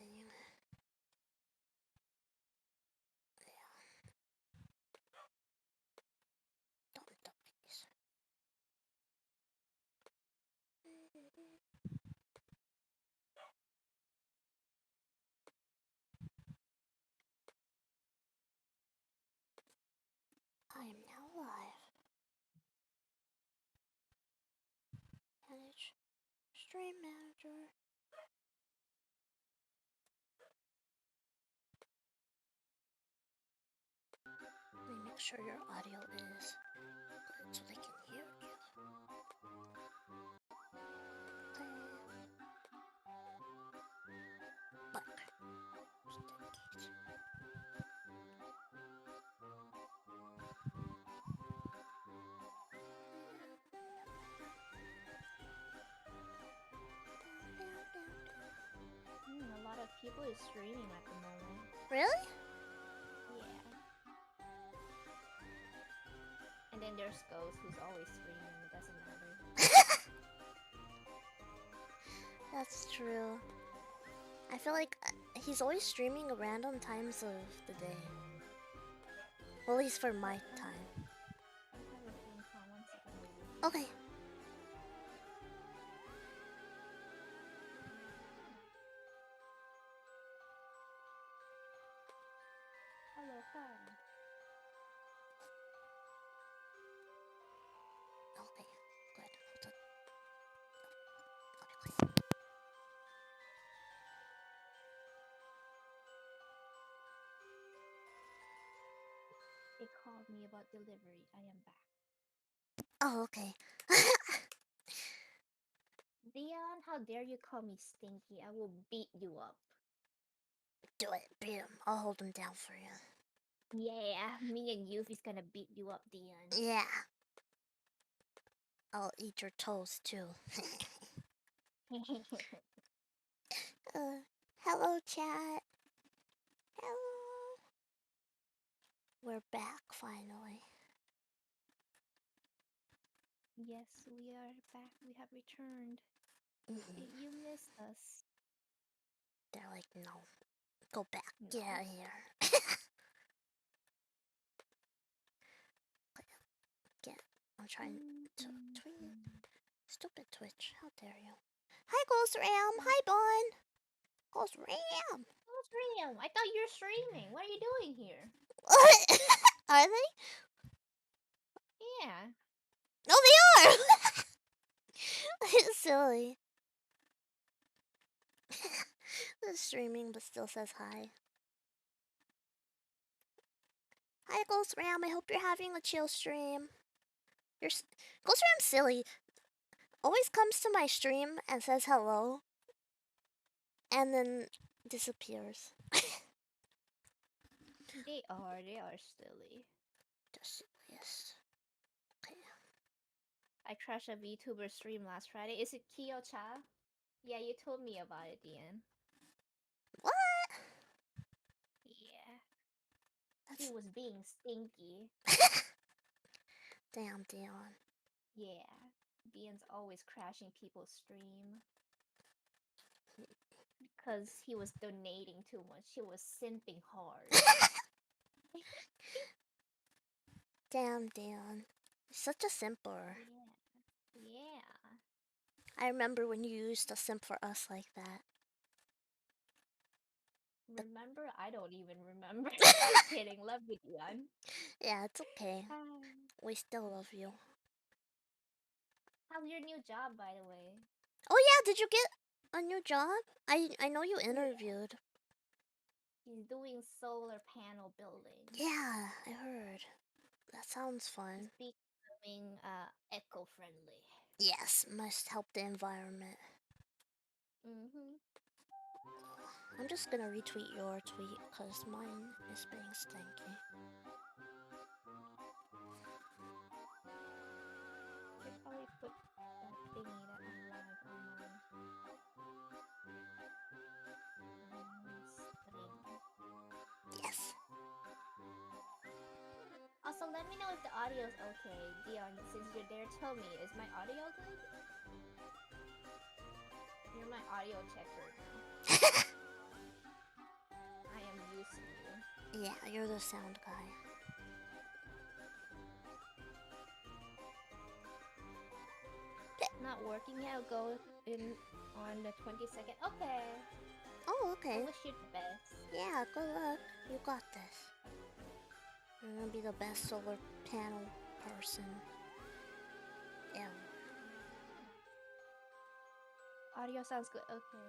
thing. Yeah. Don't these. I am now live. Manage stream manager. Let me make sure your audio is good so they can hear you. But A lot of people is streaming at the moment. really? Yeah. And then there's Ghost, who's always streaming. It doesn't matter. That's true. I feel like he's always streaming at random times of the day. Well, at least for my time. Okay. Hello, hi. Okay, good. They called me about delivery. I am back. Oh, okay. Dion, how dare you call me stinky? I will beat you up. Do it, beat him. I'll hold him down for you. Yeah, me and Yuffie's gonna beat you up, Dion. Yeah. I'll eat your toes too. Hello, chat. Hello. We're back finally. Yes, we are back. We have returned. You missed us. They're like, no. Go back. No. Get out of here. I'm trying to tweet. Stupid Twitch. How dare you? Hi, Ghost Ram. Hi, Bon. Ghost Ram. Ghost Ram. I thought you were streaming. What are you doing here? What? Are they? Yeah. No, they are. It's silly. It's streaming, but still says hi. Hi, Ghost Ram. I hope you're having a chill stream. Ghost Ram's silly. Always comes to my stream and says hello, and then disappears. They are silly. The silliest. Okay. I crashed a VTuber stream last Friday. Is it Kyo-cha? Yeah, you told me about it, Dion. What? Yeah. He was being stinky. Damn, Dion. Yeah. Dion's always crashing people's stream. Because he was donating too much. He was simping hard. Damn, Dion. You're such a simper. Yeah. I remember when you used to simp for us like that. Remember? I don't even remember. Kidding. Love you, Dion. Yeah, it's okay. We still love you. How's your new job, by the way? Oh yeah, did you get a new job? I know you interviewed. He's doing solar panel building. Yeah, I heard. That sounds fun. He's becoming eco-friendly. Yes, must help the environment. I'm just gonna retweet your tweet because mine is being stinky. They probably put that thingy that I'm live on my Yes. Also, let me know if the audio is okay. Dion, since you're there, tell me, is my audio good? You're my audio checker now. see. Yeah, you're the sound guy. Not working yet. I'll go in on the 22nd. Okay. Oh, I okay. wish you the best. Yeah, good luck. You got this. You're gonna be the best solar panel person ever. Audio sounds good. Okay.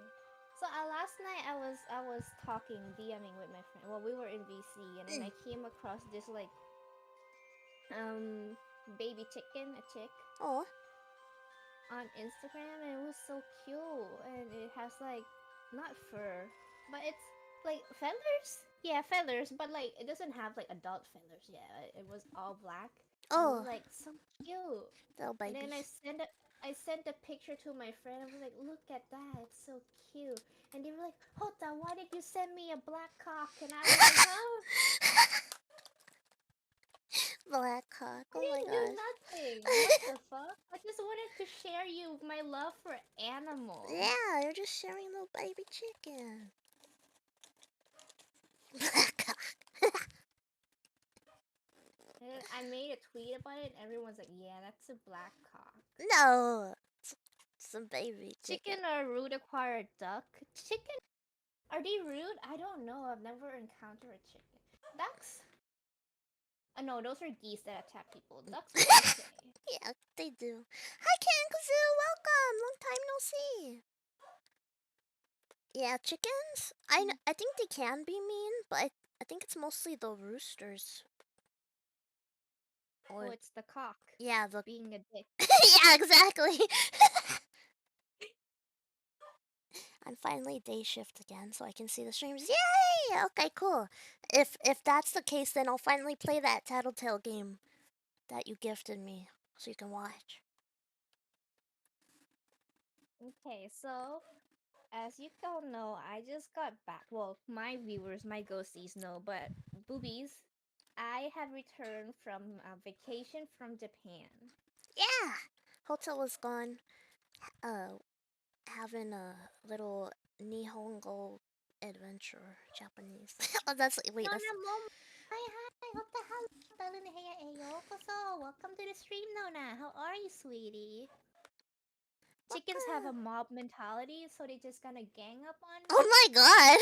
So last night I was talking, DMing with my friend. Well, we were in VC, and then I came across this like baby chicken, a chick. Oh. On Instagram, and it was so cute, and it has like not fur, but it's like feathers. Yeah, feathers, but like it doesn't have like adult feathers. Yeah, it was all black. And it Oh. was like so cute. Little And then babies. I sent a picture to my friend. I was like, look at that, it's so cute. And they were like, Hota, why did you send me a black cock? And I was like, huh? Black cock. I Oh my didn't do gosh. nothing. What the fuck? I just wanted to share you my love for animals. Yeah, you're just sharing little baby chicken. Black cock. I made a tweet about it, and everyone's like, yeah, that's a black cock. No. It's a baby chicken. Chicken or rude acquired duck? Chicken? Are they rude? I don't know. I've never encountered a chicken. Ducks? No, those are geese that attack people. Ducks are okay. Yeah, they do. Hi, Kankazoo. Welcome. Long time no see. Yeah, chickens. I think they can be mean, but I think it's mostly the roosters. Or it's the cock. Yeah, the being a dick. yeah, exactly. I'm finally day shift again, so I can see the streams. Yay! Okay, cool. If that's the case, then I'll finally play that Tattletale game that you gifted me, so you can watch. Okay, so as you all know, I just got back. Well, my viewers, my ghosties know, but boobies, I have returned from a vacation from Japan. Yeah, Hotel was gone, having a little Nihongo adventure, Japanese. Oh, that's wait. That's Hi, what the hell? Welcome to the stream, Nona. How are you, sweetie? Chickens have a mob mentality, so they just gonna gang up on me. Oh my god!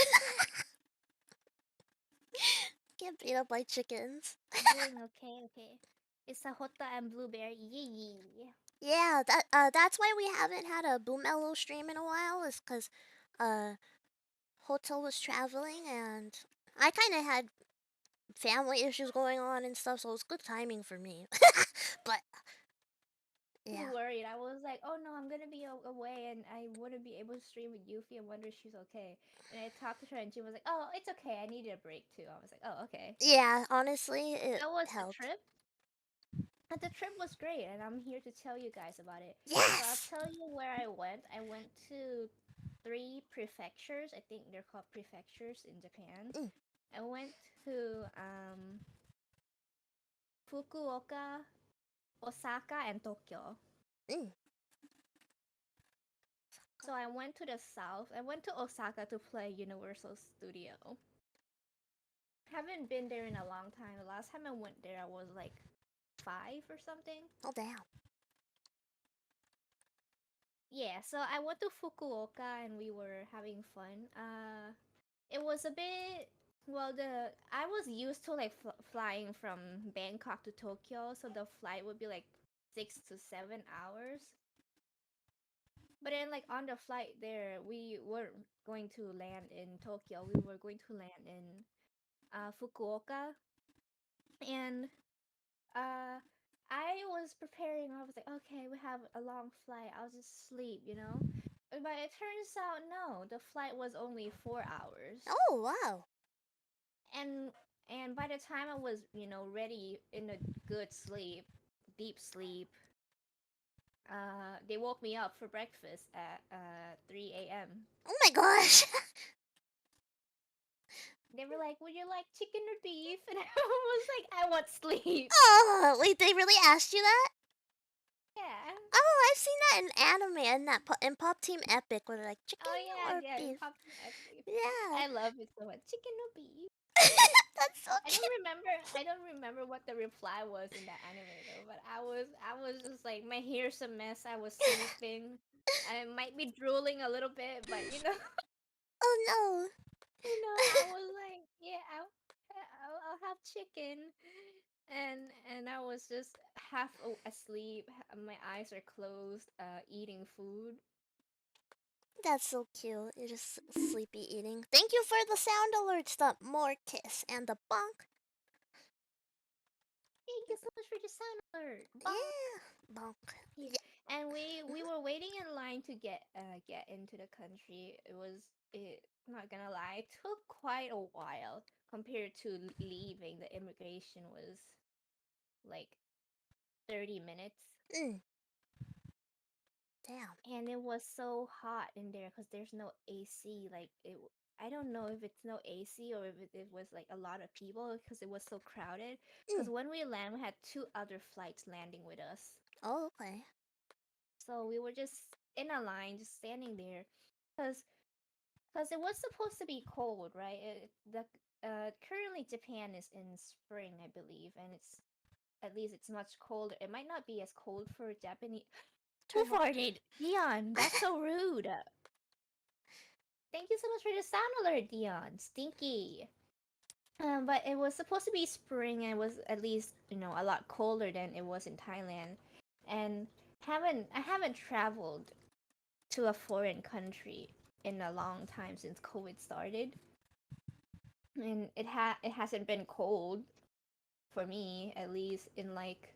Get beat up by chickens. Doing okay. It's a Hota and Blueberry. Yee. Yeah, that's why we haven't had a BooberyMellow stream in a while. Is because Hotel was traveling and I kind of had family issues going on and stuff, so it was good timing for me. But yeah, I was worried. I was like, oh no, I'm gonna be away and I wouldn't be able to stream with Yuffie. I wonder if she's okay. And I talked to her and she was like, oh, it's okay. I needed a break too. I was like, oh, okay. yeah. Honestly, it That was helped. the trip. And the trip was great, and I'm here to tell you guys about it. Yes. So I'll tell you where I went. I went to 3 prefectures. I think they're called prefectures in Japan. I went to Fukuoka, Osaka, and Tokyo. So I went to the south. I went to Osaka to play Universal Studio. Haven't been there in a long time. The last time I went there, I was like 5 or something. Oh damn. Yeah, so I went to Fukuoka and we were having fun. It was a bit I was used to like flying from Bangkok to Tokyo, so the flight would be like 6 to 7 hours. But then like on the flight there, we weren't going to land in Tokyo. We were going to land in Fukuoka, and I was preparing. I was like, okay, we have a long flight. I'll just sleep, But it turns out no, the flight was only 4 hours. Oh wow. And by the time I was, ready in a good sleep, deep sleep, they woke me up for breakfast at 3 a.m. Oh my gosh. They were like, would you like chicken or beef? And I was like, I want sleep. Oh, wait, they really asked you that? Yeah. Oh, I've seen that in anime and in Pop Team Epic where they're like chicken or beef. Pop Team Epic. Yeah. I love it so much. Chicken or beef? That's so I cute. don't remember what the reply was in that anime though, but I was just like my hair's a mess. I was sleeping. I might be drooling a little bit, but you know, Oh no. I was like, yeah, I'll have chicken, and I was just half asleep. My eyes are closed, eating food. That's so cute. You're just sleepy eating. Thank you for the sound alerts, the Mortis and the bonk. Thank you so much for the sound alert. Bonk. Yeah, bonk. Yeah. Yeah. And we were waiting in line to get into the country. It not gonna lie, it took quite a while compared to leaving. The immigration was like 30 minutes. Mm. Damn. And it was so hot in there because there's no AC. Like I don't know if it's no AC or if it was like a lot of people because it was so crowded. Because Mm. when we land, we had two other flights landing with us. Oh, okay. So we were just in a line, just standing there, because it was supposed to be cold, right? Currently Japan is in spring, I believe, and it's at least it's much colder. It might not be as cold for Japanese. Who Turn off. farted? Dion, that's so rude. Thank you so much for the sound alert, Dion. Stinky. But it was supposed to be spring and it was at least, a lot colder than it was in Thailand. And I haven't traveled to a foreign country in a long time since COVID started. And it hasn't been cold for me, at least in like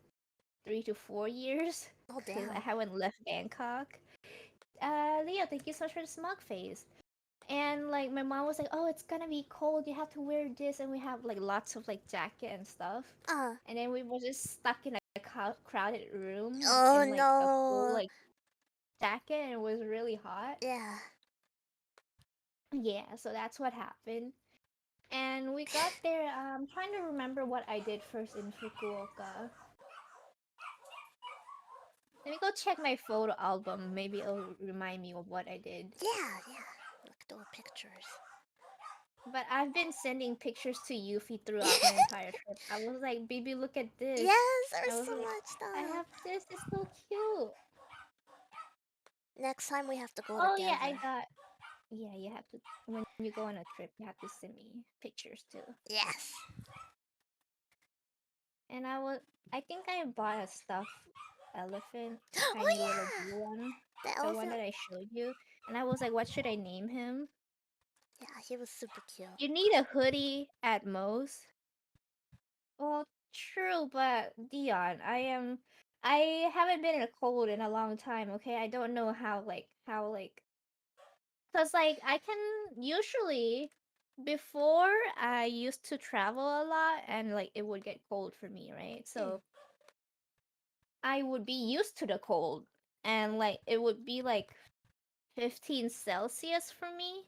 3 to 4 years. Oh, Because I damn. haven't left Bangkok. Leo, thank you so much for the smug face. And like my mom was like, "Oh, it's gonna be cold. You have to wear this," and we have like lots of like jacket and stuff. Uh. And then we were just stuck in a crowded room Oh in like a full no. like jacket, and it was really hot. Yeah. Yeah, so that's what happened. And we got there. I'm trying to remember what I did first in Fukuoka. Let me go check my photo album. Maybe it'll remind me of what I did. Yeah, yeah. Look at the pictures. But I've been sending pictures to Yuffie throughout my entire trip. I was like, "Baby, look at this." Yes, I there's was so like, much "I stuff. have this. It's so cute." Next time we have to go Oh yeah, I together. got. Yeah, you have to. When you go on a trip, you have to send me pictures too. Yes. And I think I bought a stuffed elephant, Oh tiny little yeah. blue one, The the one elephant. that I showed you. And I was like, what should I name him? Yeah, he was super cute. You need a hoodie at most. Well, true, but Dion, I haven't been in a cold in a long time, okay? I don't know cause like I can usually before I used to travel a lot and like it would get cold for me, right? So I would be used to the cold and like it would be like 15 Celsius for me.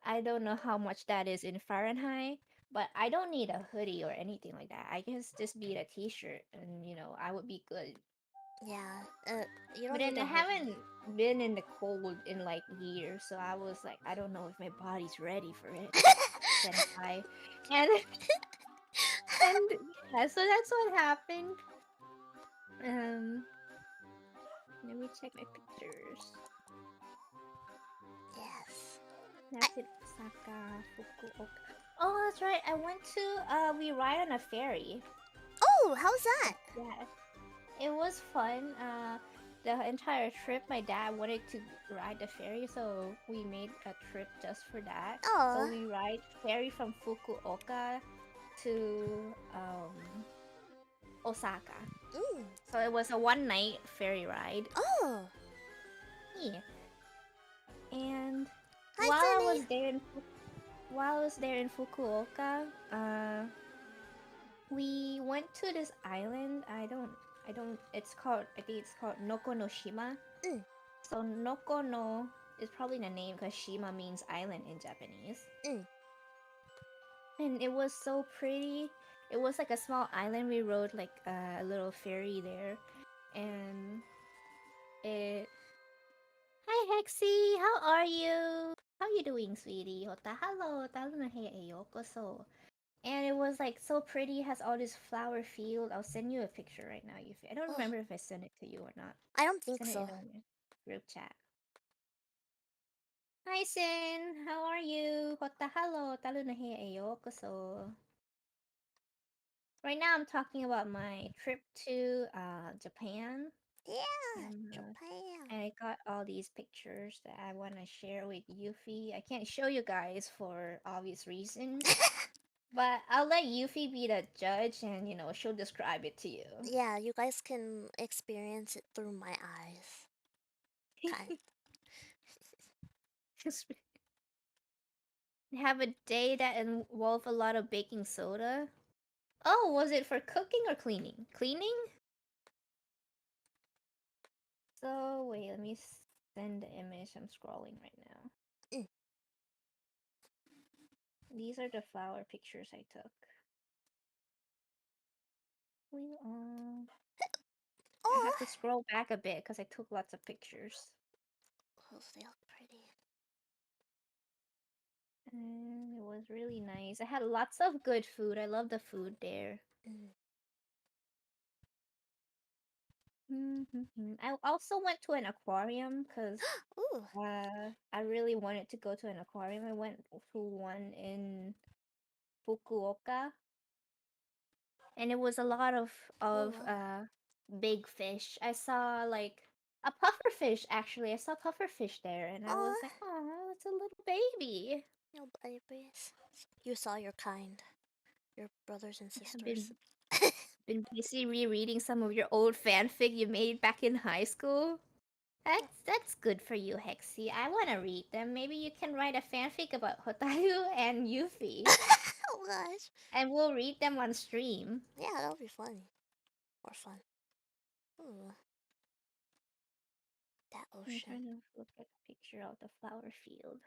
I don't know how much that is in Fahrenheit, but I don't need a hoodie or anything like that. I can just be in a t-shirt and I would be good. Yeah. You But don't need then a I hoodie. haven't been in the cold in like years, so I was like, I don't know if my body's ready for it. Senpai. And and yeah, so that's what happened. Um Let me check my pictures. Yes. That's it, Osaka, Fukuoka. Oh, that's right. I went to we ride on a ferry. Oh, how's that? Yeah. It was fun. The entire trip, my dad wanted to ride the ferry, so we made a trip just for that. So Oh. we ride ferry from Fukuoka to Osaka. Mm. So it was a one-night ferry ride. Oh. Yeah. And Hi, while I Sunny. was there in Fukuoka, we went to this island. I don't. It's called. I think it's called Nokonoshima. Mm. So Nokono is probably the name because Shima means island in Japanese. Mm. And it was so pretty. It was like a small island. We rode like a little ferry there, and it. Hi Hexy, how are you? How you doing, sweetie? Hota hello, talunahe yokoso. And it was like so pretty, has all this flower field. I'll send you a picture right now, Yuffie. I don't Oh, remember if I sent it to you or not. I don't think Send it so. in on group chat. Hi Sin, how are you? Hota hello, talunahe yokoso. Right now I'm talking about my trip to Japan. Yeah, And Japan. I got all these pictures that I want to share with Yuffie. I can't show you guys for obvious reasons, but I'll let Yuffie be the judge and, she'll describe it to you. Yeah, you guys can experience it through my eyes. Kind. Just have a day that involved a lot of baking soda. Oh, was it for cooking or cleaning? Cleaning? So, wait, let me send the image. I'm scrolling right now. Mm. These are the flower pictures I took. I Oh, have to scroll back a bit because I took lots of pictures. oh, they look pretty. And it was really nice. I had lots of good food. I love the food there. Mm. I also went to an aquarium because Ooh, I really wanted to go to an aquarium. I went to one in Fukuoka, and it was a lot of oh of wow. uh big fish. I saw like a pufferfish actually. I saw pufferfish there, and I was Oh, like, "Oh, it's a little baby." no babies. You saw your kind, your brothers and Yeah, sisters. been busy rereading some of your old fanfic you made back in high school. That's good for you, Hexy. I want to read them. Maybe you can write a fanfic about Hotaru and Yuffie, Oh gosh. and we'll read them on stream. Yeah, that'll be funny. Or fun. Ooh, that I'm ocean. trying to look at a picture of the flower field.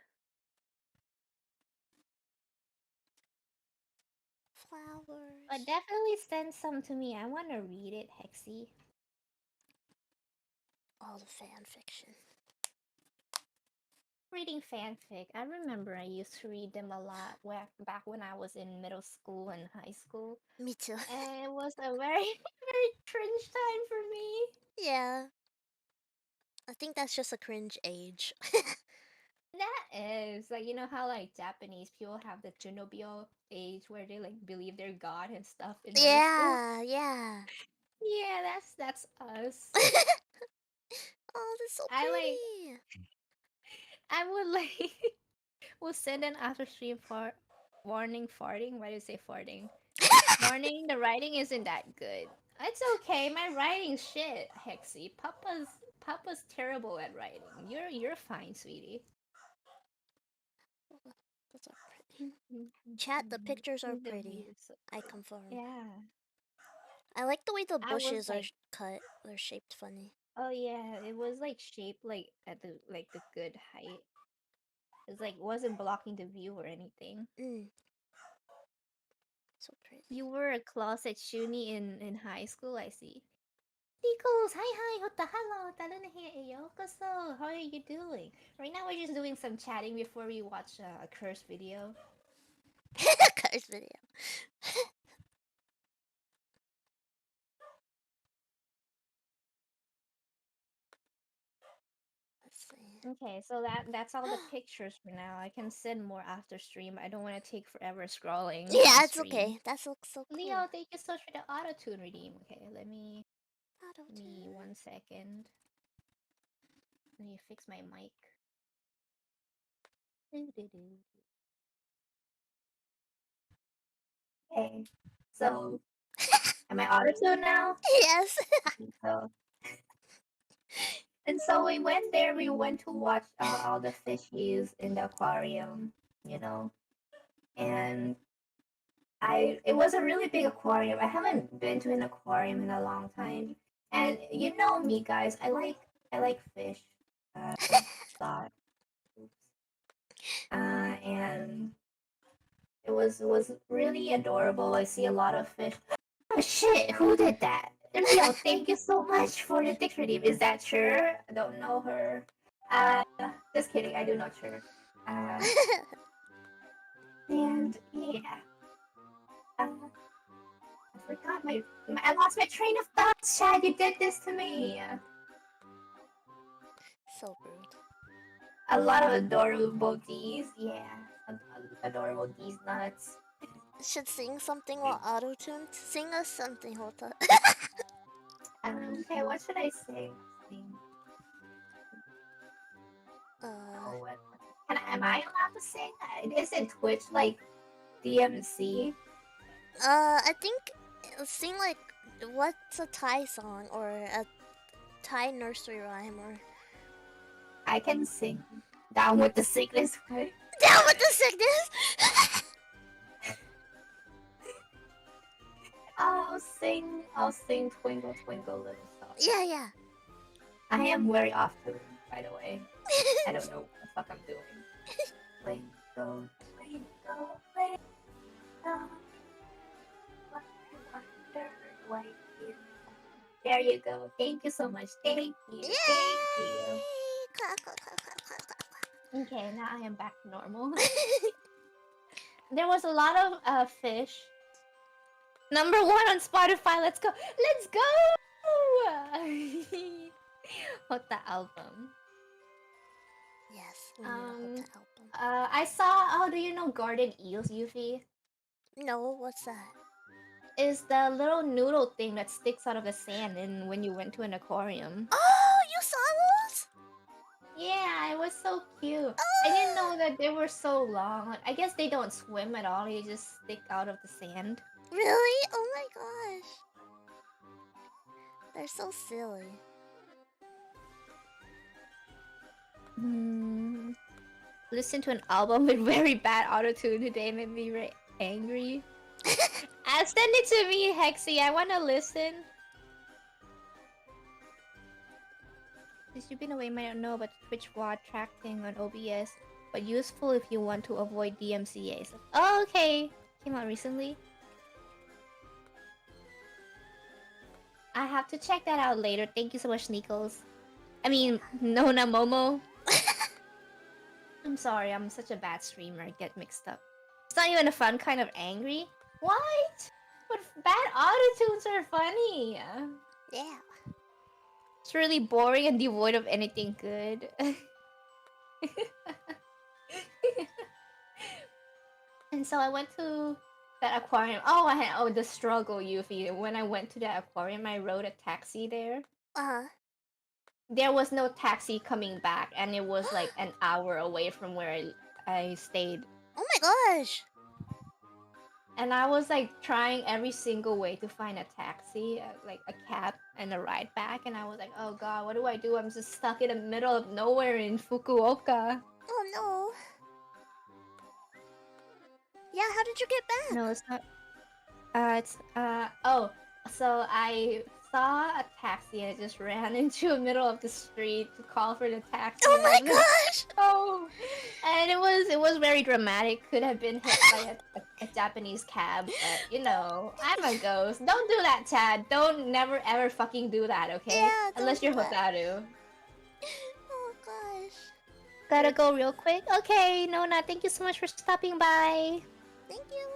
But Flowers. definitely send some to me. I want to read it, Hexy. All the fan fiction. Reading fanfic. I remember I used to read them a lot back when I was in middle school and high school. Me too. And it was a very, very cringe time for me. Yeah. I think that's just a cringe age. That is like how like Japanese people have the Junobyo age where they like believe they're god and stuff in middle school. Yeah, yeah. Yeah, that's us. Oh, that's so I like pretty. I would like will send an after stream for warning farting. Why do you say farting? Warning, the writing isn't that good. It's okay, my writing's shit, Hexy. Papa's terrible at writing. You're fine, sweetie. Oh, those are pretty. Chat, the pictures are The pretty. view is so I cool. confirm. Yeah. I like the way the I was bushes are like, cut. They're shaped funny. oh yeah, it was like shaped like at the good height. It's like wasn't blocking the view or anything. Mm, so pretty. You were a closet shuni in high school, I see. Tikos, hi, hotta, hello, talunahe, yokoso. How are you doing? Right now we're just doing some chatting before we watch a curse video. Cars video. Let's see. Okay, so that's all the pictures for now. I can send more after stream. I don't want to take forever scrolling on Yeah, it's stream. okay. That looks so cool. Leo, thank you so much for the auto tune redeem. Okay, Auto let me tune. 1 second. Let me fix my mic. Okay, so am I auto tune now? Yes. So and so we went there. We went to watch all the fishies in the aquarium, and it was a really big aquarium. I haven't been to an aquarium in a long time, and you know me, guys. I like fish. Lot. And it was really adorable. I see a lot of fish. Oh shit! Who did that? Leo, thank you so much for the dictionary. Is that her? I don't know her. Just kidding. I do not her. And yeah, I forgot I lost my train of thought. Chad, you did this to me. So rude. A lot of adorable D's. Yeah, adorable D's nuts. Should sing something while auto-tuned. Sing us something, Hota. Okay, what should I sing? uh, am I allowed to sing? Isn't Twitch like DMC? I think sing like what's a Thai song or a Thai nursery rhyme or. I can sing Down with the Sickness. Down with the sickness. I'll sing Twinkle Twinkle Little Star. Yeah. I am very off tune, by the way. I don't know what the fuck I'm doing. Twinkle, twinkle, little, why you. There you go. Thank you so much. Thank you. Yay! Thank you. Clap, clap, clap, clap, clap, clap. Okay, now I am back to normal. There was a lot of fish. Number 1 on Spotify. Let's go. Let's go. What the album? Yes, we need to hold the album. I saw. Oh, do you know garden eels, Yuffie? No, what's that? Is the little noodle thing that sticks out of the sand and when you went to an aquarium. Oh, you saw those? Yeah, it was so cute. I didn't know that they were so long. I guess they don't swim at all. They just stick out of the sand. Really? Oh my gosh. They're so silly. Listen to an album with very bad autotune today made me very angry. Send it to me, Hexy. I wanna listen. Since you've been away, might not know about Twitch WAD track thing on OBS, but useful if you want to avoid DMCAs. Oh, okay. Came out recently. I have to check that out later. Thank you so much, Nichols. I mean, Nona Momo. I'm sorry, I'm such a bad streamer. I get mixed up. It's not even a fun kind of angry. What? But bad autotunes are funny. Yeah. It's really boring and devoid of anything good. And so I went to that aquarium. Oh, the struggle, Yuffie. When I went to that aquarium, I rode a taxi there. There was no taxi coming back, and it was like an hour away from where I stayed. Oh my gosh! And I was like trying every single way to find a taxi, like a cab and a ride back. And I was like, oh god, what do I do? I'm just stuck in the middle of nowhere in Fukuoka. Oh no. Yeah, how did you get back? No, it's not. So I saw a taxi and I just ran into the middle of the street to call for the taxi. Oh my gosh! Oh, and it was very dramatic. Could have been hit by a Japanese cab, but you know, I'm a ghost. Don't do that, Chad. Don't never ever fucking do that, okay? Yeah, unless you're Hotaru. Oh gosh. Gotta go real quick. Okay, Nona, thank you so much for stopping by. Thank you.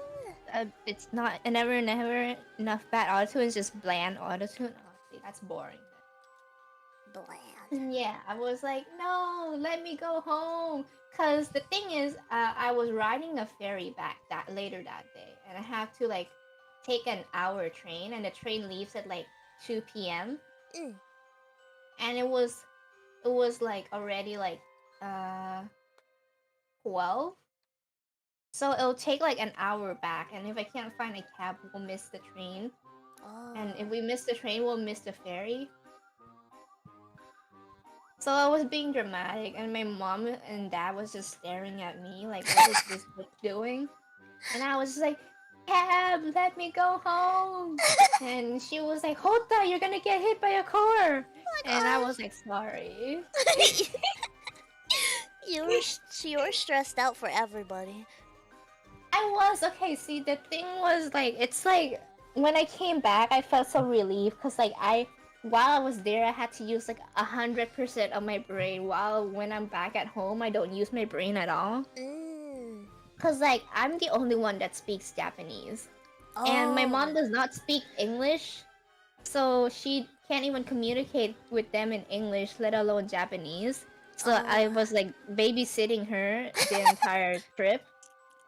It's not never enough bad autotune. It's just bland autotune. Oh, see, that's boring. Bland. Yeah, I was like, no, let me go home. Cause the thing is, I was riding a ferry back later that day, and I have to like take an hour train, and the train leaves at like 2 p.m. And it was like already like 12. So it'll take like an hour back, and if I can't find a cab, we'll miss the train. Oh. And if we miss the train, we'll miss the ferry. So I was being dramatic, and my mom and dad was just staring at me like, what is this bitch doing? And I was just like, cab, let me go home. And she was like, Hota, you're gonna get hit by a car. And I was like, sorry. You were stressed out for everybody. I was. Okay, see, the thing was, like, it's like, when I came back, I felt so relieved, because, like, I while I was there, I had to use like 100% of my brain. While when I'm back at home, I don't use my brain at all. Mm. Cause like I'm the only one that speaks Japanese, and my Oh. mom does not speak English, so she can't even communicate with them in English, let alone Japanese. So I Oh. was like babysitting her the entire trip.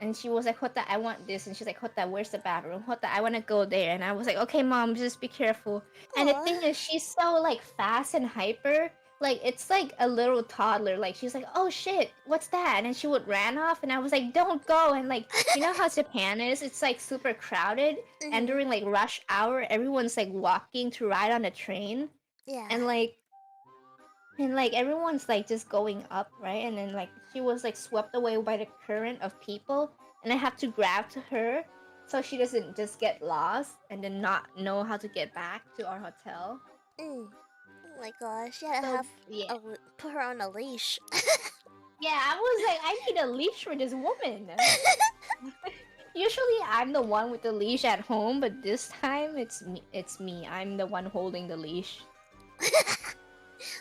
And she was like, Hota, I want this. And she's like, Hota, where's the bathroom? Hota, I want to go there. And I was like, okay, mom, just be careful. And the Aw. thing is, she's so like fast and hyper. Like, it's like a little toddler. Like, she's like, oh shit, what's that? And then she would ran off. And I was like, don't go. And like, you know how Japan is? It's like super crowded. And Mhm. during like rush hour, everyone's like walking to ride on the train. Yeah. And like everyone's like just going up, right? And then like she was like swept away by the current of people, and I have to grab to her so she doesn't just get lost and then not know how to get back to our hotel. Mm. Oh my gosh. Yeah, So yeah. put her on a leash. Yeah, I was like, I need a leash for this woman. Usually I'm the one with the leash at home, but this time it's me. I'm the one holding the leash.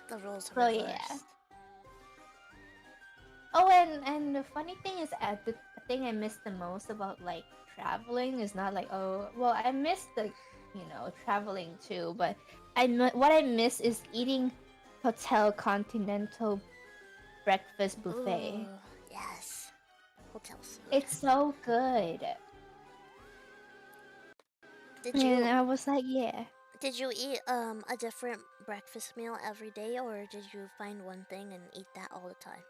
The roles are So yeah. reversed. Oh, and the funny thing is, the thing I miss the most about like traveling is not like, oh, well, I miss the traveling too, but what I miss is eating hotel continental breakfast buffet. Ooh, yes. Hotel food. It's so good. Did And you I was like, yeah. did you eat a different breakfast meal every day, or did you find one thing and eat that all the time?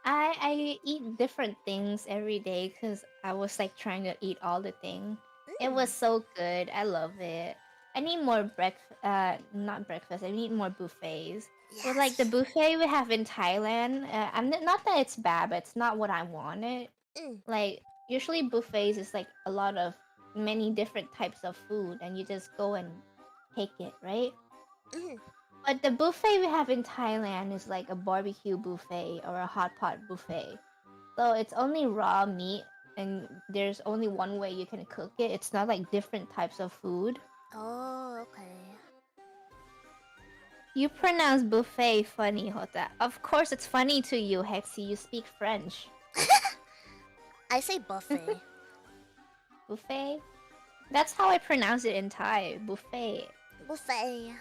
I eat different things every day because I was like trying to eat all the thing. It was Mm. so good. I love it. I need more not breakfast. I need more buffets. But like the Yes. buffet we have in Thailand, not that it's bad, but it's not what I wanted. Mm. Like usually buffets is like a lot of many different types of food, and you just go and take it, right? Mm. But the buffet we have in Thailand is like a barbecue buffet or a hot pot buffet. So it's only raw meat, and there's only one way you can cook it. It's not like different types of food. Oh, okay. You pronounce buffet funny, Hota. Of course it's funny to you, Hexy. You speak French. I say buffet. Buffet? That's how I pronounce it in Thai. Buffet. Buffet.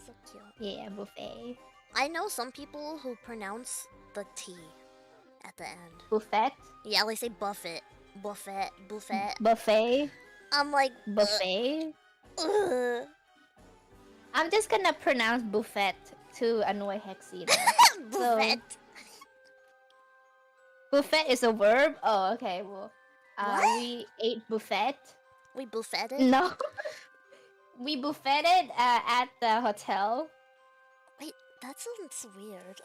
So cute. Yeah, buffet. I know some people who pronounce the T at the end. Buffet? Yeah, they say buffet. Buffet. Buffet. Buffet? I'm like, Buffet? ugh. I'm just gonna pronounce buffet to annoy Hexy then. Buffet. So, buffet is a verb? Oh, okay, well. What? We ate buffet. We buffeted? No. We buffeted at the hotel. Wait, that sounds weird.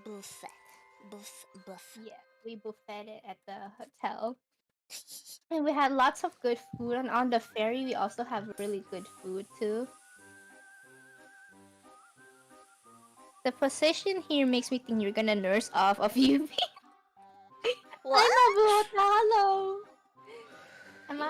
Buffet. Buff. Yeah, we buffeted at the hotel. And we had lots of good food. And on the ferry, we also have really good food too. The position here makes me think you're gonna nurse off of UV. What? I'm a hello. Am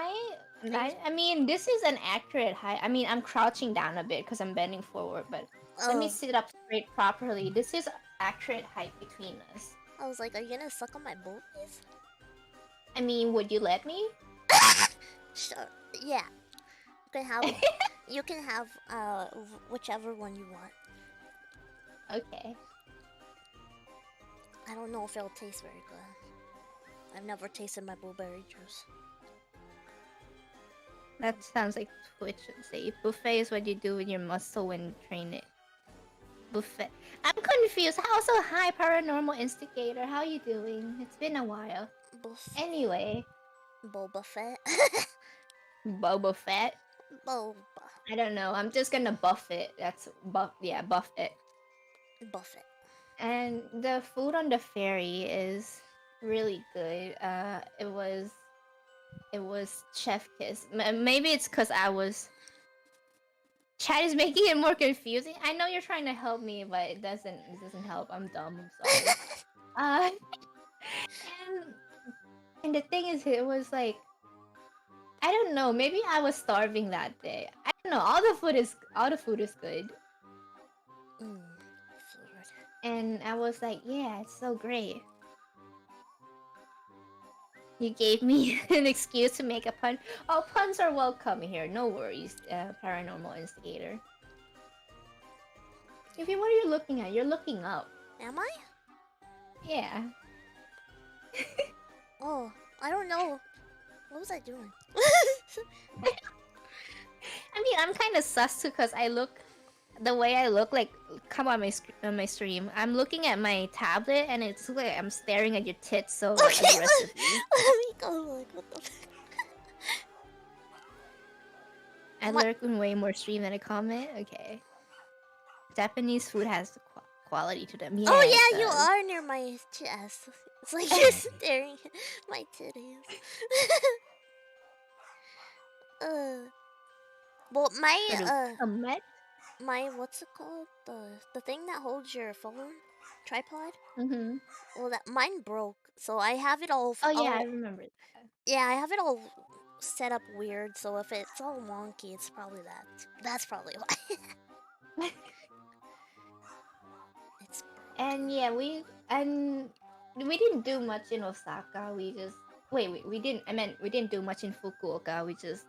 I mean, this is an accurate height. I mean, I'm crouching down a bit because I'm bending forward, but let me Oh, sit up straight properly. This is accurate height between us. I was like, are you gonna suck on my boobies? I mean, would you let me? Sure. Yeah. You can have whichever one you want. Okay. I don't know if it'll taste very good. I've never tasted my blueberry juice. That sounds like Twitch would say. Buffet is what you do with your muscle when you train it. Buffet. I'm confused. Also, hi, Paranormal Instigator. How you doing? It's been a while. Anyway. Boba Fett. Boba Fett? Boba. I don't know. I'm just gonna buff it. That's buff. Yeah, buff it. Buff it. And the food on the ferry is really good. It was chef kiss. Maybe it's because I was. Chat is making it more confusing. I know you're trying to help me, but it doesn't help. I'm dumb. I'm sorry. uh, and the thing is, it was like I don't know. Maybe I was starving that day. I don't know. All the food is good. Food. And I was like, yeah, it's so great. You gave me an excuse to make a pun. Oh, puns are welcome here. No worries, paranormal instigator. Yuffie, what are you looking at? You're looking up. Am I? Yeah. Oh, I don't know. What was I doing? I mean, I'm kind of sus too, because I look... The way I look, like, come on my stream. I'm looking at my tablet, and it's like I'm staring at your tits so aggressively. Let me go, like, what the fuck? I lurk in way more stream than a comment? Okay. Japanese food has quality to them. Yeah, oh yeah, you are near my chest. It's like you're staring at my titties. Well, my what's it called? The thing that holds your phone tripod. Mm-hmm. Well, that mine broke, so I have it all. Oh yeah, I remember that. Yeah, I have it all set up weird. So if it's all wonky, it's probably that. That's probably why. It's broken. And yeah, we didn't do much in Osaka. We just we didn't. I meant we didn't do much in Fukuoka. We just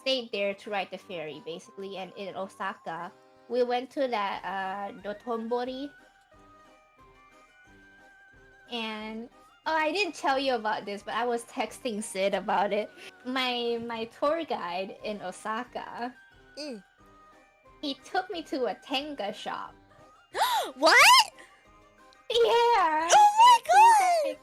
stayed there to ride the ferry, basically. And in Osaka, we went to that Dotonbori. And I didn't tell you about this, but I was texting Sid about it. My tour guide in Osaka, he took me to a tenga shop. What? Yeah. Oh my god!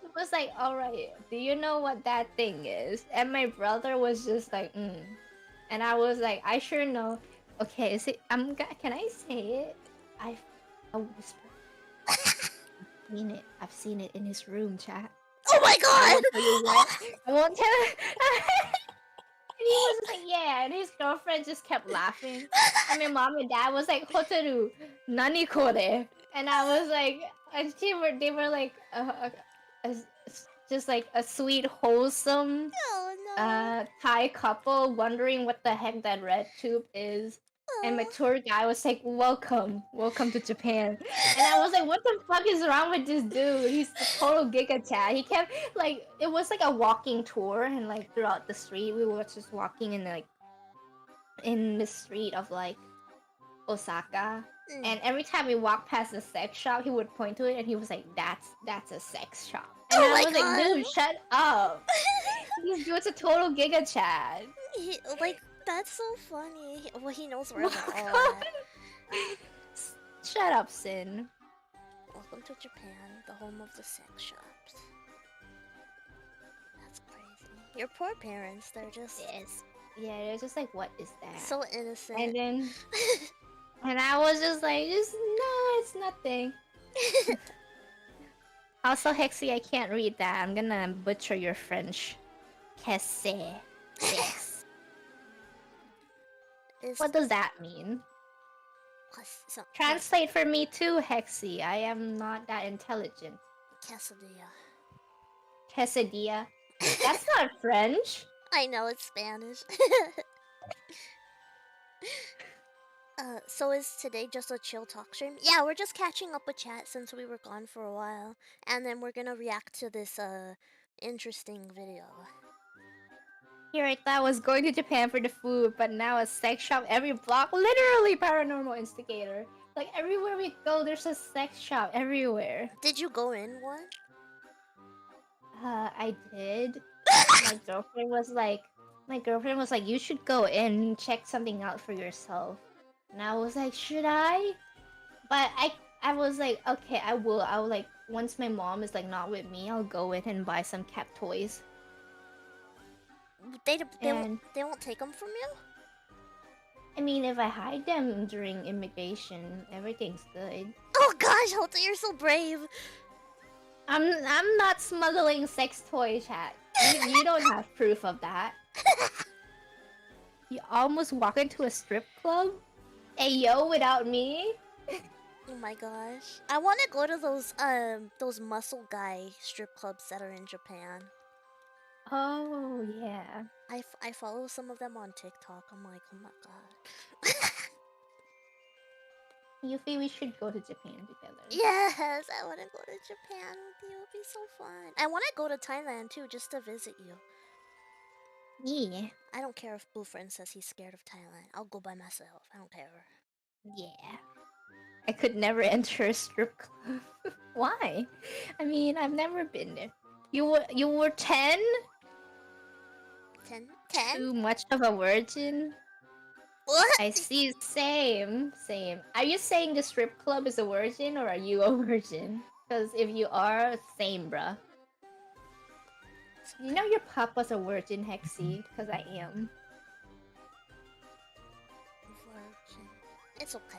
It was like, all right, do you know what that thing is? And my brother was just like, and I was like, I sure know. Okay, is it? Can I say it? I'll whisper. I've seen it in his room, chat. Oh my god! I won't tell you. And he was just like, yeah, and his girlfriend just kept laughing. And my mom and dad was like, Hotaru, nani kore? And I was like, and they were like, just like a sweet, wholesome Thai couple wondering what the heck that red tube is. And my tour guy was like, welcome to Japan. And I was like, what the fuck is wrong with this dude? He's a total giga chat. He kept, like, it was like a walking tour, and like throughout the street, we were just walking in like, in the street of like, Osaka. And every time we walked past the sex shop, he would point to it, and he was like, that's a sex shop. And I was like, dude, shut up. This dude's a total giga chat. That's so funny. Well, he knows where they're all at. Shut up, Sin. Welcome to Japan, the home of the sex shops. That's crazy. Your poor parents, they're just... Yeah, they're just like, what is that? So innocent. And then... and I was just like, no, it's nothing. Also, Hexy, I can't read that. I'm gonna butcher your French. Kesse. Yes. What does that mean? Translate for me too, Hexy. I am not that intelligent. Quesadilla. Quesadilla? That's not French. I know, it's Spanish. So is today just a chill talk stream? Yeah, we're just catching up with chat since we were gone for a while. And then we're gonna react to this, interesting video. Here I thought I was going to Japan for the food, but now a sex shop every block. Literally, paranormal instigator. Like, everywhere we go, there's a sex shop everywhere. Did you go in one? I did. My girlfriend was like, you should go in and check something out for yourself. And I was like, should I? But I was like, okay, I will. I'll like, once my mom is like not with me, I'll go in and buy some cat toys. They won't take them from you? I mean, if I hide them during immigration, everything's good. Oh gosh, Holt, you're so brave. I'm not smuggling sex toy, chat. You don't have proof of that. You almost walk into a strip club? Ayo, without me? Oh my gosh. I want to go to those muscle guy strip clubs that are in Japan. Oh yeah. I follow some of them on TikTok. I'm like, oh my god. Yuffie, we should go to Japan together. Yes, I want to go to Japan with you. It would be so fun. I want to go to Thailand too, just to visit you. Yeah. I don't care if Blue Friend says he's scared of Thailand. I'll go by myself. I don't care. Yeah. I could never enter a strip club. Why? I mean, I've never been there. You were 10? 10? Too much of a virgin? What? I see. Same. Are you saying the strip club is a virgin or are you a virgin? Because if you are, same, bruh. You know your papa's a virgin, Hexy, because I am. Virgin. It's okay.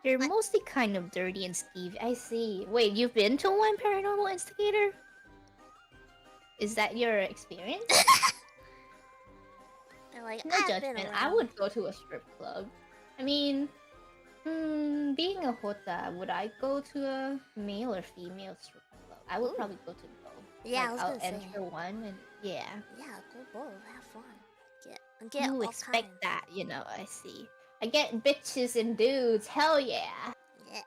You're mostly kind of dirty and skeevy. I see. Wait, you've been to one paranormal instigator? Is that your experience? They're like, No I've judgment. been I around. would go to a strip club. I mean, being a hota, would I go to a male or female strip club? I would probably go to both. Yeah, like, I was I'll gonna say. enter one and yeah. Yeah, go both. Have fun. Get You all expect kinds. that, you know, I see. I get bitches and dudes, hell yeah! Yeah.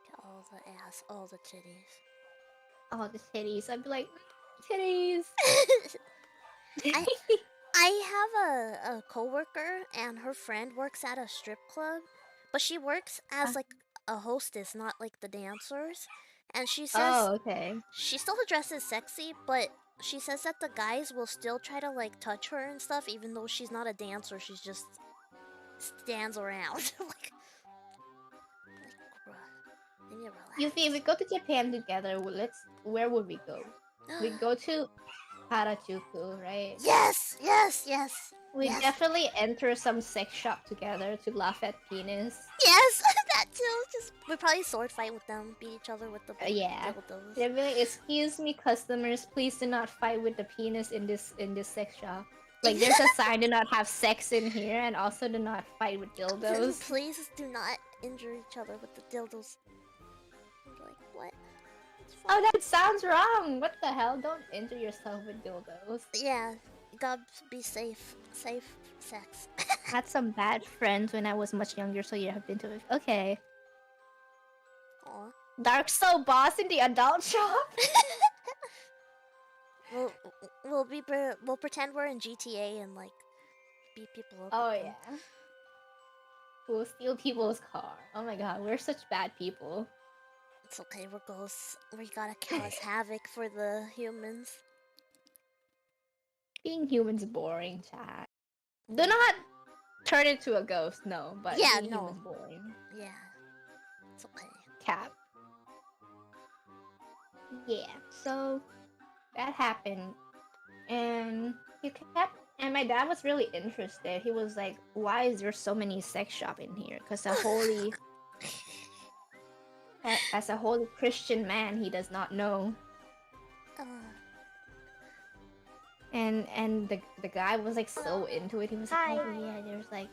Get all the ass, all the titties. All the titties. I'd be like, titties! I have a coworker and her friend works at a strip club, but she works as like a hostess, not like the dancers. And she says okay. she still dresses sexy, but she says that the guys will still try to like touch her and stuff, even though she's not a dancer. She's just stands around. like, bruh, leave me relax. Yuffie, if we go to Japan together, where would we go? We go to Harajuku, right? Yes. We definitely enter some sex shop together to laugh at penis. Yes, that too. Just we probably sword fight with them, beat each other with the yeah. dildos. They'll be like, excuse me, customers, please do not fight with the penis in this sex shop. Like, there's a sign, do not have sex in here, and also do not fight with dildos. Please do not injure each other with the dildos. I'm like, what? Oh, that sounds wrong! What the hell? Don't injure yourself with dildos. Yeah, you gotta be safe. Safe sex. I had some bad friends when I was much younger, so you have been to it. Okay. Aw. Dark Soul boss in the adult shop? We'll pretend we're in GTA and like beat people up. Oh yeah. We'll steal people's car. Oh my god, we're such bad people. It's okay, we're ghosts. We gotta cause havoc for the humans. Being human's boring, chat. Do not turn into a ghost, no, but being human's boring. Yeah. It's okay. Cap. Yeah, so that happened. And and my dad was really interested. He was like, why is there so many sex shop in here? Because as a holy Christian man, he does not know. And the guy was like so into it. He was like, oh yeah, there's like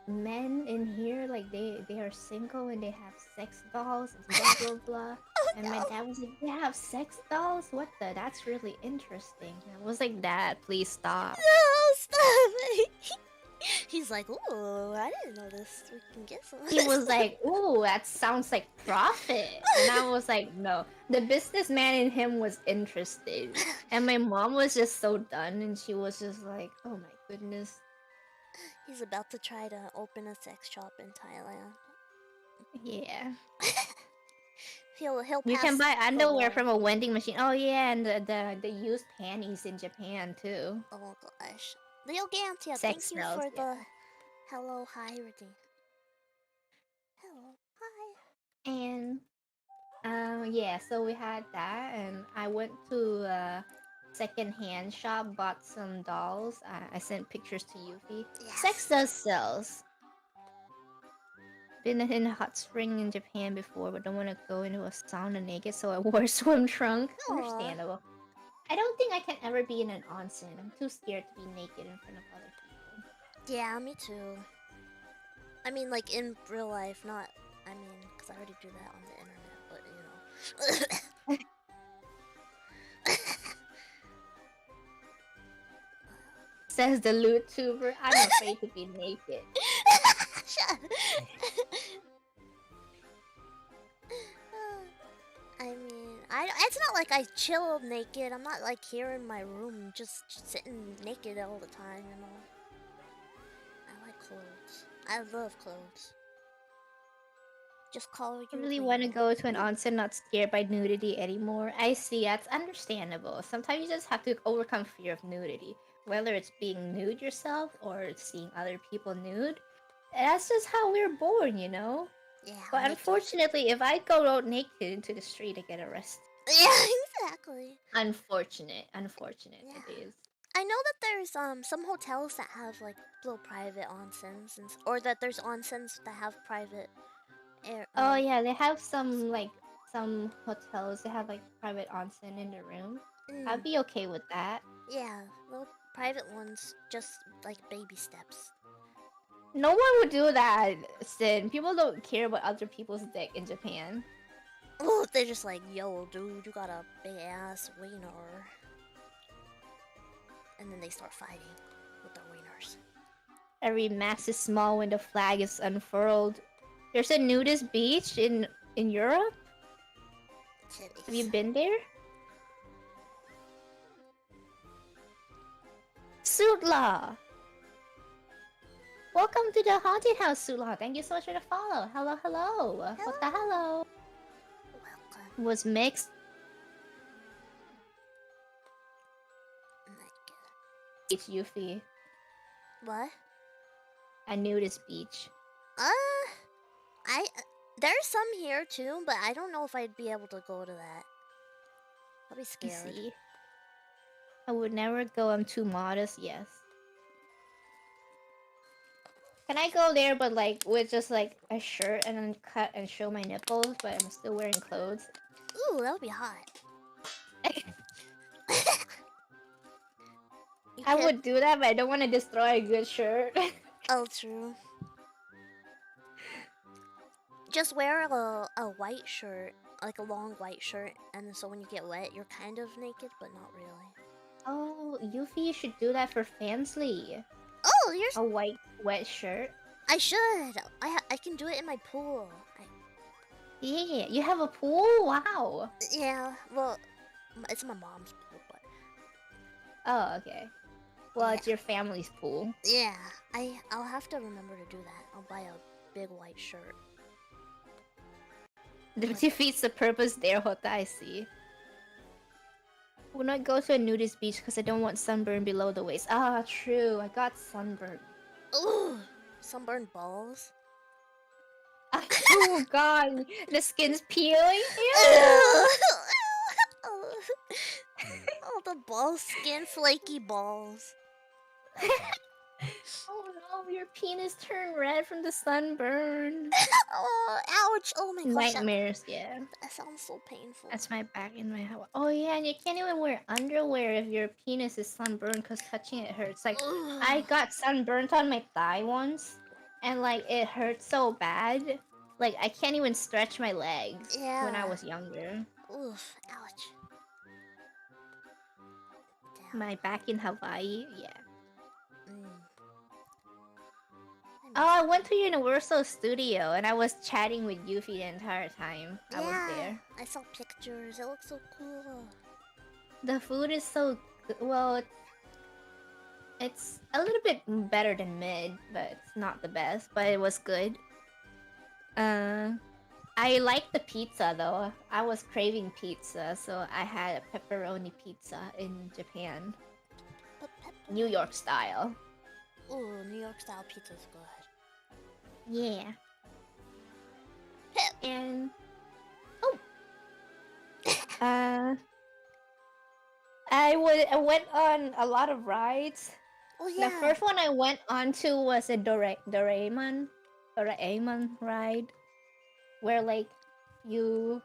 men in here, like they are single and they have sex dolls and blah blah blah. And my dad was like, they have sex dolls? What the? That's really interesting. And I was like, Dad, please stop. No, stop! He's like, ooh, I didn't know this. We can get some. He was like, ooh, that sounds like profit. And I was like, no. The businessman in him was interested. And my mom was just so done, and she was just like, oh my goodness. He's about to try to open a sex shop in Thailand. Yeah. He'll You can buy underwear from a vending machine. Oh yeah, and the used panties in Japan too. Oh gosh. Leo Gantia, thank you for the hello, hi, Rudy. Hello, hi. And yeah, so we had that, and I went to a second-hand shop, bought some dolls. I sent pictures to Yuffie. Yes. Sex does sells. Been in a hot spring in Japan before, but don't want to go into a sauna naked, so I wore a swim trunk. Aww. Understandable. I don't think I can ever be in an onsen. I'm too scared to be naked in front of other people. Yeah, me too. I mean, like in real life, not. I mean, because I already do that on the internet, but you know. Says the LouveTuber. I'm afraid to be naked. I mean, it's not like I chill naked. I'm not like here in my room just sitting naked all the time, you know. I like clothes. I love clothes. Just call you. I really want to go to an onsen, not scared by nudity anymore. I see, that's understandable. Sometimes you just have to overcome fear of nudity. Whether it's being nude yourself or seeing other people nude. That's just how we're born, you know? Yeah. But unfortunately, if I go out naked into the street, I get arrested. Yeah, exactly. Unfortunate Yeah. it is. I know that there's some hotels that have like little private onsens, or that there's onsens that have private air. Oh yeah, they have some some hotels. They have like private onsen in the room. I'd be okay with that. Yeah, little private ones, just like baby steps. No one would do that, Sin. People don't care about other people's dick in Japan. Oh, they're just like, yo, dude, you got a big ass wiener. And then they start fighting with their wieners. Every mass is small when the flag is unfurled. There's a nudist beach in Europe? Titties. Have you been there? Sutla! Welcome to the haunted house, Sutla. Thank you so much for the follow. Hello, hello. What the hello? Welcome. Was mixed. Beach, Yuffie. What? A nudist beach. There's some here too, but I don't know if I'd be able to go to that. I'll be scared. See. I would never go. I'm too modest. Yes. Can I go there, but like with just like a shirt and then cut and show my nipples, but I'm still wearing clothes? Ooh, that would be hot. I would do that, but I don't want to destroy a good shirt. Oh, true. Just wear a white shirt, like a long white shirt, and so when you get wet, you're kind of naked, but not really. Oh, Yuffie, you should do that for Fansly. Oh, here's a white wet shirt. I should. I can do it in my pool. Yeah, you have a pool? Wow. Yeah, well, it's my mom's pool, but. Oh, okay. Well, it's your family's pool. Yeah, I'll have to remember to do that. I'll buy a big white shirt. That defeats the purpose there, Hota, I see. Would not go to a nudist beach because I don't want sunburn below the waist. Ah, true. I got sunburn. Ooh, sunburned balls. Oh god, the skin's peeling. Oh, the ball skin, flaky balls. Oh no, your penis turned red from the sunburn. Oh, ouch! Oh my gosh. Nightmares, yeah. That sounds so painful. That's my back in my head. Oh yeah, and you can't even wear underwear if your penis is sunburned because touching it hurts. Like, I got sunburnt on my thigh once, and like, it hurt so bad. Like, I can't even stretch my legs when I was younger. Oof, ouch. My back in Hawaii, yeah. Oh, I went to Universal Studio and I was chatting with Yuffie the entire time I was there. I saw pictures. It looks so cool. The food is so well. It's a little bit better than mid, but it's not the best. But it was good. I like the pizza though. I was craving pizza, so I had a pepperoni pizza in Japan. New York style. Ooh, New York style pizza's good. Yeah. And I went on a lot of rides. Oh yeah. The first one I went on to was a Doraemon ride, where like you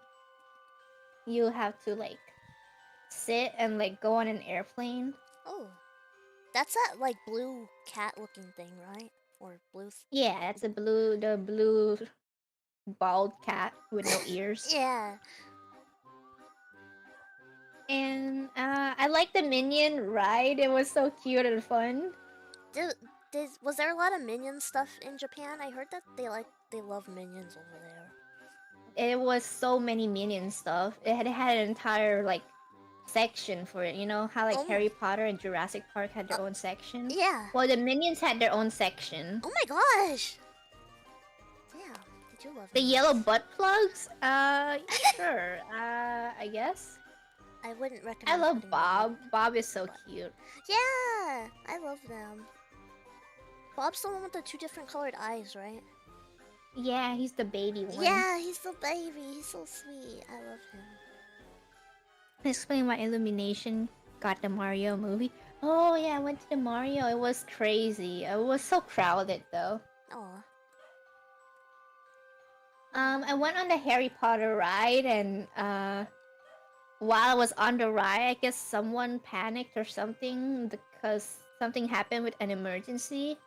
have to like sit and like go on an airplane. Oh, that's that like blue cat looking thing, right? Or blue. Yeah, it's the blue bald cat with no ears. Yeah. And I like the minion ride. It was so cute and fun. Was there a lot of minion stuff in Japan? I heard that they love minions over there. It was so many minion stuff. It had an entire like section for it. You know how like Oh my, Harry Potter and Jurassic Park had their own section? yeah. Well, the minions had their own section. Oh my gosh. Yeah, they do love The minions. yellow butt plugs? Sure. I guess. I wouldn't recommend. I love putting them Bob. in. Bob is so cute. Yeah, I love them. Bob's the one with the 2 different colored eyes, right? Yeah, he's the baby one. Yeah, he's the baby. He's so sweet. I love him. Explain why Illumination got the Mario movie. Oh yeah, I went to the Mario. It was crazy. It was so crowded though. Aw. I went on the Harry Potter ride, and while I was on the ride, I guess someone panicked or something because something happened with an emergency,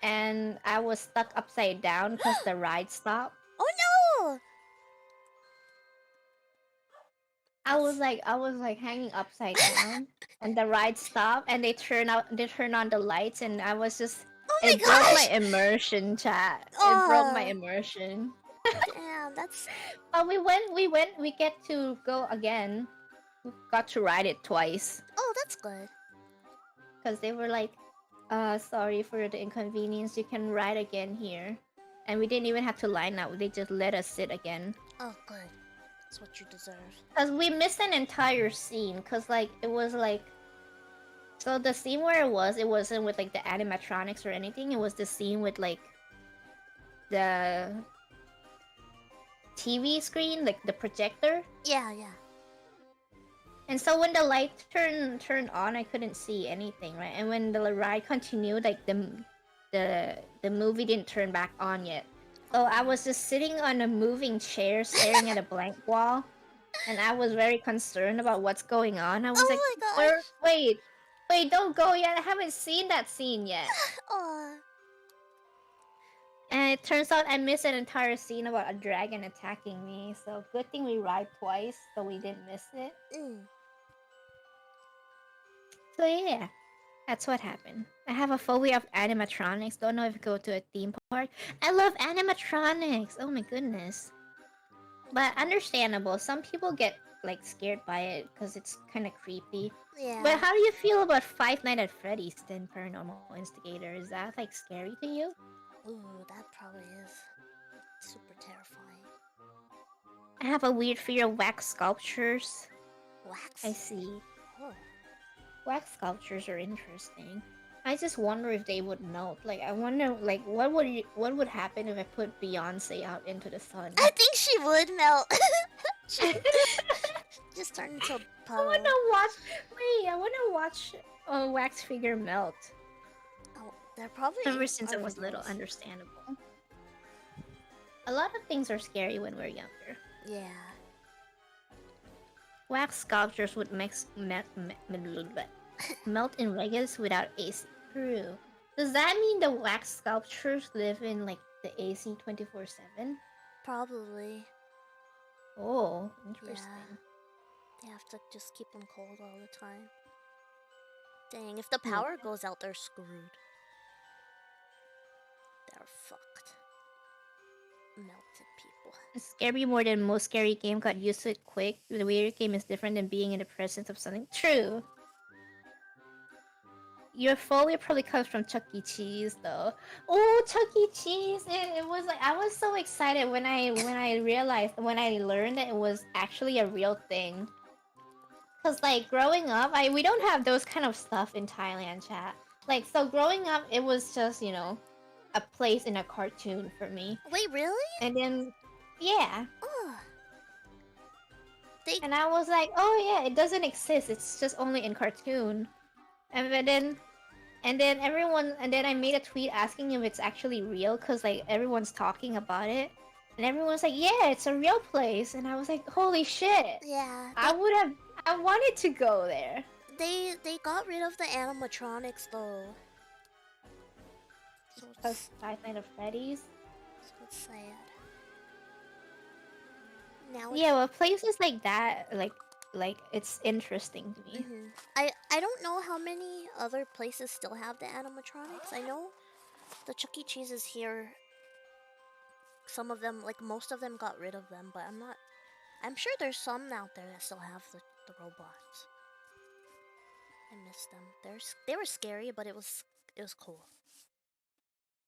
and I was stuck upside down because the ride stopped. Oh no! I was like hanging upside down, and the ride stopped, and they turned on the lights, and I was just. Oh my It broke my gosh! immersion, chat. It broke my immersion. Damn, that's. But we get to go again. We got to ride it twice. Oh, that's good. Because they were like, sorry for the inconvenience, you can ride again here. And we didn't even have to line up, they just let us sit again. Oh, good. That's what you deserve. Because we missed an entire scene, because like, it was like... So the scene where it wasn't with like the animatronics or anything, it was the scene with like... the... TV screen, like the projector. Yeah, yeah. And so when the light turned on, I couldn't see anything, right? And when the ride continued, like the movie didn't turn back on yet. So I was just sitting on a moving chair, staring at a blank wall, and I was very concerned about what's going on. I was like, my wait, don't go yet. I haven't seen that scene yet. Aww. And it turns out I missed an entire scene about a dragon attacking me. So good thing we ride twice, so we didn't miss it. So yeah, that's what happened. I have a phobia of animatronics. Don't know if I go to a theme park. I love animatronics. Oh my goodness. But understandable. Some people get like scared by it because it's kind of creepy. Yeah. But how do you feel about Five Nights at Freddy's then, Paranormal Instigator? Is that like scary to you? Ooh, that probably is super terrifying. I have a weird fear of wax sculptures. Wax? I see. Oh. Wax sculptures are interesting. I just wonder if they would melt. Like, I wonder, like, what would happen if I put Beyonce out into the sun? I think she would melt. She just turn into a puddle. I wanna watch a wax figure melt. Oh, they're probably. Ever since I was little, understandable. A lot of things are scary when we're younger. Yeah. Wax sculptures would melt in regulars without AC. True. Does that mean the wax sculptures live in like the AC 24/7? Probably. Oh, interesting. Yeah. They have to just keep them cold all the time. Dang, if the power goes out, they're screwed. They're fucked. Melted people. It's scary more than most scary game. Got used to it quick. The weird game is different than being in the presence of something. True. Your phobia probably comes from Chuck E. Cheese, though. Oh, Chuck E. Cheese! It was like I was so excited when I learned that it was actually a real thing. Cause like growing up, we don't have those kind of stuff in Thailand, chat. Like so, growing up, it was just a place in a cartoon for me. Wait, really? And then, yeah. Oh. And I was like, oh yeah, it doesn't exist. It's just only in cartoon. And then I made a tweet asking if it's actually real, cause like everyone's talking about it, and everyone's like, yeah, it's a real place. And I was like, holy shit. Yeah. I wanted to go there. They got rid of the animatronics though. So it's Five Nights at Freddy's. So it's sad. Now yeah, well, places like that, like like it's interesting to me. I don't know how many other places still have the animatronics. I know the Chuck E. Cheese's here. Some of them, like most of them, got rid of them, but I'm not. I'm sure there's some out there that still have the robots. I miss them. They were scary, but it was cool.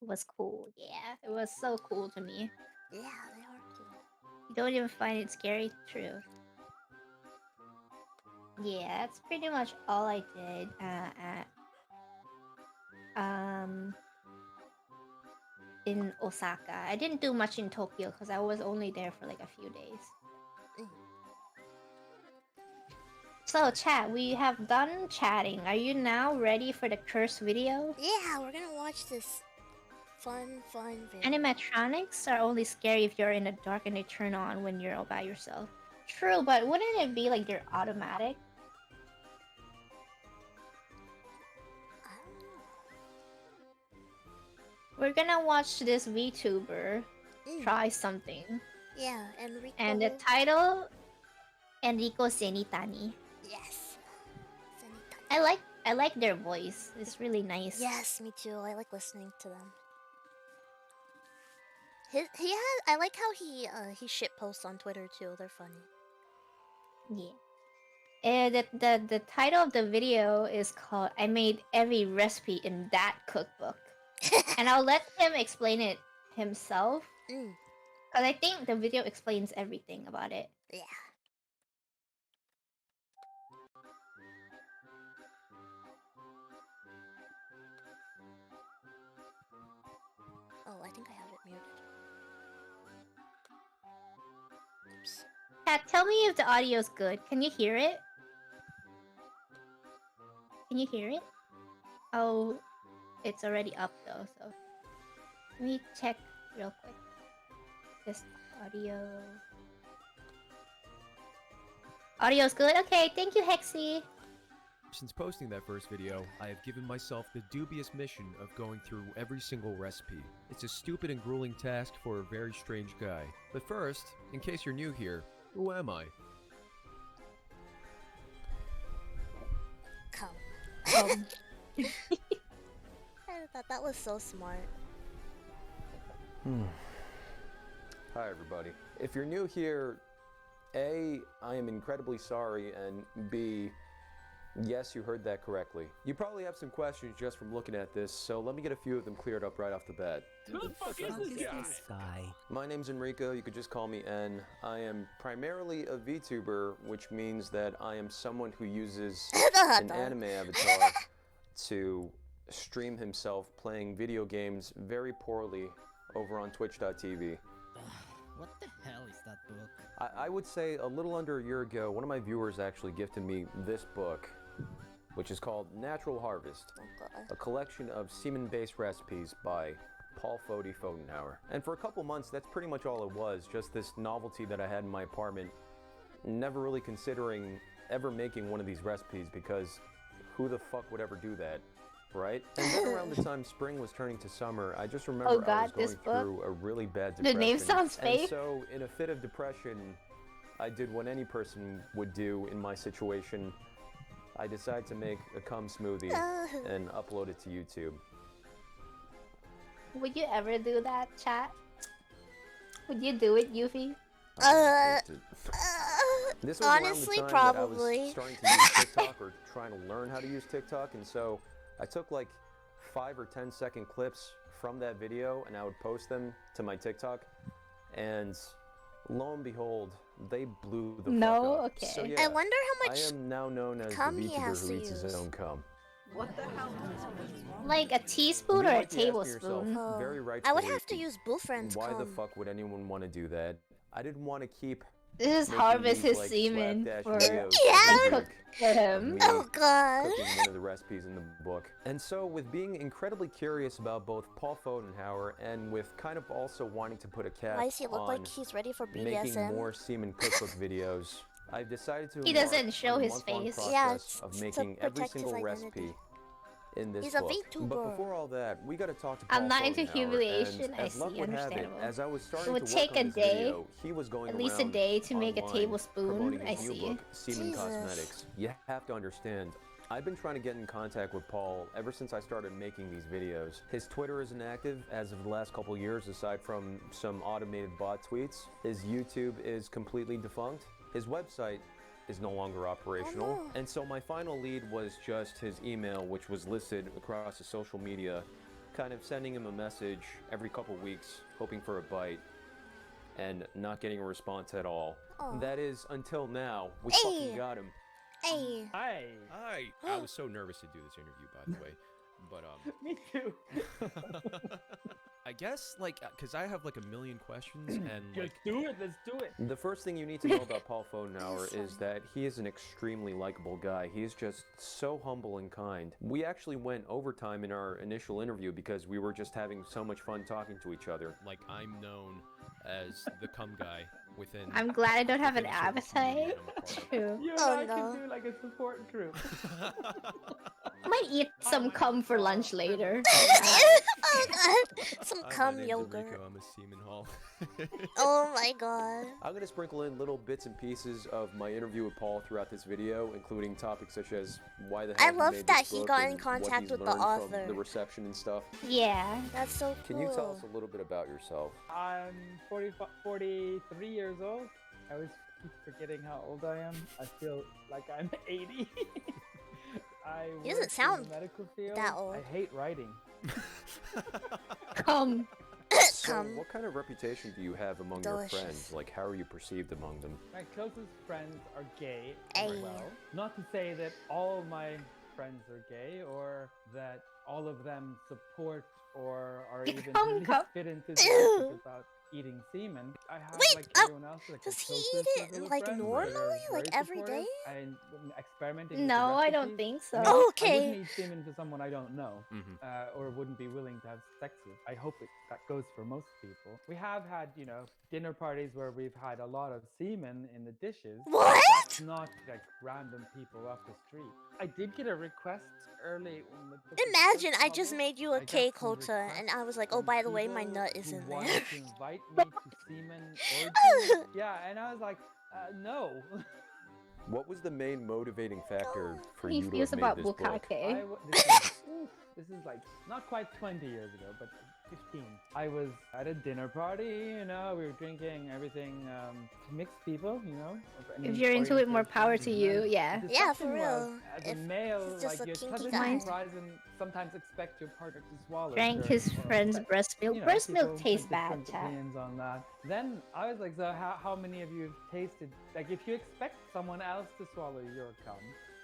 It was cool, yeah. It was so cool to me. Yeah, they are cool. You don't even find it scary? True. Yeah, that's pretty much all I did in Osaka. I didn't do much in Tokyo because I was only there for like a few days. So, chat, we have done chatting. Are you now ready for the curse video? Yeah, we're gonna watch this fun video. Animatronics are only scary if you're in the dark and they turn on when you're all by yourself. True, but wouldn't it be like they're automatic? I don't know. We're gonna watch this VTuber try something. Yeah, Enrico. And the title, Enrico Zenitani. Yes. Zenitani. I like their voice. It's really nice. Yes, me too. I like listening to them. I like how he shit posts on Twitter too. They're funny. Yeah. And the title of the video is called "I Made Every Recipe in That Cookbook," and I'll let him explain it himself. Because I think the video explains everything about it. Yeah. Oh, I think I have it muted. Oops. Kat, tell me if the audio's good. Can you hear it? Can you hear it? Oh, it's already up though, so... Let me check real quick. This audio... Audio's good? Okay, thank you, Hexy! Since posting that first video, I have given myself the dubious mission of going through every single recipe. It's a stupid and grueling task for a very strange guy. But first, in case you're new here, who am I? Come. I thought that was so smart. Hi everybody. If you're new here, A, I am incredibly sorry, and B, yes, you heard that correctly. You probably have some questions just from looking at this, so let me get a few of them cleared up right off the bat. Who the fuck is this guy? My name's Enrico, you could just call me En. I am primarily a VTuber, which means that I am someone who uses an anime avatar to stream himself playing video games very poorly over on twitch.tv. What the hell is that book? I would say a little under a year ago, one of my viewers actually gifted me this book, which is called Natural Harvest, a collection of semen-based recipes by Paul Fody Fodenhauer. And for a couple months, that's pretty much all it was, just this novelty that I had in my apartment, never really considering ever making one of these recipes because who the fuck would ever do that, right? And then around the time spring was turning to summer, I just remember I was going through a really bad depression. The name sounds fake. And so, in a fit of depression, I did what any person would do in my situation. I decided to make a cum smoothie and upload it to YouTube. Would you ever do that, chat? Would you do it, Yuffie? This was honestly, around the time probably. that I was starting to use TikTok or trying to learn how to use TikTok, and so I took like 5 or 10 second clips from that video and I would post them to my TikTok, and lo and behold, they blew the fuck up. Okay. So, yeah, I wonder how much I am now known as the cum he VTuber has who to eats his use. own cum. What the hell? Like a teaspoon You or a might be asking yourself, tablespoon? very I would rightfully, have to use Bullfriend's why cum. the fuck would anyone want to do that? I didn't want to keep This is making harvest these, his like, semen slapdash for videos Yeah. every cook week for of him. me Oh god. cooking one of the recipes in the book. And so, with being incredibly curious about both Paul Fodenhauer and with kind of also wanting to put a cap Why does he look on like he's ready for making BDSM? more semen cookbook videos, I've decided to He embark doesn't show on a his month-long face. process Yeah, of to making every protect his single identity. recipe in this He's a book. VTuber. But before all that, we got to talk to Paul I'm not into Fodenhauer, humiliation. and I as luck see, would have it, understandable. as I was starting It would to take work on a this day, video, he was going at least a around day to make a online tablespoon. promoting I his new see. book, Semen Jesus. Cosmetics. You have to understand, I've been trying to get in contact with Paul ever since I started making these videos. His Twitter isn't active as of the last couple years, aside from some automated bot tweets. His YouTube is completely defunct. His website is no longer operational. Oh, no. And so my final lead was just his email, which was listed across the social media, kind of sending him a message every couple weeks, hoping for a bite, and not getting a response at all. Oh. That is, until now, we Hey. fucking got him. Hey. Hi. Hi. I was so nervous to do this interview, by the way. But, Me too. I guess, like, because I have, like, a million questions, and, Let's like... do it. Let's do it. The first thing you need to know about Paul Fodenhauer is that he is an extremely likable guy. He is just so humble and kind. We actually went overtime in our initial interview because we were just having so much fun talking to each other. Like, I'm known as the cum guy within... I'm glad I don't have an within a certain community appetite. that I'm a part of. True. You and Oh, I no. can do like a support group. I might eat some cum for lunch later. Oh god. Some Hi, cum my name's yogurt. Enrico. I'm a semen hall. Oh my god. I'm going to sprinkle in little bits and pieces of my interview with Paul throughout this video, including topics such as why the hell I love he made that this he book got in and what contact he's with the learned author. from the reception and stuff. Yeah. That's so cool. Can you tell us a little bit about yourself? I'm 43 years old. I always keep forgetting how old I am. I feel like I'm 80. I He doesn't work sound in the medical field. that old. I hate writing. Cum. So, Cum. what kind of reputation do you have among Delicious. your friends? Like, how are you perceived among them? My closest friends are gay Ay. as well. Not to say that all my friends are gay or that all of them support or are even Cum really cup. fit into Ew. about eating semen. I have Wait, like everyone else, like does a he closer eat it, circle of like, friends that normally, are like, very every supportive day? And experimenting. with the No, I don't recipes. think so. I mean, I Okay. wouldn't eat semen to someone I don't know, or wouldn't be willing to have sex with. I hope that goes for most people. We have had, dinner parties where we've had a lot of semen in the dishes. but What? That's not like random people off the street. I did get a request early when the book was Imagine first I just published. made you I a got cake some Hota and requests I was like, oh, from by the way, my people nut is who in wanted there. to invite me to semen orgies. Yeah, and I was like, no. What was the main motivating factor for He you to feels have made about this book? bukkake. This is like not quite 20 years ago, but 15. I was at a dinner party, we were drinking everything, mixed people, of any If you're into it, more orientation, power to you. and Yeah. the Yeah, for discussion was, real. As If a male, he's just like a you're kinky pleasantly guy. surprised and sometimes expect your partner to swallow. Drank during his oral friend's sex. breast milk. You know, Breast people milk had tastes bad, different chat. opinions on that. Then I was like, so how many of you have tasted? Like, if you expect someone else to swallow your cum,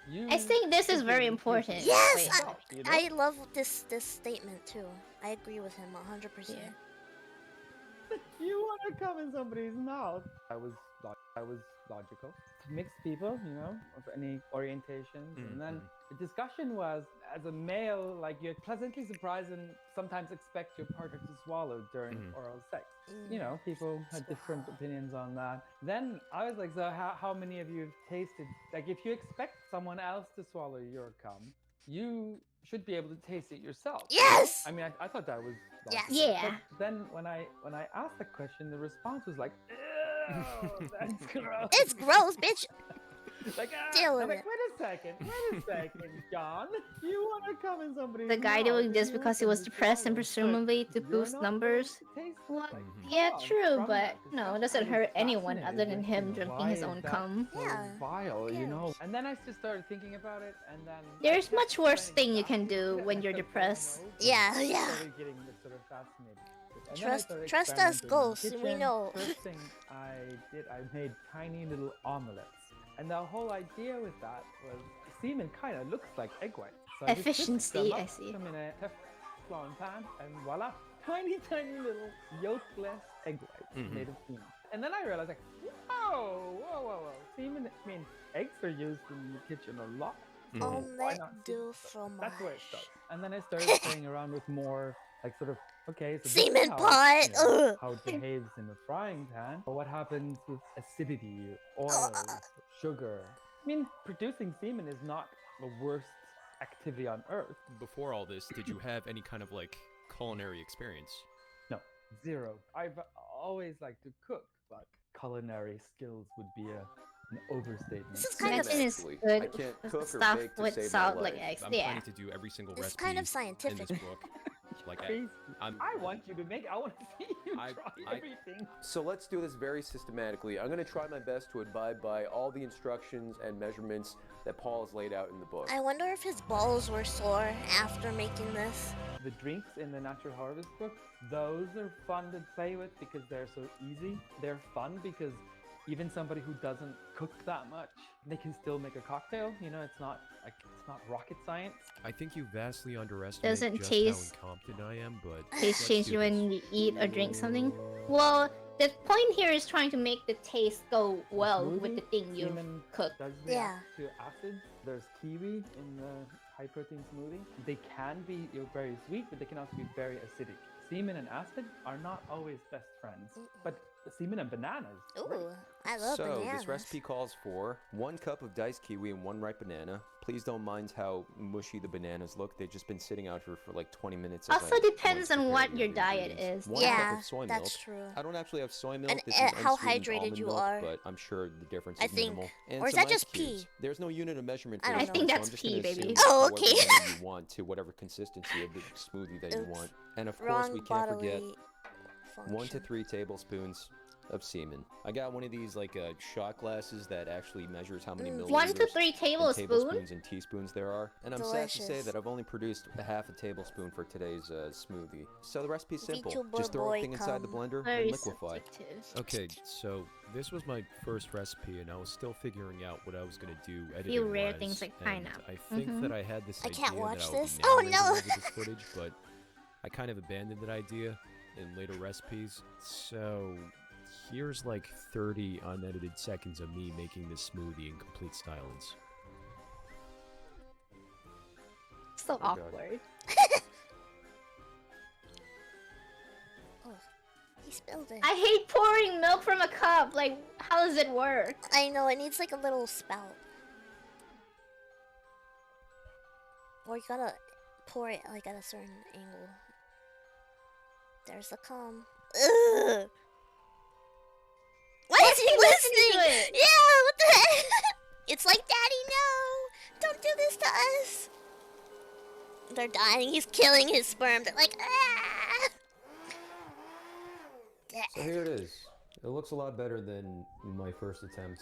you. I think this is should be very able to taste important. it Yes, yourself, you know? I love this statement too. I agree with him 100%. You want to come in somebody's mouth? I was logical. Mixed people, of any orientations, and then the discussion was, as a male, like you're pleasantly surprised and sometimes expect your partner to swallow during oral sex. People had different opinions on that. Then I was like, so how many of you have tasted? Like, if you expect someone else to swallow your cum, you should be able to taste it yourself. you know? Yes! I mean, I thought that was Yes. logical. Yeah. But then when I asked the question, the response was like, ew, that's gross. It's gross, bitch. Like, Deal I'm with like, it. wait a second, John. You want to come in somebody's The guy mouth doing and this you because he want was them to depressed and swallow, presumably but to you're boost not numbers. willing to taste What? like Yeah, cum true, from but that no, discussion. it doesn't I was hurt anyone fascinated other than with, him drinking why his is own that cum. so Yeah, vile, who cares? And then I just started thinking about it, and then There's I kept much worse saying thing you can exactly do that when I you're kept saying depressed. no, Yeah, and I yeah. started getting sort of fascinated. And then I started Trust us, experimenting in the ghosts. We kitchen. know. First thing I did, I made tiny little omelets. And the whole idea with that was semen kind of looks like egg whites. So I just whisked Efficiency, them up, I see. put them in a Teflon pan, and voila, tiny little yolkless egg whites made of semen. And then I realized, like, whoa. Semen, I mean, eggs are used in the kitchen a lot. so why Omelette not du semen? That's where it fromage. starts. And then I started playing around with more, like, sort of, okay, so this is Semen how, pot, ugh. how it behaves in the frying pan. But what happens with acidity, oil, sugar? I mean, producing semen is not the worst activity on Earth. Before all this, did you have any kind of like culinary experience? No, zero. I've always liked to cook, but culinary skills would be an overstatement. This is kind of Imagine it's Actually, good I can't with cook or stuff bake to with save my salt, like life. eggs. I'm Yeah. planning to do every single This is recipe kind of in scientific. this book. Like, Crazy. I want you to make. I want to see you I- try I- everything. So let's do this very systematically. I'm going to try my best to abide by all the instructions and measurements that Paul has laid out in the book. I wonder if his balls were sore after making this. The drinks in the Natural Harvest book, those are fun to play with because they're so easy. They're fun because even somebody who doesn't cook that much, they can still make a cocktail. You know, it's not rocket science. I think you vastly underestimate Doesn't just taste- how incompetent I am, but Taste let's change do when this. you eat or drink something. Well, the point here is trying to make the taste go well with the thing you Semen cook. does Yeah. react to acids. There's kiwi in the high protein smoothie. They can be very sweet, but they can also be very acidic. Semen and acid are not always best friends, but semen and bananas. great. Ooh, I love So bananas. this recipe calls for 1 cup of diced kiwi and 1 ripe banana. Please don't mind how mushy the bananas look. They've just been sitting out here for like 20 minutes. as Also I depends once on prepared what the your other diet ingredients. is. 1 cup Yeah, of soy that's milk. true. I don't actually have soy milk. And, this is how unsweetened hydrated almond you milk, are. but I'm sure the difference I is think. minimal. And Or is some that just ice cubes. pee? There's no unit of measurement I for don't this know. I think one, that's so I'm just pee, gonna baby. assume Oh, however okay. many you want to whatever consistency of the smoothie that you Oops. want. And of course, Wrong we can't forget bodily 1 to function. 3 tablespoons of semen. I got one of these like shot glasses that actually measures how many milliliters 1 to 3 and tablespoons. tablespoons and teaspoons there are. And I'm sad to say Delicious. that I've only produced a half a tablespoon for today's smoothie. So the recipe's simple. VTuber Just throw boy everything inside the come. blender Very and liquefy. subjective. Okay, so this was my first recipe, and I was still figuring out what I was gonna do editing. Few rare things like pineapple. I think that I had this I idea can't watch that I would this. be Oh, narrating no. over this footage, but I kind of abandoned that idea in later recipes. So here's like 30 unedited seconds of me making this smoothie in complete silence. So Oh, God. awkward. Oh, he spilled it. I hate pouring milk from a cup. Like, how does it work? I know, it needs like a little spout. Or you gotta pour it like at a certain angle. There's the cum. Ugh! Why is he listening? to it? Yeah, what the heck? It's like, Daddy, no! Don't do this to us! They're dying, he's killing his sperm. They're like, ah! So here it is. It looks a lot better than my first attempt.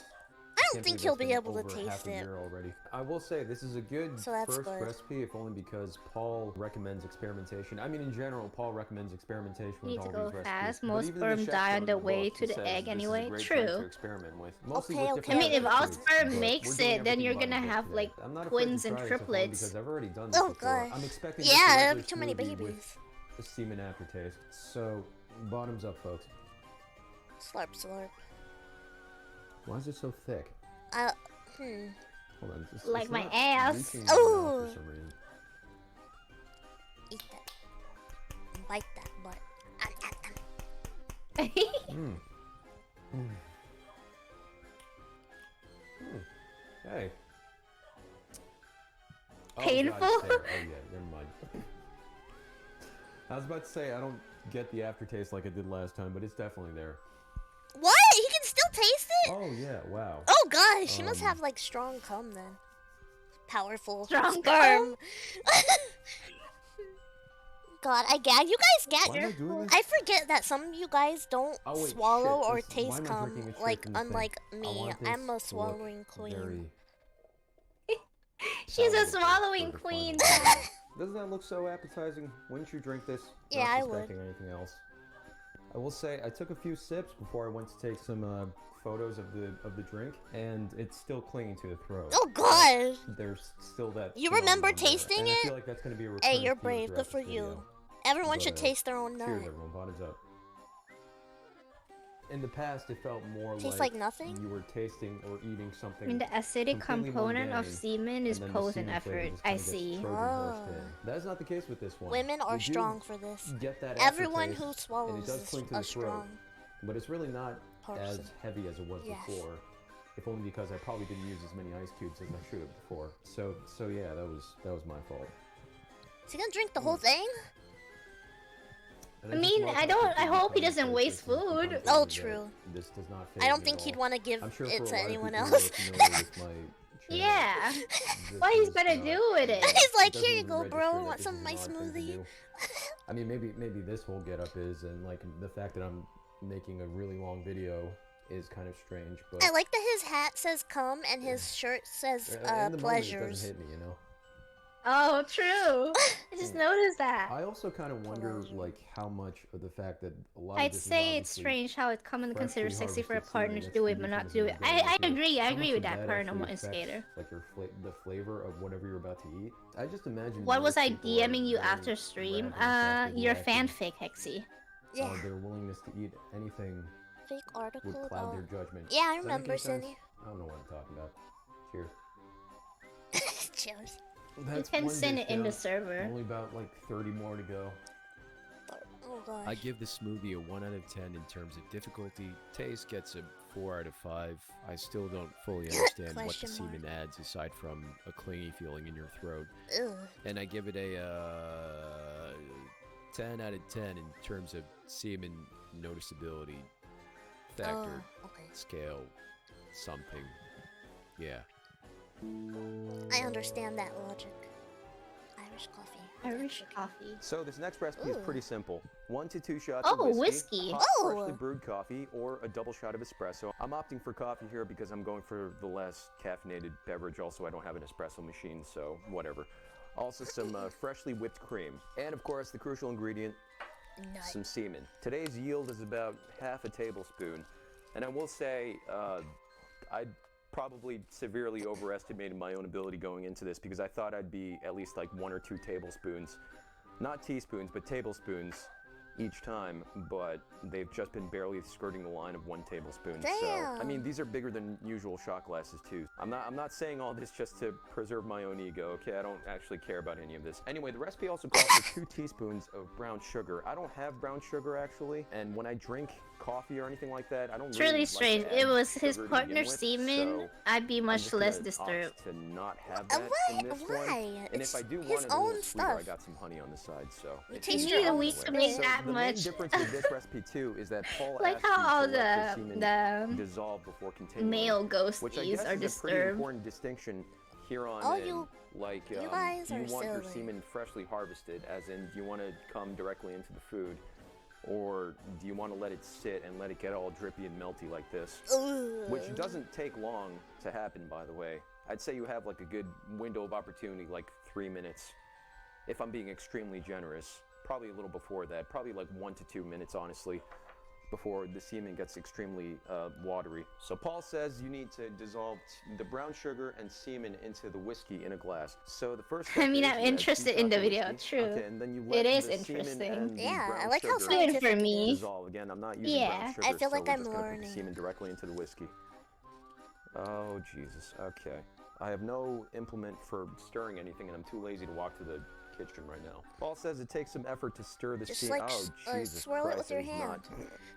I don't think he'll be able to taste it. Already. I will say this is a good So that's first good. recipe, if only because Paul recommends experimentation. I mean, in general, Paul recommends experimentation with Need to all go these recipes. fast. But Most even the sperm chef die note on in the book way to the says egg this is a anyway. great time True. to experiment with. Mostly Okay, with okay. I different mean, if all recipes, sperm but makes we're doing it, then everything you're by gonna book have, today. like, I'm not afraid twins to and try it, if only triplets. because I've already done this Oh, before. gosh. I'm expecting Yeah, this too many smoothie with babies. a semen aftertaste. So, bottoms up, folks. Slurp, slurp. Why is it so thick? Hold on. Like it's my not ass. reaching my mouth Ooh. for some reason. Eat that. Bite that butt. Mm. Mm. Mm. Hey. Oh, God, Painful? it's there. Oh yeah, never mind. I was about to say I don't get the aftertaste like I did last time, but it's definitely there. What? He can still taste it? Oh yeah, wow. Oh gosh, he must Um, have like strong cum then. Powerful Strong sperm. God, I gag. You guys Why am I gag. doing this? I forget that some of you guys don't Oh, wait, swallow shit, or this- why taste am I cum, drinking it straight like from the thing? unlike I me. want I'm this a to look swallowing queen. very- She's That a would look swallowing further queen. fun. Doesn't that look so appetizing? Wouldn't you drink this? Yeah, not I would. suspecting anything else. I will say I took a few sips before I went to take some photos of the drink, and it's still clinging to the throat. Oh god. There's still that. You remember phenomenon there, tasting and I it? feel like that's gonna be a Hey, recurring you're theme brave. throughout Good for this you. video. Everyone But, should taste their own Cheers, nut. everyone. Bottoms up. In the past, it felt more Tastes like nothing? you were tasting or eating something. I mean, the acidic completely component of mundane, semen is and then the pose and semen flavor effort. just I kinda gets see. Trojan horsed Oh. in. That is not the case with this one. Women are You do strong for this. Get that Everyone aftertaste, who and swallows it does is cling to a the throat, strong but it's really not as person. heavy as it was Yes. before. if only because I probably didn't use as many ice cubes as I should have before. So yeah, that was my fault. Is he gonna drink the whole thing? And I mean, just I love don't- how I hope he completely doesn't waste because food. it's Oh, that true. This does not I don't faze me think at he'd all. want to give I'm sure it for a to lot of anyone people else. who are familiar with my channel, Yeah. this What he's is gonna not- do with it? He's like, it doesn't here you even go, register bro. that Want this some is of my an odd thing to smoothie? do. I mean, maybe this whole getup is, and like the fact that I'm making a really long video is kind of strange, but I like that his hat says "come" and his shirt says in the moment, it "pleasures." doesn't hit me, you know. Oh, true. I just noticed that. I also kind of wonder, Pleasure. like, how much of the fact that a lot of I'd this is say it's obviously strange how it's common to consider freshly sexy for a harvested partner semen to do it that's but not used do in it. the I liquor. agree. I How agree much with of that, actually Paranormal affects, Instigator. like the flavor of whatever you're about to eat. I just imagine. What was most I people are DMing you very after stream? ravenous after the Your action. fanfic, Hexy. Yeah, Their willingness to eat anything fake article would cloud about. their judgment. Yeah, I Does that make remember, any sense? Cindy. I don't know what I'm talking about. Cheers. Cheers. You That's can one send dish it in the down. server. Only about like 30 more to go. Oh gosh. I give the smoothie a 1 out of 10 in terms of difficulty. Taste gets a 4 out of 5. I still don't fully understand what the Question mark. semen adds aside from a clingy feeling in your throat. Ugh. And I give it a 10 out of 10 in terms of semen noticeability factor, Okay. scale, something. Yeah. I understand that logic. Irish coffee. Irish coffee. So this next recipe is Ooh. pretty simple. 1 to 2 shots Oh, of whiskey. hot, Oh. freshly brewed coffee, or a double shot of espresso. I'm opting for coffee here because I'm going for the less caffeinated beverage. Also, I don't have an espresso machine, so whatever. Also, some freshly whipped cream. And of course, the crucial ingredient, Nut. some semen. Today's yield is about half a tablespoon. And I will say, I probably severely overestimated my own ability going into this because I thought I'd be at least like 1 or 2 tablespoons, not teaspoons, but tablespoons each time, but they've just been barely skirting the line of 1 tablespoon. So, I Damn. mean, these are bigger than usual shot glasses too. I'm not saying all this just to preserve my own ego, okay? I don't actually care about any of this. Anyway, the recipe also calls for 2 teaspoons of brown sugar. I don't have brown sugar actually, and when I drink coffee or anything like that, I don't It's really really like to strange. add It was his sugar to begin partner's with, semen. so I'd be I'm much just less gonna disturbed. opt to not have that in this one. Why? And It's if I do his want it a own little sweeter, I stuff. got some honey on the side, so You it's taste You your need a own week spit. to make so that the much. main difference with this recipe too is that Paul Like asked how you all to let the semen dissolve before continuing, male which I ghosties guess are is a pretty disturbed. important distinction here on Oh, end. you Like, guys do you are want your silly. semen freshly harvested, as in do you want to come directly into the food, or do you want to let it sit and let it get all drippy and melty like this? Ugh. Which doesn't take long to happen, by the way. I'd say you have like a good window of opportunity, like 3 minutes, if I'm being extremely generous. Probably a little before that, probably like 1 to 2 minutes, honestly, before the semen gets extremely watery. So Paul says you need to dissolve the brown sugar and semen into the whiskey in a glass. So the first step I mean, is I'm you add 2 interested in shots the of video, whiskey. true. Okay, and then you It let is the semen interesting. and the Yeah, I brown like how sugar Good scientific for it me. is. dissolve. Again, I'm not using Yeah. brown sugar, I feel so like we're I'm just gonna put the learning. semen directly into the whiskey. Oh, Jesus. Okay. I have no implement for stirring anything, and I'm too lazy to walk to the kitchen right now. Paul says it takes some effort to stir the Just semen. like Oh, Jesus swirl it Christ, with your he's hand. not-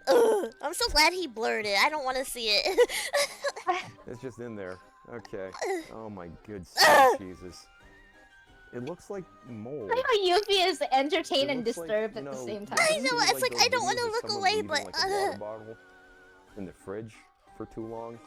Ugh, I'm so glad he blurred it. I don't want to see it. It's just in there. Okay. Oh, my good Ugh. Jesus. It looks like mold. I know Yuffie is entertained It and looks like, disturbed you at the know, same you time. I ever know, seen, it's like, those I don't videos wanna of look someone away, leaving, but, like, a water bottle in the fridge for too long,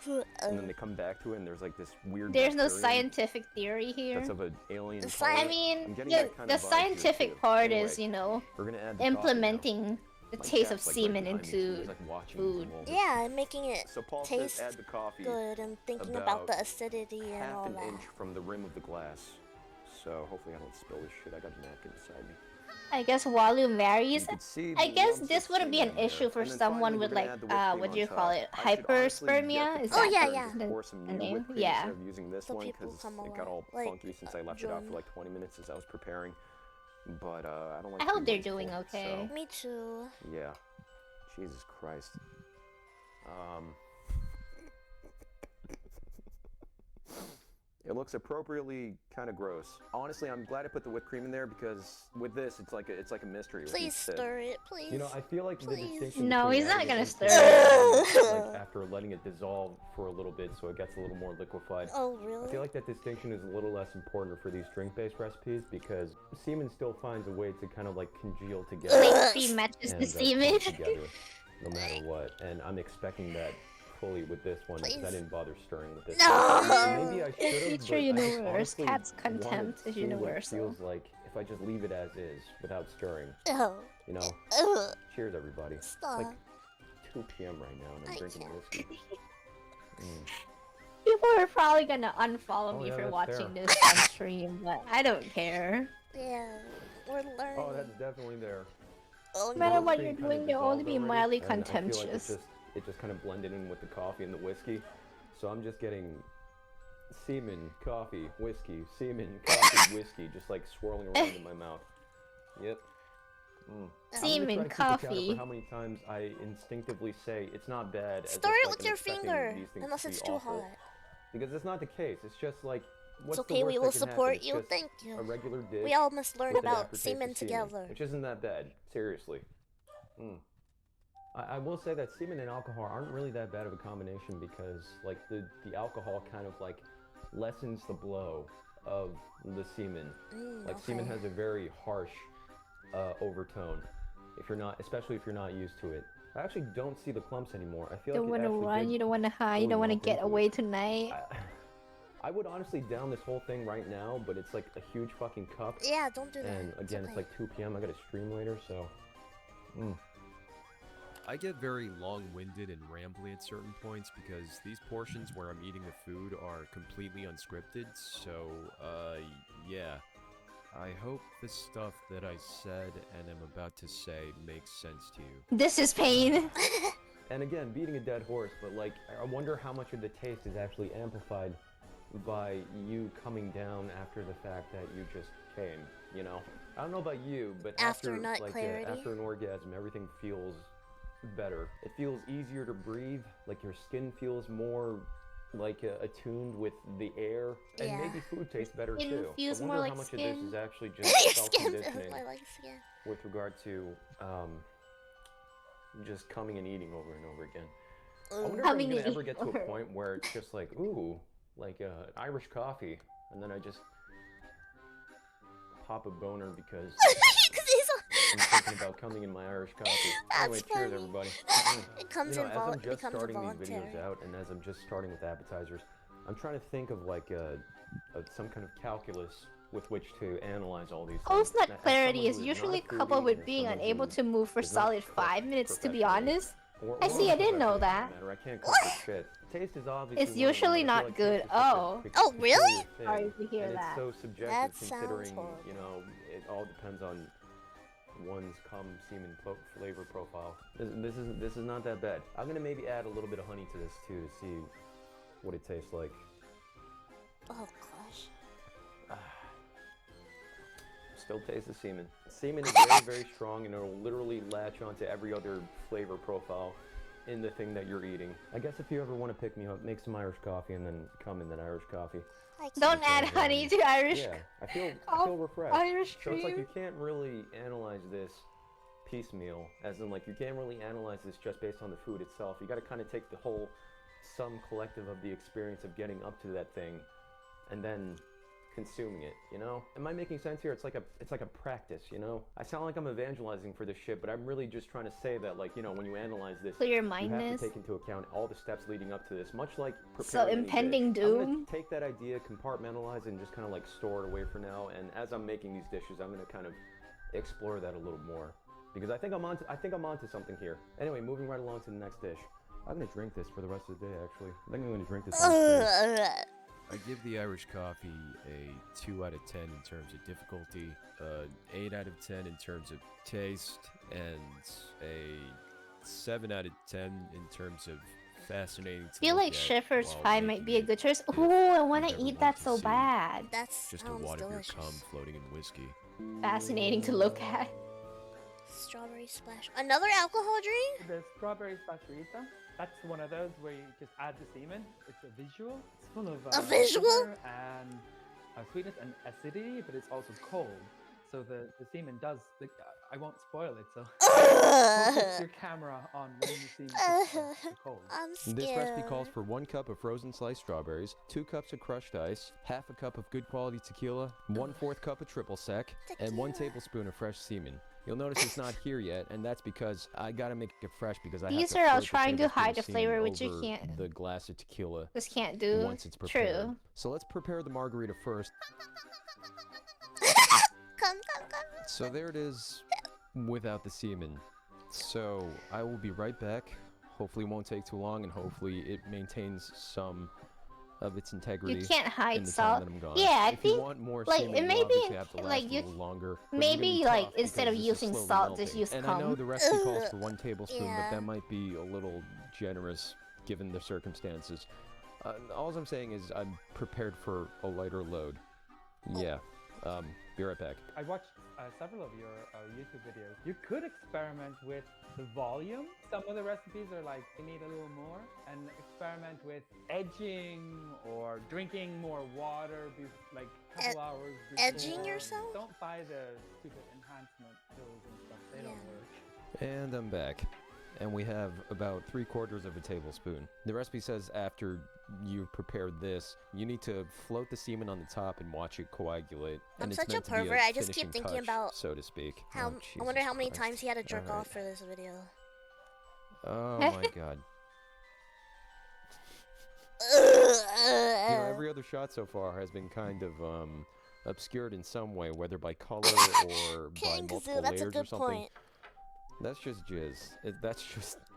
and then they come back to it, and there's like this weird. There's no bacterium scientific theory here. That's of an alien The color. I I'm mean, getting the, that kind the of vibe here, scientific too. part Anyway, is, you know, We're gonna add the coffee now. implementing the My taste of cat's, like, right semen behind me, so into he's, like, watching food. all this. Yeah, and making it So Paul taste says add the coffee good and thinking about about the acidity and half all an that. inch from the rim of the glass. So hopefully I don't spill this shit. I got a napkin beside me. I guess Walu You marries. can see I the guess lumps this of wouldn't be an semen there. issue for And then someone finally, with we're gonna like, add the whipped cream what do you on call top. it? I should honestly get Hyperspermia? the Is Oh, that yeah, the, yeah. the, pour some the new name? whipped cream Yeah. instead of using this So one people because come it got all along, like, funky since I left it out for June. like 20 minutes as I was preparing. But I don't like I to hope be they're wasteful, doing okay. so, Me too. yeah. Jesus Christ. It looks appropriately kind of gross. Honestly, I'm glad I put the whipped cream in there because with this, it's like a mystery. Like Please stir it, please. You know, I feel like the distinction. No, between he's not adding gonna it stir into it. like after letting it dissolve for a little bit, so it gets a little more liquefied. Oh, really? I feel like that distinction is a little less important for these drink-based recipes because semen still finds a way to kind of like congeal together. Whipped cream matches and the semen. come together, no matter what. And I'm expecting that fully with this one because I Please. didn't bother stirring with this. No! Maybe I should have. Future universe. Cat's contempt is universal. It feels like if I just leave it as is without stirring. Oh. You know. Ugh. Cheers, everybody. Stop. It's like 2 p.m. right now, and I'm drinking whiskey. People are probably gonna unfollow Oh, me yeah, for that's watching fair. this on stream, but I don't care. Yeah, we're learning. Oh, that's definitely there. Oh, No matter no. what Cream you're kinda doing, you'll only dissolved be already, mildly and I feel like contemptuous. it just kind of blended in with the coffee and the whiskey. So I'm just getting semen, coffee, whiskey, semen, coffee, whiskey, just like swirling around in my mouth. Yep. Semen, I'm gonna try to keep a count coffee. for how many times I instinctively say it's not bad. as Stir if, it like, with I'm your expecting finger, these things unless to be it's too awful. hot. Because it's not the case. It's just like what's It's the okay, worst we that will can happen? support It's you, just thank a you. regular dish. We all must learn with an about aftertaste semen of semen, together. which isn't that bad. Seriously. I will say that semen and alcohol aren't really that bad of a combination because like the alcohol kind of like lessens the blow of the semen. Like semen has a very harsh overtone. If you're not, especially if you're not used to it. I actually don't see the clumps anymore. I feel You don't like want to run, you don't want to hide, you really don't want to melt get into it. away tonight. I would honestly down this whole thing right now, but it's like a huge fucking cup. Yeah, don't do that. And again, it's okay. like 2 p.m. I gotta stream later, so. I get very long-winded and rambly at certain points because these portions where I'm eating the food are completely unscripted, so, yeah. I hope the stuff that I said and am about to say makes sense to you. This is pain. And again, beating a dead horse, but like, I wonder how much of the taste is actually amplified by you coming down after the fact that you just came, you know? I don't know about you, but After after, nut like, clarity? after an orgasm, everything feels better. It feels easier to breathe, like your skin feels more like attuned with the air, and Yeah. maybe food tastes better Skin too. feels I more wonder like how much skin. of this is actually Your just skin self-conditioning feels like skin. with regard to just coming and eating over and over again. I wonder if I'm Coming gonna and ever get to a eating. point where it's just like, ooh, like Irish coffee, and then I just pop a boner because I'm thinking about coming in my Irish coffee. That's Anyway, cheers funny. everybody. It comes You know, in as I'm it just becomes starting these involuntary. videos out, and as I'm just starting with appetizers, I'm trying to think of like some kind of calculus with which to analyze all these things. Post nut Now, as clarity someone is who not usually a foodie coupled with and being someone unable who to move for does not solid cook 5 minutes, to be professionally, honest. or I see, I didn't know professionally, for that. matter, I can't cook for shit. Taste is obviously It's one of them, usually but I feel not like good. taste is such a Oh. Oh, really? peculiar thing, Sorry to hear and that. it's so subjective That sounds considering, horrible. you know, it all depends on one's cum semen flavor profile. This is not that bad. I'm gonna maybe add a little bit of honey to this too to see what it tastes like. Oh gosh. Still tastes the semen. Semen is very, very strong, and it'll literally latch onto every other flavor profile in the thing that you're eating. I guess if you ever want to pick me up, make some Irish coffee and then come in that Irish coffee. Don't add honey to Irish. Yeah, I feel refreshed. Irish So it's like cream. you can't really analyze this piecemeal, as in like you can't really analyze this just based on the food itself. You got to kind of take the whole sum collective of the experience of getting up to that thing, and then consuming it, you know? Am I making sense here? It's like a practice, you know? I sound like I'm evangelizing for this shit, but I'm really just trying to say that, like, you know, when you analyze this, you have Clear-mindedness. to take into account all the steps leading up to this, much like So preparing any impending dish. I'm gonna doom? take that idea, compartmentalize it, and just kind of like store it away for now, and as I'm making these dishes, I'm gonna kind of explore that a little more, because I think I'm onto something here. Anyway, moving right along to the next dish. I'm gonna drink this for the rest of the day, actually. I think I'm gonna drink this on stream. I give the Irish coffee a 2 out of 10 in terms of difficulty, 8 out of 10 in terms of taste, and a 7 out of 10 in terms of fascinating to I feel look like at Schiffer's while pie might making be a it. good choice. If Ooh, I want you to ever eat that to so see bad. That's Just a sounds wad of your delicious. cum floating in whiskey. Fascinating to look at. Strawberry splash. Another alcohol drink? The strawberry splasherita, that's one of those where you just add the semen. It's a visual. It's full of A visual? sugar and sweetness and acidity, but it's also cold. So the semen does, like, I won't spoil it, so focus your camera on when you see the cold. I'm scared. This recipe calls for 1 cup of frozen sliced strawberries, 2 cups of crushed ice, half a cup of good quality tequila, 1/4 cup of triple sec, and 1 tablespoon of fresh semen. You'll notice it's not here yet, and that's because I gotta make it fresh because I These have to are all float the trying to tablespoon hide of the semen flavor, which you over can't. the glass of tequila Just can't do. once it's prepared. True. So let's prepare the margarita first. Come. So there it is without the semen. So I will be right back. Hopefully it won't take too long, and hopefully it maintains some of its integrity. You can't in hide the salt. time that I'm gone. Yeah, I if think you want more like semen, it you'll may obviously be have to last like a you little longer. but it's gonna maybe be like tough instead of because this is using slowly salt, just melting. use And I know cum. the recipe calls for 1 tablespoon, Yeah. but that might be a little generous given the circumstances. All I'm saying is I'm prepared for a lighter load. Yeah. Be right back. I watched several of your YouTube videos. You could experiment with the volume. Some of the recipes are like, you need a little more, and experiment with edging or drinking more water, like a couple hours before. Edging yourself? Don't buy the stupid enhancement pills and stuff. They don't Yeah. work. And I'm back. And we have about 3/4 of a tablespoon. The recipe says after you've prepared this, you need to float the semen on the top and watch it coagulate. I'm And it's such a meant to be pervert, I just keep finishing thinking touch, about so to speak. How Oh, I wonder Jesus how many Christ. times he had to jerk Alright. off for this video. Oh my god. You know, every other shot so far has been kind of obscured in some way, whether by color or by King multiple Kazoo, that's a layers or good something. point. That's just jizz.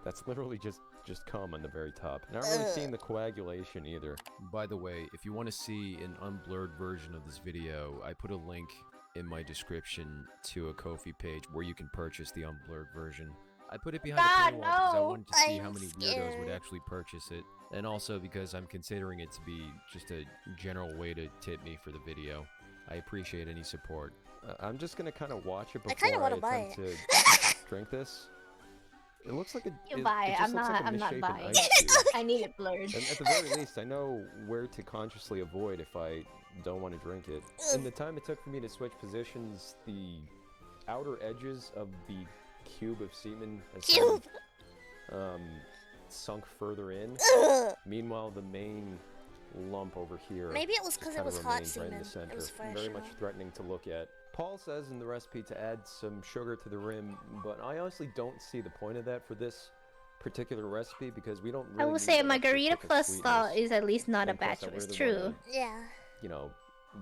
That's literally just cum on the very top. Not really seeing the coagulation either. By the way, if you want to see an unblurred version of this video, I put a link in my description to a Ko-fi page where you can purchase the unblurred version. I put it behind God, a paywall because I no! wanted to see how I'm many weirdos would scared. actually purchase it, and also because I'm considering it to be just a general way to tip me for the video. I appreciate any support. I'm just gonna kind of watch it I before kinda I wanna buy attempt it. to drink this. It looks like a. You buy it. just I'm looks like not. a I'm not misshapen buying ice it. cube. I need it blurred. And at the very least, I know where to consciously avoid if I don't want to drink it. In the time it took for me to switch positions, the outer edges of the cube of semen has kind of, sunk further in. Meanwhile, the main lump over here. Maybe it was just because it kinda was hot remains right in the semen. center. It was fresh. Very you much know? threatening to look at. Paul says in the recipe to add some sugar to the rim, but I honestly don't see the point of that for this particular recipe because we don't really I will need say that extra margarita kick of plus salt sweetness. is at least not a And plus, I bachelor. It's really true. wanna, Yeah. you know,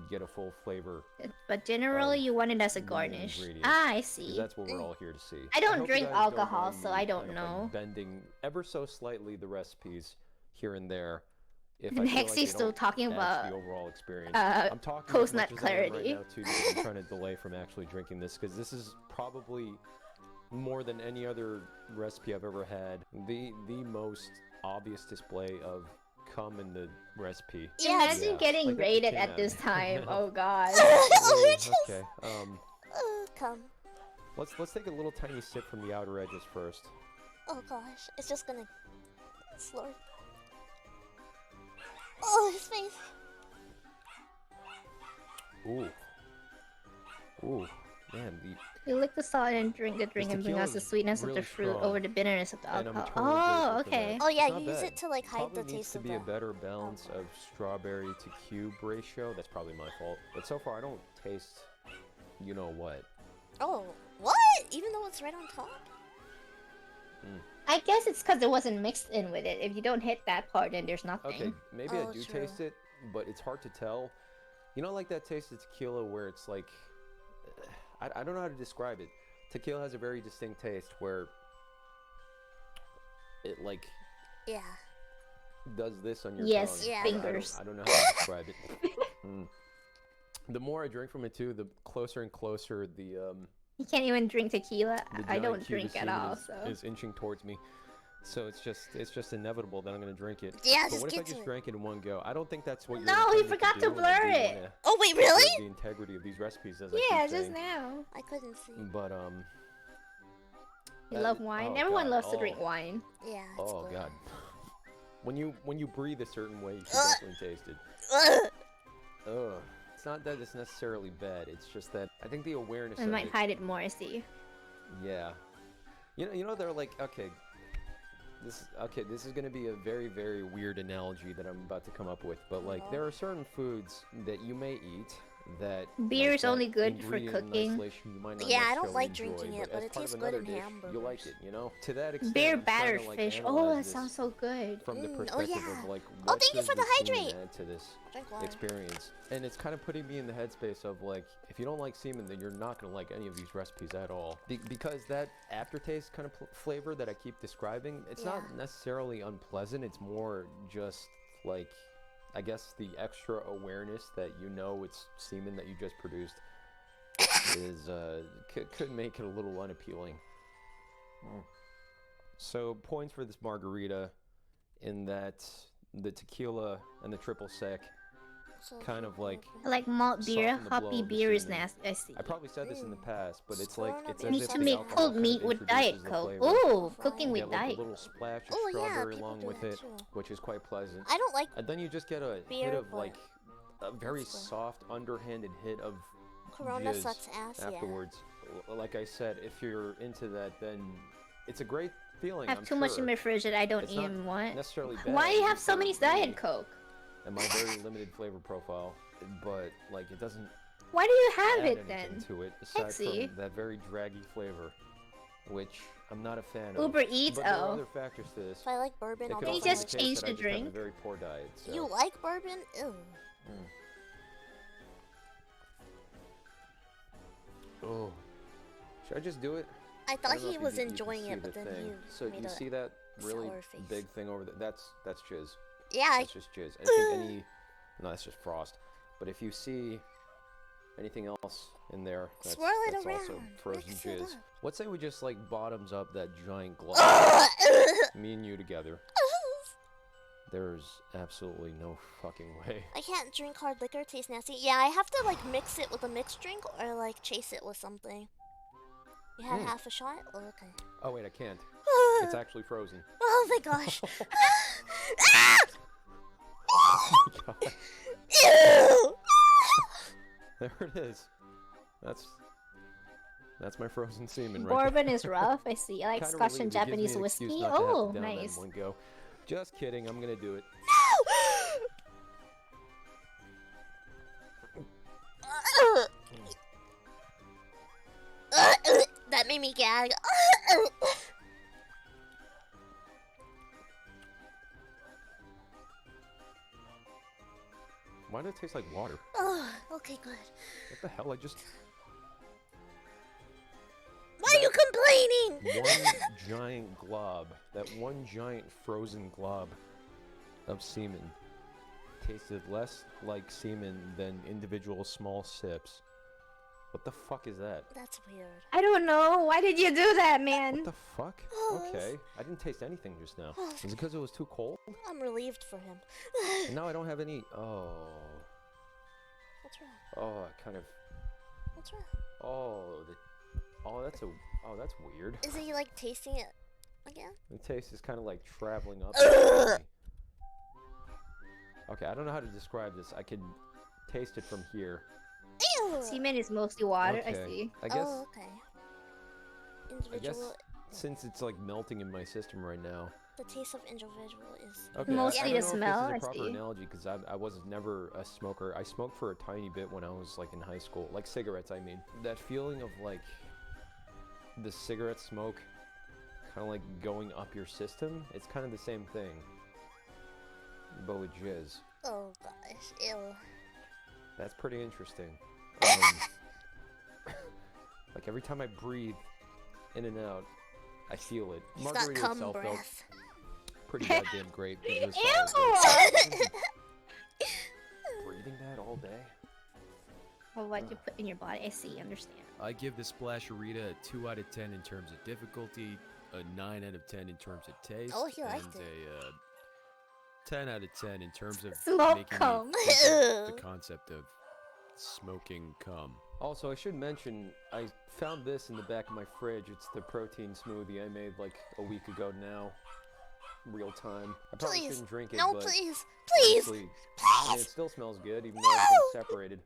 get a full flavor. But generally, you want it as a the garnish. ingredients, Ah, I 'cause see. that's what we're all here to see. I don't hope you drink guys don't alcohol, mind so me I don't kind of, know. like, bending ever so slightly the recipes here and there. If I feel like Next, they he's still don't talking add to about the overall experience. uh, I'm talking post-nut as much as I am clarity. right now too because I'm trying to delay from actually drinking this because this is probably more than any other recipe I've ever had the most obvious display of cum in the recipe. Imagine Yeah, getting like that rated came at out. this time. Oh god. Ooh, okay. Come. Let's take a little tiny sip from the outer edges first. Oh gosh, it's just gonna slurp. Oh, his face. Ooh. Ooh. Man, You lick the salt and drink the drink and bring out tequila's the sweetness of really the fruit strong, over the bitterness of the and I'm alcohol. eternally Oh, grateful for okay. that. Oh yeah, It's not you use bad. it to like hide Probably the needs taste to of be the a better balance of strawberry to cube ratio. That's probably my fault. But so far, I don't taste, you know what. Oh, what? Even though it's right on top? I guess it's because it wasn't mixed in with it. If you don't hit that part, then there's nothing. Okay, maybe Oh, I do true. taste it, but it's hard to tell. You know, like that taste of tequila where it's like, I don't know how to describe it. Tequila has a very distinct taste where it like Yeah. does this on your Yes, tongue. Yeah. fingers. I don't know how to describe it. The more I drink from it too, the closer and closer the You can't even drink tequila. the I giant don't cube of drink at semen all, is, so. is inching towards me. So it's just inevitable that I'm gonna drink it. Yeah, But just what if I get to just it. drank it in one go? I don't think that's what you're No, he intended forgot to do, and I blur do it. wanna Oh wait, preserve really? the integrity of these recipes as I Yeah, keep just saying. now. I couldn't see. But You love wine? Oh, Everyone God. loves to Oh. drink wine. Yeah. It's Oh good. god. When you breathe a certain way, you can definitely taste it. Ugh. It's not that it's necessarily bad. It's just that I think the awareness I of might it. hide it more, I see. Yeah. You know they're like, okay. This is gonna be a very, very weird analogy that I'm about to come up with, but like there are certain foods that you may eat that Beer like, is that only good for ingredient in cooking. isolation you might not Yeah, I don't necessarily like enjoy, drinking it, but as it part of tastes good another in dish, you like hamburgers. it, you know? To that extent, Beer I'm trying battered to, like, fish. Oh, analyze that this sounds so good. from the Oh perspective yeah. of like Oh, what thank you does for the semen hydrate. add to this Drink water. experience, and it's kind of putting me in the headspace of like, if you don't like semen, then you're not gonna like any of these recipes at all, because that aftertaste kind of flavor that I keep describing, it's not necessarily unpleasant. It's more just like, I guess the extra awareness that you know it's semen that you just produced is could make it a little unappealing. So points for this margarita, in that the tequila and the triple sec So kind of like I like malt beer. soften the blow Hoppy of the beer is semen. nasty. I see. I probably said this in the past, but it's Thrown like up it's your as Need if to the make alcohol cold kind meat of with Diet introduces the Coke. flavor. Ooh, Oh, cooking fine. with Get like Diet a little splash of Oh, yeah, strawberry people along do with that it, too. which is quite pleasant. I don't like And then you just get a beer, hit of but like a very that's good. soft, underhanded hit of Corona jizz sucks ass. afterwards. Like I said, if you're into that, then it's a great feeling. I have I'm too much in sure. my fridge that I don't It's not even want. necessarily bad. Why do you have just so for many me Diet Coke? and my very limited flavor profile, but like it doesn't Why do you have add it anything then? to it aside Hexy. from that very draggy flavor, which I'm not a fan of. Uber Eats? But there are Oh. other factors to this. If I like bourbon, It I'll could Can you also be just the case change that I the just have a drink? very poor diet. So. You like bourbon? Ew. Oh, should I just do it? I I thought don't know he if was you can enjoying see it, but the then thing. he So made you a see that really sour face. big thing over there? That's jizz. Yeah, That's just jizz. I think any no, that's just frost. But if you see anything else in there, that's, Swirl it that's also around. frozen Mix it jizz. up. Let's say we just like bottoms up that giant glob, me and you together. There's absolutely no fucking way. I can't drink hard liquor, it tastes nasty. Yeah, I have to like mix it with a mixed drink or like chase it with something. You had half a shot? Oh, okay. Oh wait, I can't. It's actually frozen. Oh my gosh. Oh my god. Ew! There it is. That's my frozen semen right Bourbon there. is rough. I see. I like Kinda Scotch relieved. and It gives me Japanese an excuse whiskey. not to have to Oh, down that in nice. one go. Just kidding. I'm gonna do it. That made me gag. Why did it taste like water? Oh, okay, good. What the hell? I just Why are you complaining? one giant glob, that one giant frozen glob of semen tasted less like semen than individual small sips. What the fuck is that? That's weird. I don't know. Why did you do that, man? What the fuck? Okay, I didn't taste anything just now. Was it because it was too cold? I'm relieved for him. And now I don't have any. Oh, What's wrong? oh, I kind of. What's wrong? Oh, that's weird. Is he like tasting it again? The taste is kind of like traveling up. Okay, I don't know how to describe this. I can taste it from here. Ew! Semen is mostly water. I Okay. see. I guess. Oh, okay. Individual. Since it's like melting in my system right now. The taste of individual is. Okay, Mostly I the don't know smell, If I this is a proper see. analogy because I was never a smoker. I smoked for a tiny bit when I was like in high school, like cigarettes. I mean, that feeling of like the cigarette smoke, kind of like going up your system. It's kind of the same thing, but with jizz. Oh gosh, ew. That's pretty interesting. Like every time I breathe in and out, I feel it. He's got Margarita cum itself felt breath. pretty goddamn great. It was Ew! solid, but breathing that all day? Well, what you put in your body. I see. Understand. I give the Splasherita a 2 out of 10 in terms of difficulty, a 9 out of 10 in terms of taste, Oh, he liked and it. a 10 out of 10 in terms of Smoke making cum. me think of the concept of smoking cum. Also, I should mention, I found this in the back of my fridge. It's the protein smoothie I made like a week ago now. Real time. I probably Please. shouldn't drink it, No, but please. Please. honestly, I mean, it still smells good, even though it's been separated.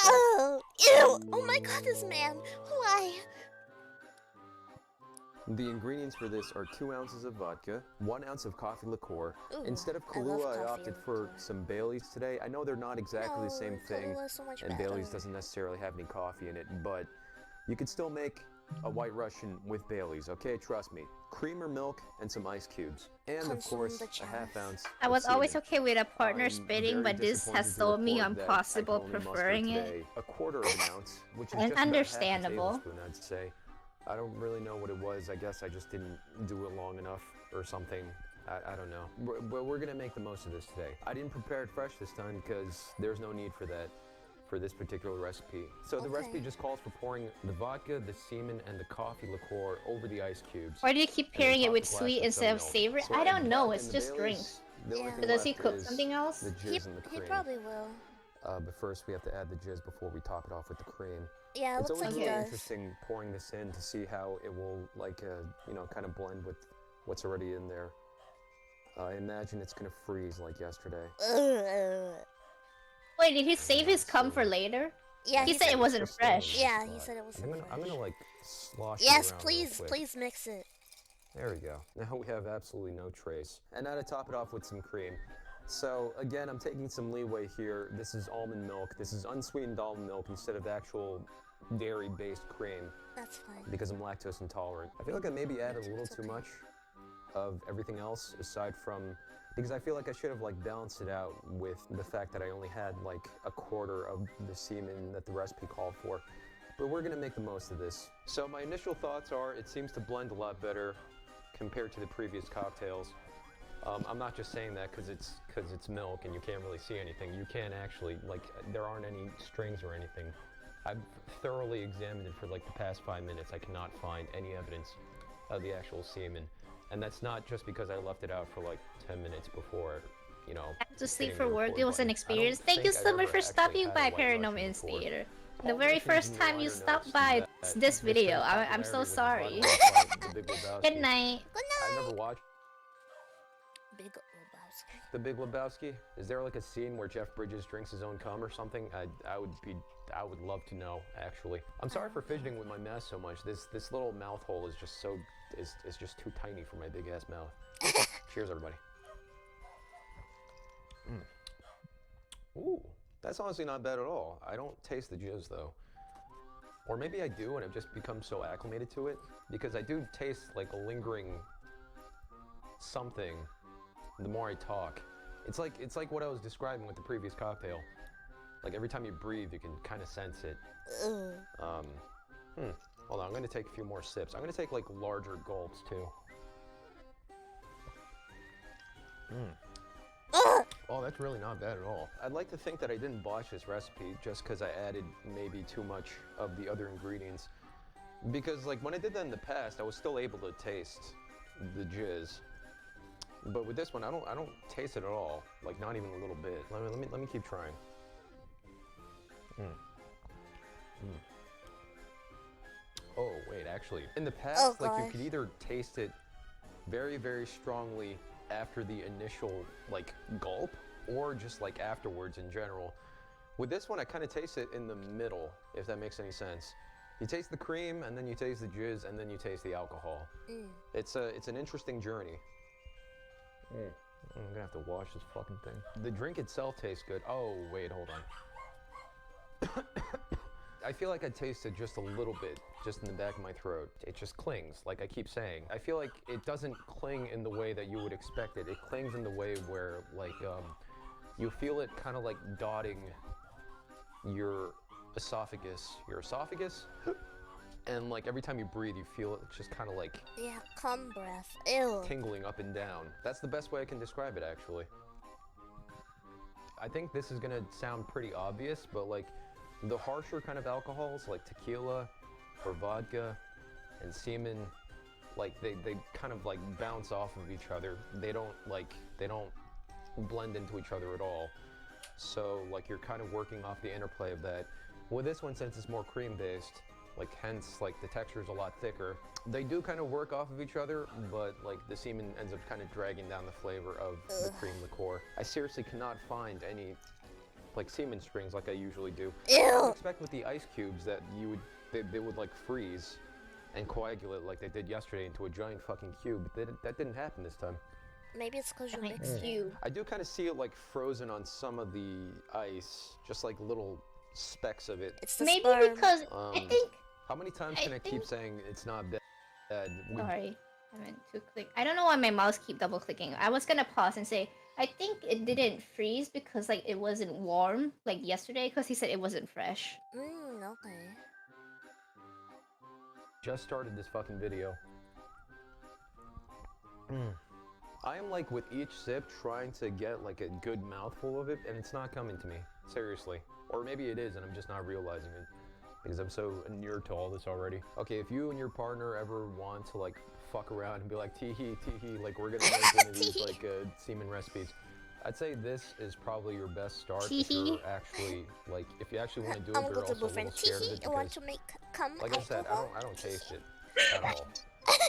No. Ew. Oh my god, this man. Why? The ingredients for this are 2 ounces of vodka, 1 ounce of coffee liqueur. Ooh, Instead of I love Kahlua, I coffee opted and for liqueur. some Baileys today. I know they're not exactly the same thing, Kahlua is so much and better. Baileys doesn't necessarily have any coffee in it, but you could still make a White Russian with Baileys, okay? Trust me. Cream or milk and some ice cubes. And of Consume course, the a chaff. half ounce I of was always semen. okay with a partner I'm spitting, very but this disappointed has to told me report that I impossible can only muster preferring it. today a quarter of an ounce, which is And just about half a understandable. tablespoon, I'd say. I don't really know what it was. I guess I just didn't do it long enough or something. I don't know. But we're gonna make the most of this today. I didn't prepare it fresh this time because there's no need for that for this particular recipe. So the recipe just calls for pouring the vodka, the semen, and the coffee liqueur over the ice cubes. Why do you keep and then pairing it top with the glass sweet with instead of some milk. savory? So I add don't know, vodka it's and the just Baileys. drinks. The only Yeah. thing But does he left cook is something else? the He, jizz and the he cream. probably will. But first we have to add the jizz before we top it off with the cream. Yeah, it It's looks always like he really does. interesting pouring this in to see how it will, like, you know, kind of blend with what's already in there. I imagine it's gonna freeze like yesterday. Ugh. Wait, did he save his cum for So- later? Yeah, He said it wasn't Just staying in fresh. this Yeah, he spot. said it wasn't I'm gonna fresh. like slosh it Yes, around real please, quick. please mix it. There we go. Now we have absolutely no trace. And now to top it off with some cream. So again, I'm taking some leeway here. This is almond milk. This is unsweetened almond milk instead of actual dairy-based cream That's fine. because I'm lactose intolerant. I feel like I maybe added a little It's too okay. much of everything else aside from, because I feel like I should have like balanced it out with the fact that I only had like a quarter of the semen that the recipe called for. But we're gonna make the most of this. So my initial thoughts are it seems to blend a lot better compared to the previous cocktails. I'm not just saying that because it's milk and you can't really see anything. You can actually, like, there aren't any strings or anything. I've thoroughly examined it for like the past 5 minutes. I cannot find any evidence of the actual semen. And that's not just because I left it out for like 10 minutes before, you know. To sleep hitting for the work, record it was an button. I experience. don't Thank you think so I've much ever for actually stopping had by a White Russian Paranormal before. Theater. The Paul very mentioned first in the time you liner stopped notes by that this Mr. video, I'm Popularity so was sorry. inspired by The Big Lebowski. Good night. Good I've night. never watched Big Lebowski. The Big Lebowski. Is there like a scene where Jeff Bridges drinks his own cum or something? I would love to know, actually. I'm sorry for fidgeting with my mouth so much. This little mouth hole is just so is just too tiny for my big ass mouth. Cheers, everybody. Ooh, that's honestly not bad at all. I don't taste the jizz though. Or maybe I do and I've just become so acclimated to it because I do taste like a lingering something the more I talk. It's like what I was describing with the previous cocktail. Like every time you breathe, you can kind of sense it. Ugh. Hold on, I'm gonna take a few more sips. I'm gonna take like larger gulps too. Ugh. Oh, that's really not bad at all. I'd like to think that I didn't botch this recipe just because I added maybe too much of the other ingredients. Because like when I did that in the past, I was still able to taste the jizz. But with this one, I don't taste it at all. Like not even a little bit. Let me keep trying. Oh wait, actually, in the past, like you gosh. could either taste it very, very strongly after the initial like gulp, or just like afterwards in general. With this one, I kind of taste it in the middle, if that makes any sense. You taste the cream, and then you taste the jizz, and then you taste the alcohol. It's an interesting journey. I'm gonna have to wash this fucking thing. The drink itself tastes good. Oh wait, hold on. I feel like I tasted just a little bit, just in the back of my throat. It just clings, like I keep saying. I feel like it doesn't cling in the way that you would expect it. It clings in the way where, like, you feel it kind of like dotting your esophagus. And like every time you breathe, you feel it just kind of like Yeah, cum breath. Ew. tingling up and down. That's the best way I can describe it, actually. I think this is gonna sound pretty obvious, but like the harsher kind of alcohols, like tequila or vodka and semen, like they kind of like bounce off of each other. They don't blend into each other at all. So like you're kind of working off the interplay of that. With this one, since it's more cream based, like hence like the texture is a lot thicker. They do kind of work off of each other, but like the semen ends up kind of dragging down the flavor of the cream liqueur. I seriously cannot find any like semen strings like I usually do. I would expect with the ice cubes that they would like freeze and coagulate like they did yesterday into a giant fucking cube. That didn't happen this time. Maybe it's because you Thank mixed it. you. I do kind of see it like frozen on some of the ice, just like little specks of it. It's the Maybe sperm. because I think. How many times can I keep saying it's not bad? Sorry, I meant to click. I don't know why my mouse keep double clicking. I was gonna pause and say I think it didn't freeze because like it wasn't warm like yesterday because he said it wasn't fresh. Okay. Just started this fucking video. I am like with each sip trying to get like a good mouthful of it, and it's not coming to me. Seriously. Or maybe it is and I'm just not realizing it because I'm so inured to all this already. Okay, if you and your partner ever want to like fuck around and be like tee-hee, like we're gonna make one of these like semen recipes, I'd say this is probably your best start if you're actually like if you actually want to do it, but you're also a little scared of it I want because, to make cum like I said, alcohol. I don't taste it at all.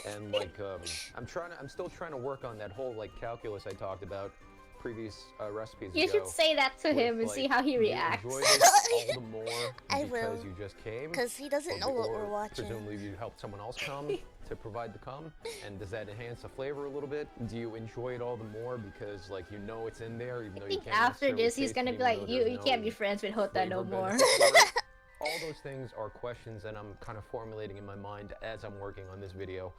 And like I'm still trying to work on that whole like calculus I talked about previous recipes You ago. should say that to him and like, see how he do you reacts. enjoy this all the more I because will. you just came? Because he doesn't know what Or we're watching. presumably you helped someone else come to provide the cum, and does that enhance the flavor a little bit? Do you enjoy it all the more because like you know it's in there even though I you think can't after necessarily this he's taste gonna it, be even like though you there's can't no be friends with Hota no flavor more. benefit for it? All those things are questions that I'm kind of formulating in my mind as I'm working on this video.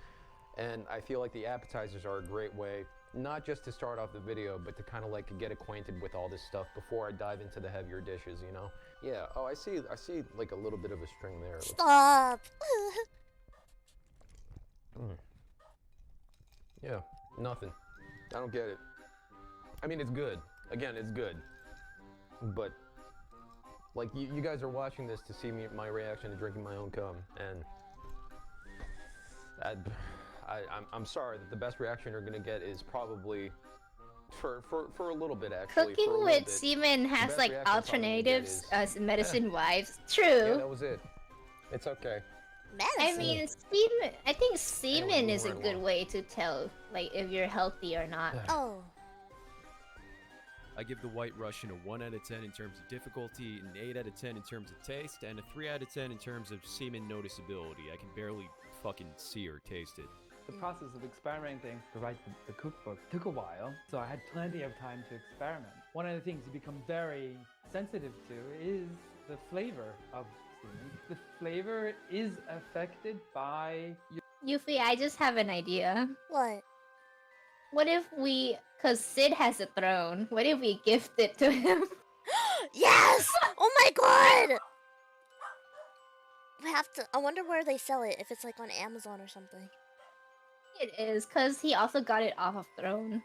And I feel like the appetizers are a great way, not just to start off the video, but to kind of like get acquainted with all this stuff before I dive into the heavier dishes, you know? Yeah, oh, I see like a little bit of a string there. Stop! Yeah, nothing. I don't get it. I mean, it's good. Again, it's good. But, like, you guys are watching this to see my reaction to drinking my own cum, and I'm sorry that the best reaction you're gonna get is probably for a little bit actually. Cooking for a little with bit, semen has best like reaction I'm probably gonna get alternatives is, as medicine wives. True. Yeah, that was it. It's okay. I mean, semen. I think semen moving is a right good along. way to tell like if you're healthy or not. Oh. I give the White Russian a 1 out of 10 in terms of difficulty, an 8 out of 10 in terms of taste, and a 3 out of 10 in terms of semen noticeability. I can barely fucking see or taste it. The process of experimenting to write the cookbook took a while, so I had plenty of time to experiment. One of the things you become very sensitive to is the flavor of semen. The flavor is affected by your Yuffie, I just have an idea. What? What if we, cause Sid has a throne, what if we gift it to him? Yes! Oh my god! We have to. I wonder where they sell it. If it's like on Amazon or something. It is, cause he also got it off of Throne.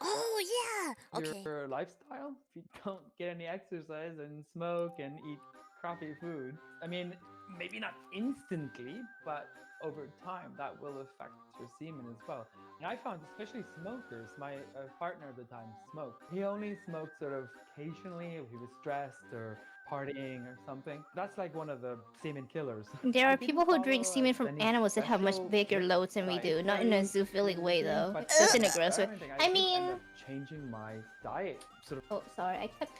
Oh yeah. Okay. your lifestyle. If you don't get any exercise and smoke and eat crappy food, I mean, maybe not instantly, but over time that will affect your semen as well. And I found, especially smokers, my partner at the time smoked. He only smoked sort of occasionally if he was stressed or partying or something. That's like one of the semen killers. There I are didn't people who drink follow semen from any animals that have much special bigger strict loads than we do. Not in a dietary zoophilic way regime, though. but Just in a gross way. experimenting, I did mean, end up changing my diet. Sort of oh sorry, I kept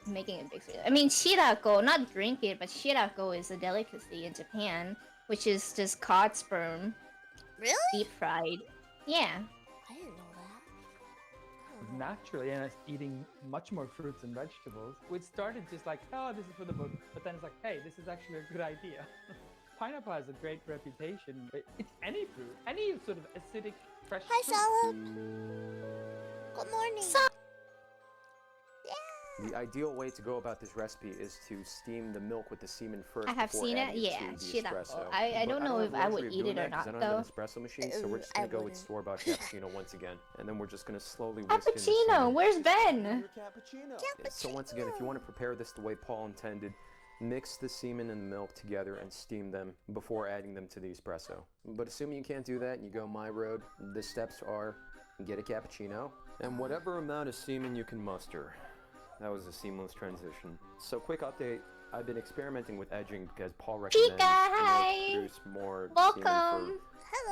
making it big. I mean, shirako, not drink it, but shirako is a delicacy in Japan, which is just cod sperm, Really? deep fried. Yeah. I didn't know that. naturally, and I was eating much more fruits and vegetables, which started just like, oh, this is for the book, but then it's like, hey, this is actually a good idea. Pineapple has a great reputation. It's any fruit, any sort of acidic, fresh Hi, fruit. Salad. Good morning. The ideal way to go about this recipe is to steam the milk with the semen first. I have before seen it, adding yeah, to the shirako. espresso. I But don't know have if the I would luxury of eat doing it or that 'cause not, I don't have an though. espresso machine, so we're just I gonna go with wouldn't. store-bought cappuccino once again, and then we're just gonna slowly whisk in the Cappuccino, semen. where's Ben? So once again, if you want to prepare this the way Paul intended, mix the semen and the milk together and steam them before adding them to the espresso. But assuming you can't do that and you go my road, the steps are get a cappuccino and whatever amount of semen you can muster. That was a seamless transition. So quick update. I've been experimenting with edging because Paul recommended produce more semen Welcome.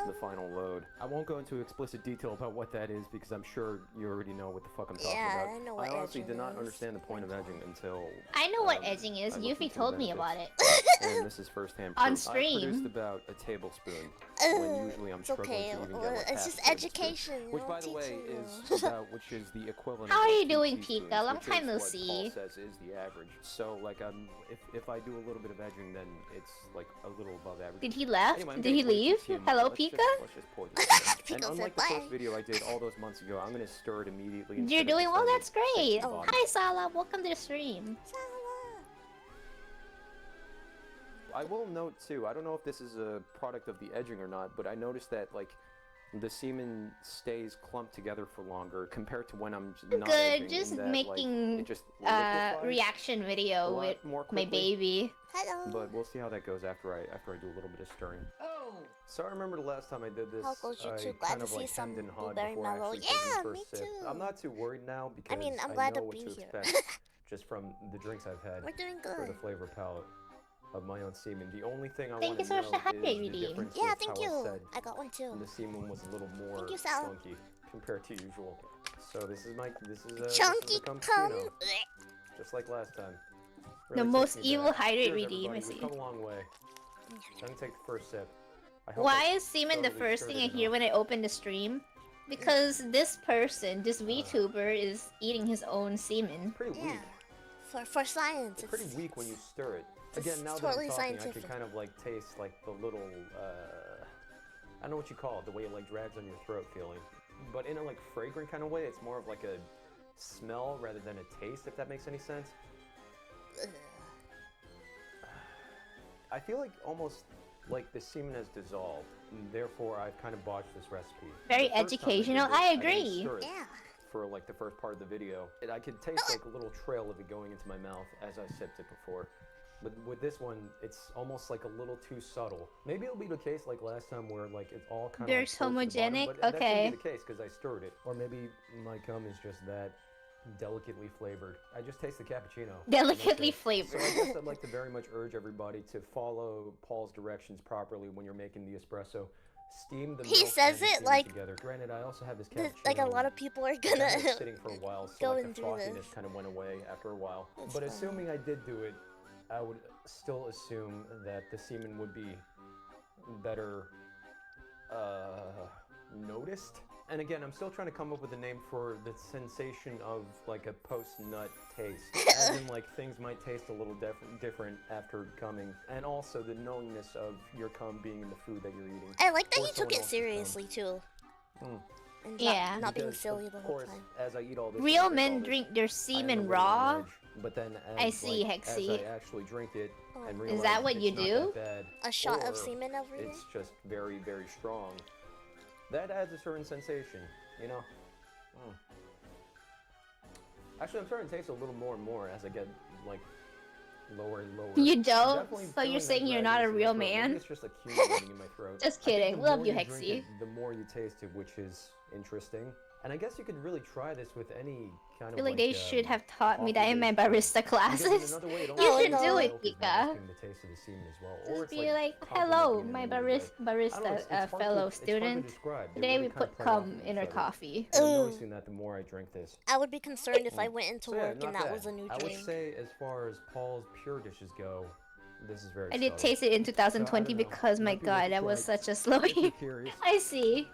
for the final load. I won't go into explicit detail about what that is because I'm sure you already know what the fuck I'm talking about. I know what I honestly did not edging understand the point of edging until I know what edging is. I looked Yuffie into told the me about benefits. it. And this is firsthand On proof. stream. I produced about a tablespoon when usually I'm It's struggling okay. to even Well, get like it's half just a tablespoon. education. Which, by the way, is which is the equivalent. How of are like you 2 doing, teaspoons, Pika? Long which time is no what see. Paul says is the average. So, like, if I do a little bit of edging, then it's like a little above average. Did he left? Anyway, I'm Did he getting way too leave? TMI. Hello, Let's Pika? Let's just pour this. in. Pika And said unlike the bye. first video I did all those months ago, I'm gonna stir it immediately. You're instead of doing just well. letting That's it stick to great. the bottom. Hi, Sala. Welcome to the stream. I will note too, I don't know if this is a product of the edging or not, but I noticed that like the semen stays clumped together for longer compared to when I'm not Good. edging, Just in that, making like, it just liquefies reaction a video lot with more my quickly. baby. Hello. But we'll see how that goes after I do a little bit of stirring. Oh! So I remember the last time I did this, How goes you I too? Glad kind to of see like some hemmed and hawed blueberry before mellow. actually taking Yeah, the me first sip. too. I'm not too worried now because I mean, I'm I glad know to what be to here. expect just from the drinks I've had We're doing for the good. flavor palette of my own semen. The only thing I Thank want you to so much know for the happy is the redeem. difference Yeah, with thank how you. I said I got one too. the semen was a little more Thank you, Sal. chunky compared to usual. So this is Chunky the cum. cappuccino, just like last time. The Really most takes me evil back. hydrate Cheers, redeem, I everybody. see. We've come a long way. I'm gonna take the first sip. I hope Why I is semen the thoroughly first stirred thing I it hear enough. when I open the stream? Because this person, this VTuber, is eating his own semen. Pretty weak. Yeah. For science, It's pretty weak when you stir it. it's Again, now totally that I'm talking, I scientific. can kind of like taste like the little, I don't know what you call it, the way it like drags on your throat feeling. But in a like fragrant kind of way, it's more of like a smell rather than a taste, if that makes any sense. I feel like almost like the semen has dissolved, and therefore I've kind of botched this recipe. Very The first time educational, did this, I didn't agree. stir it Yeah. For like the first part of the video. I could taste like a little trail of it going into my mouth as I sipped it before. But with this one, it's almost like a little too subtle. Maybe it'll be the case like last time where like it's all kind of Very like, close to the bottom, homogenic? but that's Okay. gonna be the case because I stirred it. Or maybe my cum is just that delicately flavored. I just taste the cappuccino. Delicately So flavored. I guess I'd like to very much urge everybody to follow Paul's directions properly when you're making the espresso. Steam the He milk says and the it semen like together. Granted, I also have this cappuccino. Like a lot of people are that had gonna it sitting for a while, so go like and the do frothiness this. kind of went away after a while. That's But fine. assuming I did do it, I would still assume that the semen would be better noticed. And again, I'm still trying to come up with a name for the sensation of like a post-nut taste. As in like things might taste a little different after coming. And also the knowingness of your cum being in the food that you're eating. I like that Or you took someone it else's cum. seriously too. Mm. And Yeah. not being Because, silly of the whole course, time. as I eat all this, Real and men all this, drink their I am a semen little raw. on edge, but then as, I see, like, Hexy. as I actually drink it and Oh. realize Is that what it's you not do? that bad, A shot or of semen over there. it's just very, very strong. That adds a certain sensation, you know? Mm. Actually, I'm starting to taste a little more and more as I get, like, lower and lower. You I'm don't? definitely So feeling you're that saying you're not a dragons in my real throat. Maybe man? it's just accumulating in my throat. Just I think kidding. the Love more you, drink Hexy. it, the more you taste it, which is interesting. And I guess you could really try this with any kind I of feel like they should have taught me that in my coffee-based barista drink. Because in classes. another way, it You almost should tastes do like it, milk is Pika. masking the taste of the semen as well. Or Just it's be like, complementing hello, it in my a weird way. I don't know, barista it's hard fellow it's hard to student. describe. They Today really we kind of put play off cum of in each our other. coffee. And I'm Ooh. noticing that the more I drink this. I would be concerned if I went into So yeah, work not and that bad. was a new I drink. would say as far as Paul's pure dishes go, this is very I did subtle. taste it in So, I 2020 don't know. because, my Might be worth a god, that was try. such a slow If you're eat. curious. I see.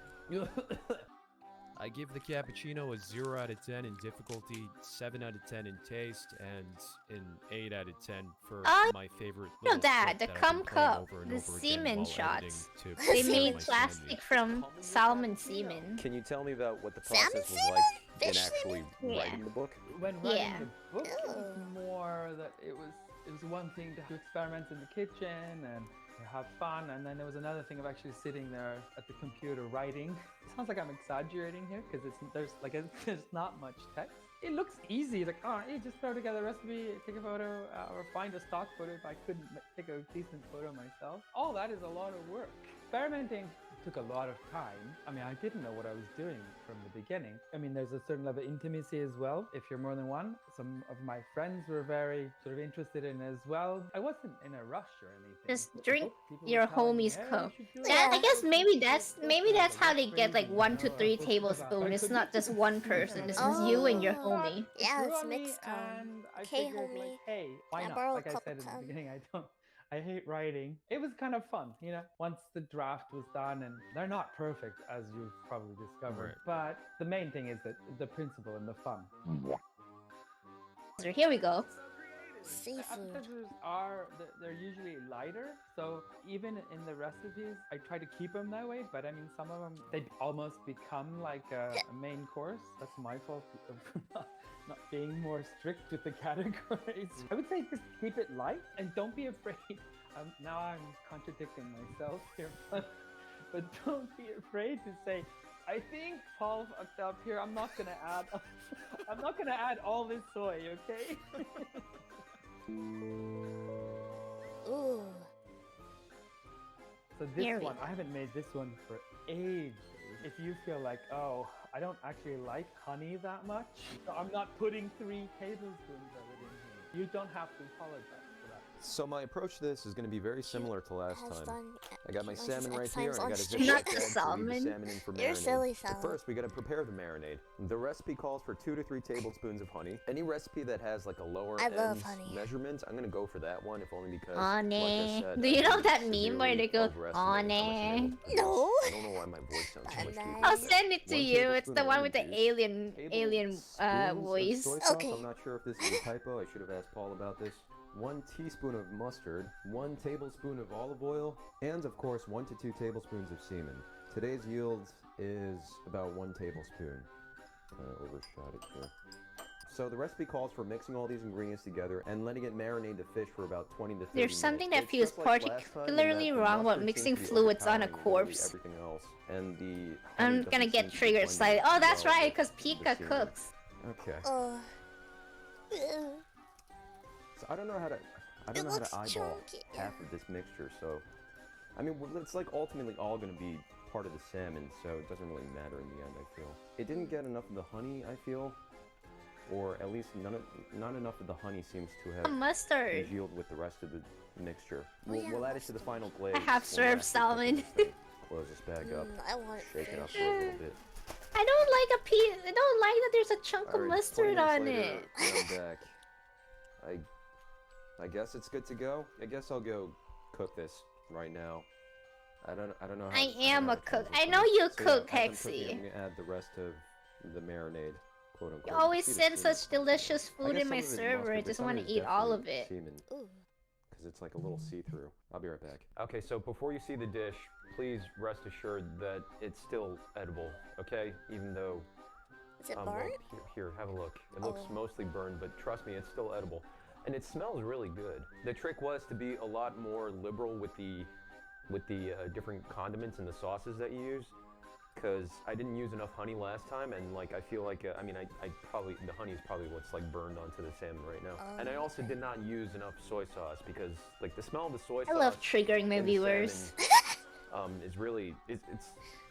I give the cappuccino a 0 out of 10 in difficulty, 7 out of 10 in taste, and an 8 out of 10 for Oh, my favorite no, little Dad, clip the that I've cum been playing cup, over and the over again semen while shots. editing to They preserve made my plastic sanity. from salmon semen. Can you tell me about what the Salmon process was semen? like in Fish actually semen? writing Yeah. the book? When writing Yeah. the book, it was Ew. more that it was one thing to experiment in the kitchen and to have fun, and then there was another thing of actually sitting there at the computer writing. It sounds like I'm exaggerating here because there's not much text. It looks easy, like you just throw together a recipe, take a photo, or find a stock photo if I couldn't take a decent photo myself. All that is a lot of work. Experimenting took a lot of time. I mean, I didn't know what I was doing from the beginning. I mean, there's a certain level of intimacy as well if you're more than one. Some of my friends were very sort of interested in it as well. I wasn't in a rush or anything. Just The drink book, people were your telling me, homie's "Hey, you cup." should do That, it. I guess maybe that's how they That's get like crazy, 1 to you know, 3 but tablespoons. I It's could not do just it. one person. It's just you and your Oh. homie. It Yeah, grew it's on me, mixed cum. and I Okay, figured, homie. like, hey, why Can I not? borrow a Like I cup said of in the cum? beginning, I hate writing. It was kind of fun, you know, once the draft was done, and they're not perfect, as you've probably discovered. But the main thing is that the principle and the fun. Here we go. The Seafood. appetizers are, they're usually lighter, so even in the recipes, I try to keep them that way, but I mean, some of them, they almost become like a main course. That's my fault of not being more strict with the categories. I would say just keep it light and don't be afraid. Now I'm contradicting myself here, but don't be afraid to say, I think Paul fucked up here. I'm not gonna add all this soy, okay? Ooh. So this Here we one, go. I haven't made this one for ages. If you feel like, oh, I don't actually like honey that much, so I'm not putting 3 tablespoons of it in here. You don't have to apologize for that. So my approach to this is going to be very similar to last Has time. done I got my X salmon right times here, and I on got a stream. Ziploc Not bag to leave the salmon. salmon in for You're marinade. silly, But salad. first, we got to prepare the marinade. The recipe calls for 2 to 3 tablespoons of honey. Any recipe that has like a lower I love end honey. measurement, I'm going to go for that one, if only because, Honey. like I said, Do you I know did that meme where severely they go, overestimate how much I'm honey? able to produce. No. I don't know why my voice sounds so much deeper. Honey. I'll send it to 1 you. It's tablespoon the of one lemon with the juice. alien Tablespoons voice. of soy sauce. Okay. I'm not sure if this is a typo. I should have asked Paul about this. 1 teaspoon of mustard, 1 tablespoon of olive oil, and of course 1 to 2 tablespoons of semen. Today's yield is about 1 tablespoon. Overshot it here. So the recipe calls for mixing all these ingredients together and letting it marinate the fish for about 20 to 30 There's minutes. something that It's feels just like last time in particularly that the wrong about mustard mixing seems to be fluids on a overpowering corpse. everything else, and the honey I'm doesn't gonna seem get to be triggered blending slightly. Oh, that's well right, with because the Pika semen. cooks. Okay. So I don't know how to looks eyeball chunky. half of this mixture. So, I mean, it's like ultimately all going to be part of the salmon, so it doesn't really matter in the end. I feel it didn't get enough of the honey. I feel, or at least not enough of the honey seems to have Mustard. congealed with the rest of the mixture. Oh, We'll, yeah, we'll add it to the final glaze. I have when served last we cook salmon. this thing. Close this bag up. I want Shake it up fish. for a little bit. I don't like a piece. I don't like that there's a chunk of Alright, mustard 20 minutes on later, it. I'm back. I guess it's good to go. I guess I'll go cook this right now. I don't know how. I am know a how to cook. translate I know this. you So, cook, as I'm cooking, Hexy. I'm gonna add the rest of the marinade, quote unquote. You always See the send semen. such delicious I food guess in my some of it is server. mustard, I but just some want of to it is eat all of definitely it. Semen, Ooh. because it's like a little see-through. I'll be right back. Okay, so before you see the dish, please rest assured that it's still edible. Okay, even though. Is it Well, burnt? here, have a look. It looks Oh. mostly burned, but trust me, it's still edible. And it smells really good. The trick was to be a lot more liberal with the different condiments and the sauces that you use, because I didn't use enough honey last time, and like I feel like I mean I probably the honey is probably what's like burned onto the salmon right now. And I also did not use enough soy sauce because like the smell of the soy I sauce. love triggering my in the viewers. salmon, is really I'm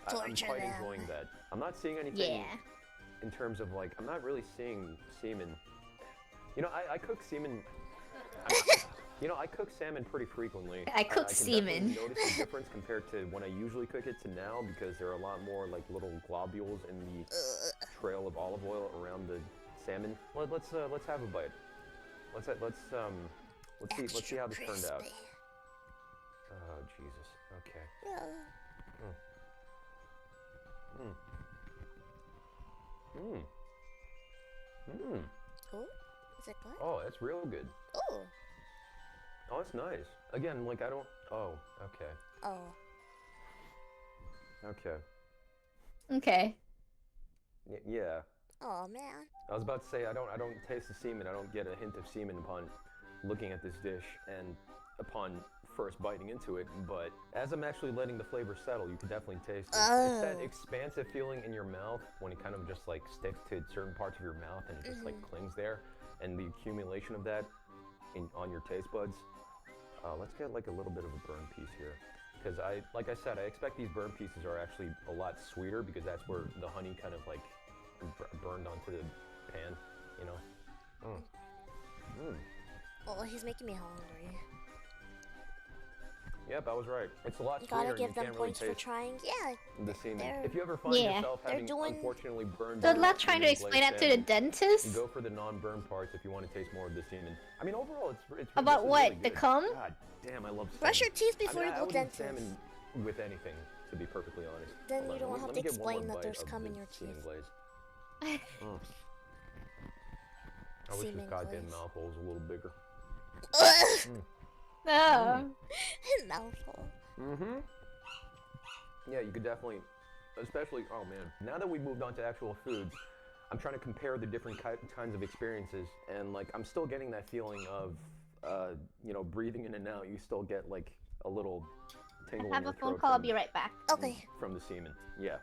Torture quite them. enjoying that. I'm not seeing anything. Yeah. In terms of like, I'm not really seeing semen. You know, I cook semen. I cook salmon pretty frequently. I cook can semen. definitely notice the difference compared to when I usually cook it to now, because there are a lot more like little globules in the trail of olive oil around the salmon. Let's have a bite. Let's see how this turned out. Crispy. Oh Jesus. Okay. Yeah. Oh, is it good? Oh, that's real good. Oh. Oh, it's nice. Again, like I don't. Oh, okay. Oh. Okay. Okay. Yeah. Oh man. I was about to say I don't taste the semen. I don't get a hint of semen upon looking at this dish and upon first biting into it. But as I'm actually letting the flavor settle, you can definitely taste it. It's that expansive feeling in your mouth when it kind of just like sticks to certain parts of your mouth and it just like clings there, and the accumulation of that on your taste buds. Let's get like a little bit of a burn piece here, because like I said, I expect these burn pieces are actually a lot sweeter because that's where the honey kind of like burned onto the pan, you know. Oh, he's making me hungry. Yep, I was right. It's a lot You sweeter. gotta give them can't really points for taste trying. Yeah. the semen. they're- If you ever find Yeah. yourself They're having doing- unfortunately burned, Good luck semen trying to explain glazed that to the salmon, dentist. you go for the non-burn parts if you want to taste more of the semen. I mean, overall, it's About this is what? really The good. cum? God damn, I love salmon. Brush your teeth before I mean, you I go would eat dentist. salmon with anything, to be perfectly honest. Then Hold you on, don't let me- have let to me get one more explain that bite there's of cum the in your semen teeth. glaze. Mm. I wish Semen this goddamn glaze. mouth hole was a little bigger. Oh. Mouthful. Mm-hmm. Yeah, you could definitely, especially, oh man, now that we've moved on to actual foods, I'm trying to compare the different kinds of experiences, and like, I'm still getting that feeling of, you know, breathing in and out, you still get like a little tingle I in have your a phone throat call. I'll from- be right back. Okay. from the semen. Yeah.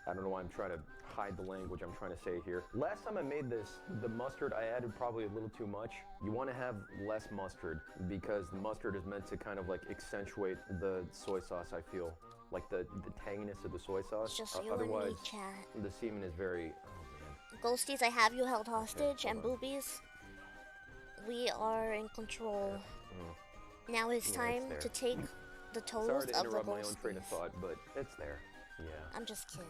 I don't know why I'm trying to hide the language I'm trying to say here. Last time I made this, the mustard I added probably a little too much. You want to have less mustard because the mustard is meant to kind of like accentuate the soy sauce, I feel. Like the tanginess of the soy sauce. It's just you Otherwise, and me, chat. the semen is very, oh man. Ghosties, I have you held hostage, and hold on. boobies, we are in control. Now it's Yeah, it's time there. to take the toes Sorry to of the interrupt my own train of ghosties. thought, but it's there. Yeah. I'm just kidding.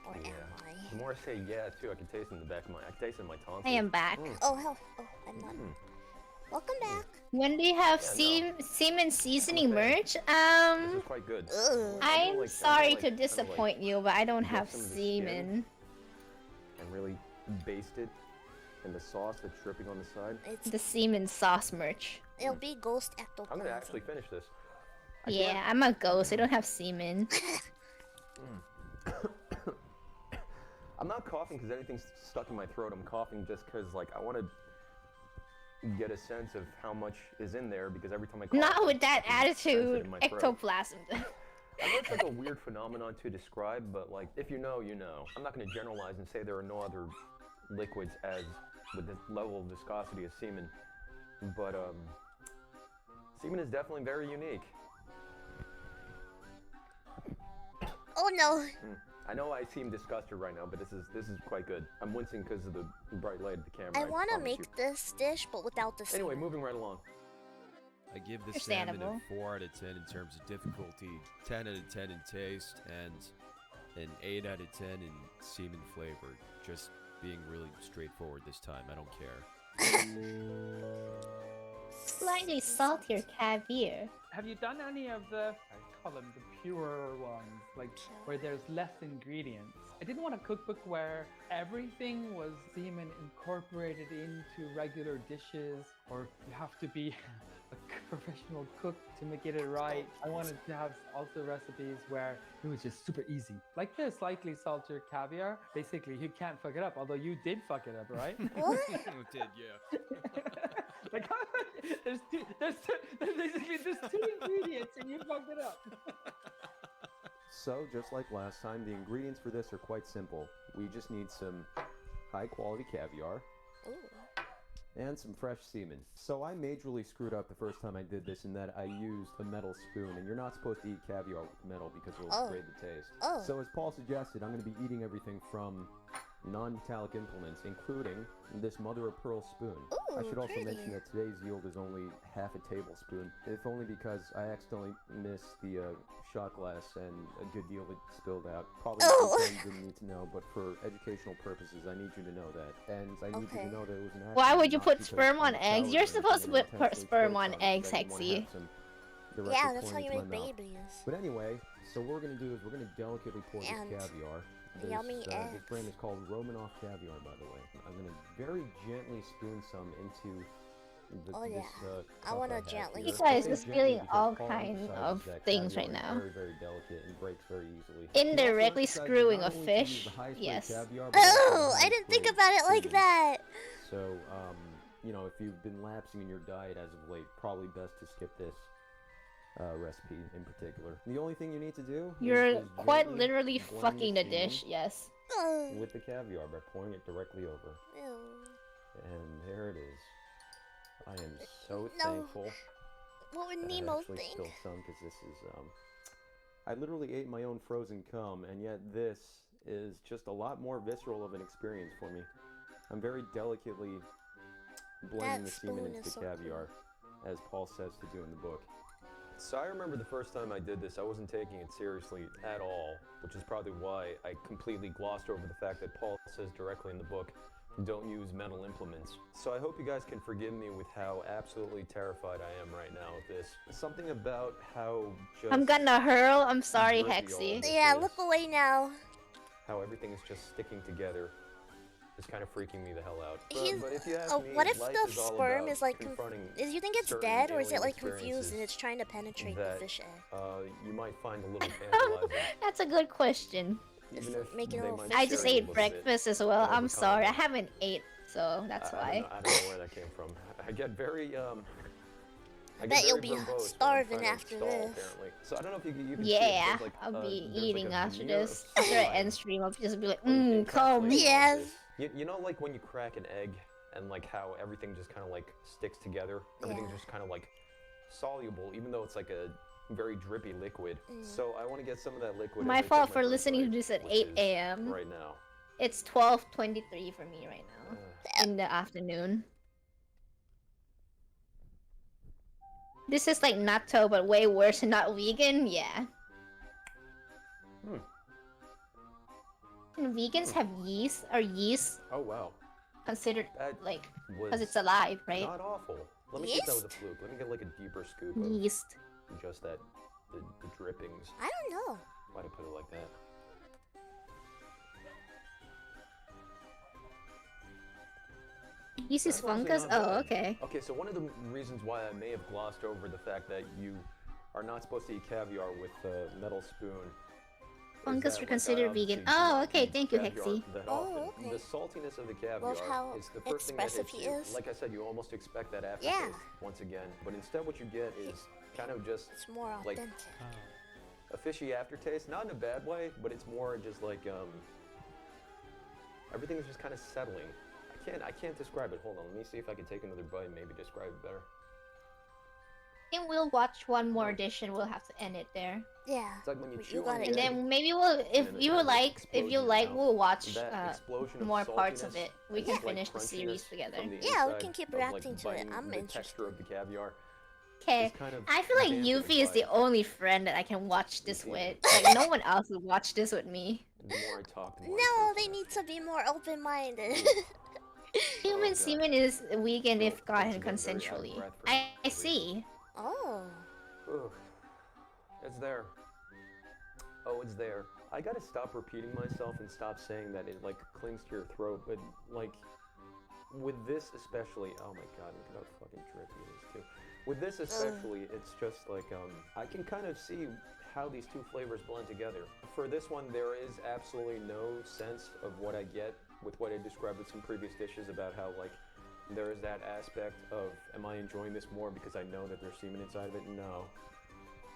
Or Yeah. am The more I say yeah too, I can taste it in the back of my, I can taste it in my tonsils. I am back. Oh, hell. Oh, I'm not. Welcome back. When do you have Yeah, semen seasoning Okay. merch? This is quite good. Ugh. I'm sorry to disappoint you, but I don't get have some of the skin. semen. And really baste it in the sauce that's dripping on the side. The semen sauce merch. It'll be ghost I'm ectoplasm. gonna actually finish this. I Yeah, can't- I'm a ghost. I don't have semen. I'm not coughing because anything's stuck in my throat. I'm coughing just because, like, I want to get a sense of how much is in there because every time I cough, Not with that I sense it in attitude. my throat. Ectoplasm. I know it's like a weird phenomenon to describe, but like, if you know, you know. I'm not going to generalize and say there are no other liquids as with this level of viscosity as semen, but semen is definitely very unique. Oh no. I know I seem disgusted right now, but this is quite good. I'm wincing because of the bright light of the camera. I want to promise make you. this dish, but without the Anyway, semen. moving right along. I give the salmon a Understandable. 4 out of 10 in terms of difficulty, 10 out of 10 in taste, and an 8 out of 10 in semen flavor. Just being really straightforward this time, I don't care. Slightly saltier caviar. Have you done any of the, I call them the purer ones, like where there's less ingredients? I didn't want a cookbook where everything was semen incorporated into regular dishes, or you have to be a professional cook to make it right. I wanted to have also recipes where it was just super easy. Like the slightly saltier caviar, basically you can't fuck it up, although you did fuck it up, right? What? Did, yeah. Like, there's basically there's two ingredients and you fucked it up. So, just like last time, the ingredients for this are quite simple. We just need some high-quality caviar Ooh. and some fresh semen. So I majorly screwed up the first time I did this in that I used a metal spoon, and you're not supposed to eat caviar with metal because it'll Oh. degrade the taste. Oh. So as Paul suggested, I'm going to be eating everything from non-metallic implements, including this mother-of-pearl spoon. I should Ooh, also mention pretty. that today's yield is only half a tablespoon, if only because I accidentally missed the shot glass and a good deal of it spilled out. Probably Oh. you didn't need to know, but for educational purposes, I need you to know that. And I need you Okay. to know that it was an accident. Why would you not put because sperm on I'm eggs? sour You're or supposed to anything, put and intentionally sperm spilled on some, eggs, because I didn't wanna Hexy. have some directly Yeah, that's how pouring you into make my mouth. babies. But anyway, so what we're gonna do is we're gonna delicately pour And this caviar. yummy This eggs. brand is called Romanoff caviar, by the way. I'm gonna very gently spoon some into the, Oh, yeah. this I cup wanna have gently here. You guys I say just gently feeling because all Paul kind emphasizes of that things caviar right is now. Very, very delicate and breaks very easily. Indirectly He also emphasizes screwing not a only to use fish. the highest grade Yes. caviar, but also Oh, the I highest didn't think grade about it like semen. that. So, you know, if you've been lapsing in your diet as of late, probably best to skip this recipe in particular. The only thing you need to do You're is quite gently literally blend fucking the semen dish, yes. Ugh. with the caviar by pouring it directly over. Ew. And there it is. I am so No. thankful What would that I Nemo actually think? spilled some because this is I literally ate my own frozen cum, and yet this is just a lot more visceral of an experience for me. I'm very delicately blending the semen into the caviar, as Paul says to do in the book. So I remember the first time I did this, I wasn't taking it seriously at all, which is probably why I completely glossed over the fact that Paul says directly in the book, don't use metal implements. So I hope you guys can forgive me with how absolutely terrified I am right now with this. Something about how just... I'm gonna hurl. I'm sorry, grippy all Hexy. of this Yeah, is. look away now. How everything is just sticking together is kind of freaking me the hell out. He's- But if you ask Oh, me, what if life the is all sperm about is like confronting is you think it's certain dead, or is it alien like confused and experiences it's trying to penetrate the that, fish egg? you might find a little tantalizing. That's a good question. Even Just if make it a they little might fish I egg. just scare you a ate little bit. breakfast as well. I'm overcome sorry. I them. haven't ate, so that's I why. don't know where that came from. I get very, I bet get you'll very be verbose when I'm starving trying to after stall, this. apparently. So I don't know if you can see it, Yeah, there's like, I'll be there's eating like a after veneer this. of After I slime, end stream, I'll just be like, like, come. encapsulating all Yes. this. You know, like when you crack an egg and like how everything just kind of like sticks together? Everything's Yeah. just kind of like soluble, even though it's like a very drippy liquid. Mm. So I want to get some of that liquid. My as I fault take for first listening to bite, this at which 8 is a.m. Right now. It's 12:23 for me right now. In the afternoon. This is like natto, but way worse and not vegan? Yeah. Hmm. And vegans have yeast? Are yeast Oh wow. considered That like, was because it's alive, right? not awful. Let me see if that was a Yeast? fluke. Let me get like a deeper scoop of Yeast. just that, the drippings. I don't know. Why'd I put it like that? Yeast is That's honestly fungus? not Oh, bad. okay. Okay, so one of the reasons why I may have glossed over the fact that you are not supposed to eat caviar with a metal spoon. Fungus is are that, like, I considered obviously vegan. do Oh, not okay, eat thank you, caviar Hexy. that Oh, often. okay. The saltiness of the caviar Love how is the first thing that hits expressive he you. is. Like I said, you almost expect that aftertaste once again, but instead what you get is kind of just It's more Like- authentic. a fishy aftertaste, not in a bad way, but it's more just like everything's just kind of settling. I can't describe it. Hold on, let me see if I can take another bite and maybe describe it better. I think we'll watch one more dish and we'll have to end it there. Yeah. It's like when you But chew you on got the it. And egg, then maybe we'll, if then it you kind of like, explodes in your mouth. we'll watch that explosion of more parts of saltiness it. We and can just, like, finish the series crunchiness together. from the Yeah, we inside can keep of, like, reacting to it. biting I'm the texture of the caviar. Okay, is kind of I feel like dampening Yuffie is by the only friend that I can watch this see with. it. Like, no one else would watch this with me. The more I talk, the more No, I they taste need to be more open-minded. Human God. semen is vegan if Well, gotten once again, very out of consensually. breath for I some see. Oh. it. Ugh. It's there. Oh, it's there. I gotta stop repeating myself and stop saying that it like clings to your throat, but like with this especially, oh my god, look at how fucking trippy it is too. With this especially, it's just like I can kind of see how these two flavors blend together. For this one, there is absolutely no sense of what I get with what I described with some previous dishes about how like there is that aspect of am I enjoying this more because I know that there's semen inside of it? No.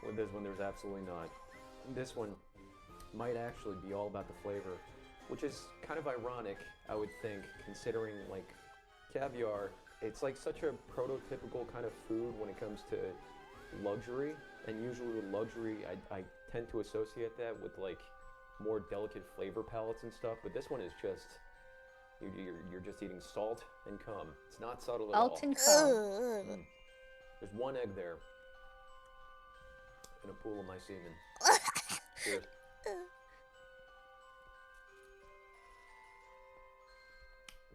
With this one, there's absolutely not. This one might actually be all about the flavor, which is kind of ironic, I would think, considering like caviar, it's like such a prototypical kind of food when it comes to luxury, and usually with luxury, I tend to associate that with like more delicate flavor palettes and stuff, but this one is just, you're just eating salt and cum. It's not subtle at all. Salt and cum. Ugh. There's one egg there, in a pool of my semen. Cheers.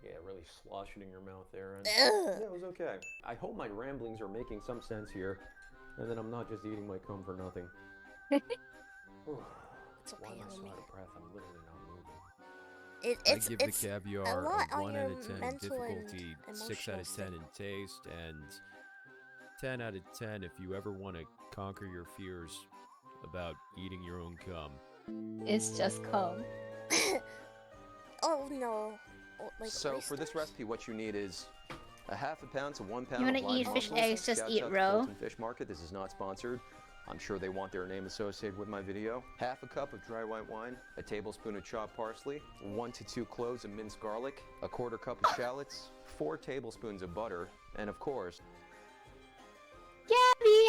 Yeah, really slosh it in your mouth there. And Ugh. yeah, it was okay. I hope my ramblings are making some sense here, and that I'm not just eating my cum for nothing. Whew. It's Why okay, am I so homie. out of breath? I'm literally not moving. It's I give it's the caviar a lot a on 1 your out of 10 in mental and difficulty, 6 out emotional of 10 in taste, and 10 out of 10 if you ever want to conquer your fears about eating your own cum. It's just cum. Oh no. Oh, like So for this oysters? recipe, what you need is a half a pound to 1 pound You wanna of live eat fish mussels. eggs, just Shouts eat out to raw. Fulton Fish Market. This is not sponsored. I'm sure they want their name associated with my video. Half a cup of dry white wine, a tablespoon of chopped parsley, 1 to 2 cloves of minced garlic, a quarter cup of shallots, 4 tablespoons of butter, and of course, Gabby!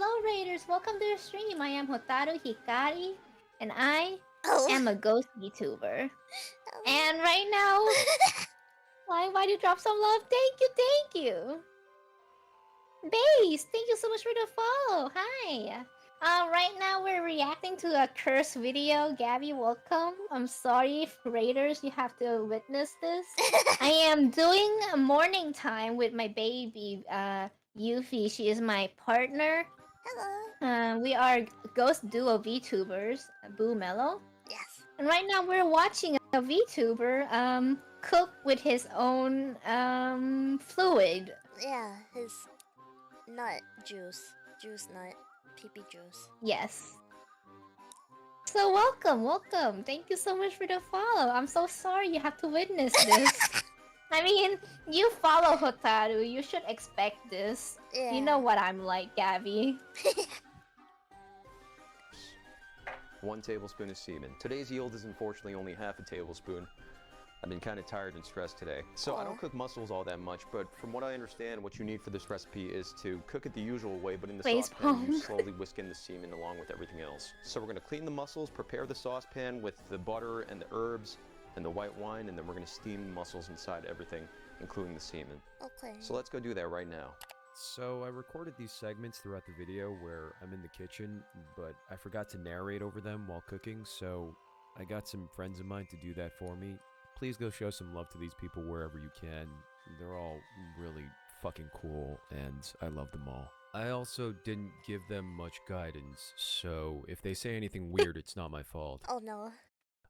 hello Raiders, welcome to the stream. I am Hotaru Hikari, and I Oh. am a ghost VTuber. And right now, why do you drop some love? Thank you. Base, thank you so much for the follow. Hi. Right now we're reacting to a curse video. Gabby, welcome. I'm sorry, Raiders, you have to witness this. I am doing a morning time with my baby, Yuffie. She is my partner. Hello. We are ghost duo VTubers, BooberyMellow. Yes. And right now we're watching a VTuber cook with his own fluid. Yeah, his nut juice. Juice nut. Pee-pee juice. Yes. So welcome. Thank you so much for the follow. I'm so sorry you have to witness this. I mean, you follow Hotaru. You should expect this. Yeah. You know what I'm like, Gabby. 1 tablespoon of semen. Today's yield is unfortunately only half a tablespoon. I've been kind of tired and stressed today. So I don't cook mussels all that much, but from what I understand, what you need for this recipe is to cook it the usual way, but in the saucepan you slowly whisk in the semen along with everything else. So we're going to clean the mussels, prepare the saucepan with the butter and the herbs and the white wine, and then we're going to steam the mussels inside everything, including the semen. Okay. So let's go do that right now. So I recorded these segments throughout the video where I'm in the kitchen, but I forgot to narrate over them while cooking, so I got some friends of mine to do that for me. Please go show some love to these people wherever you can. They're all really fucking cool, and I love them all. I also didn't give them much guidance, so if they say anything weird, it's not my fault. Oh no.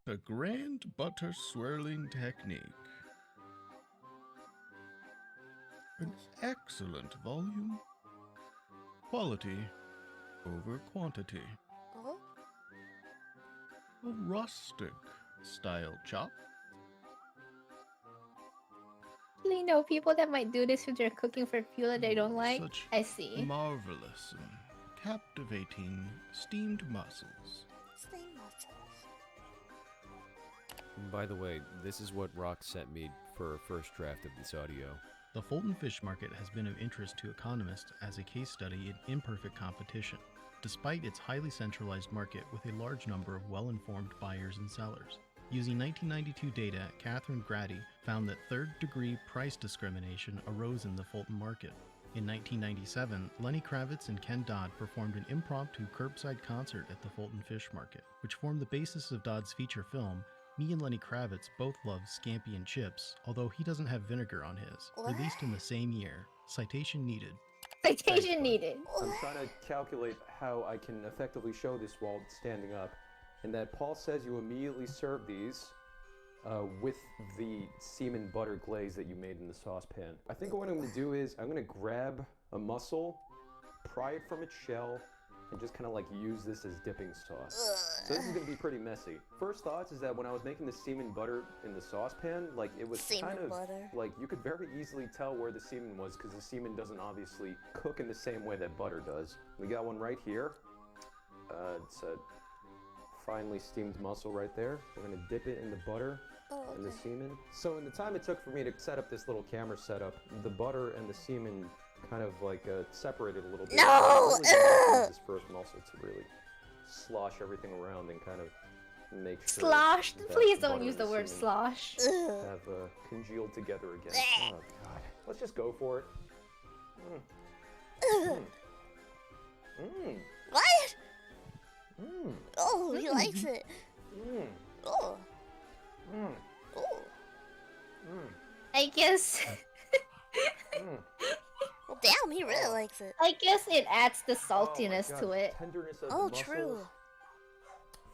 A grand butter swirling technique. An excellent volume. Quality over quantity. Oh? A rustic style chop. You know, people that might do this if they're cooking for people that they don't like. Such I see. marvelous and captivating steamed mussels. Steam mussels. And by the way, this is what Rock sent me for a first draft of this audio. The Fulton Fish Market has been of interest to economists as a case study in imperfect competition, despite its highly centralized market with a large number of well-informed buyers and sellers. Using 1992 data, Catherine Grady found that third-degree price discrimination arose in the Fulton market. In 1997, Lenny Kravitz and Ken Dodd performed an impromptu curbside concert at the Fulton Fish Market, which formed the basis of Dodd's feature film. Me and Lenny Kravitz both love scampi and chips, although he doesn't have vinegar on his. What? Released in the same year. Citation needed. Citation needed. I'm trying to calculate how I can effectively show this while standing up. And that Paul says you immediately serve these with the semen butter glaze that you made in the saucepan. I think what I'm going to do is I'm going to grab a mussel, pry it from its shell, and just kind of like use this as dipping sauce. So this is going to be pretty messy. First thoughts is that when I was making the semen butter in the saucepan, like it was kind of like you could very easily tell where the semen was because the semen doesn't obviously cook in the same way that butter does. We got one right here. It's a finely steamed mussel right there. We're going to dip it in the butter and the semen. So in the time it took for me to set up this little camera setup, the butter and the semen kind of like separated a little bit. No! This first mussel to really slosh everything around and kind of make sure. Sloshed? that Please the don't butter use and the word semen slosh. have congealed together again. Oh god. Let's just go for it. What? Mmm. Oh, he likes it. Mmm. Oh. Mmm. Oh. Mmm. I guess. Well, damn, he really likes it. I guess it adds the Oh my saltiness God, to it. Tenderness of Oh, the mussels, true.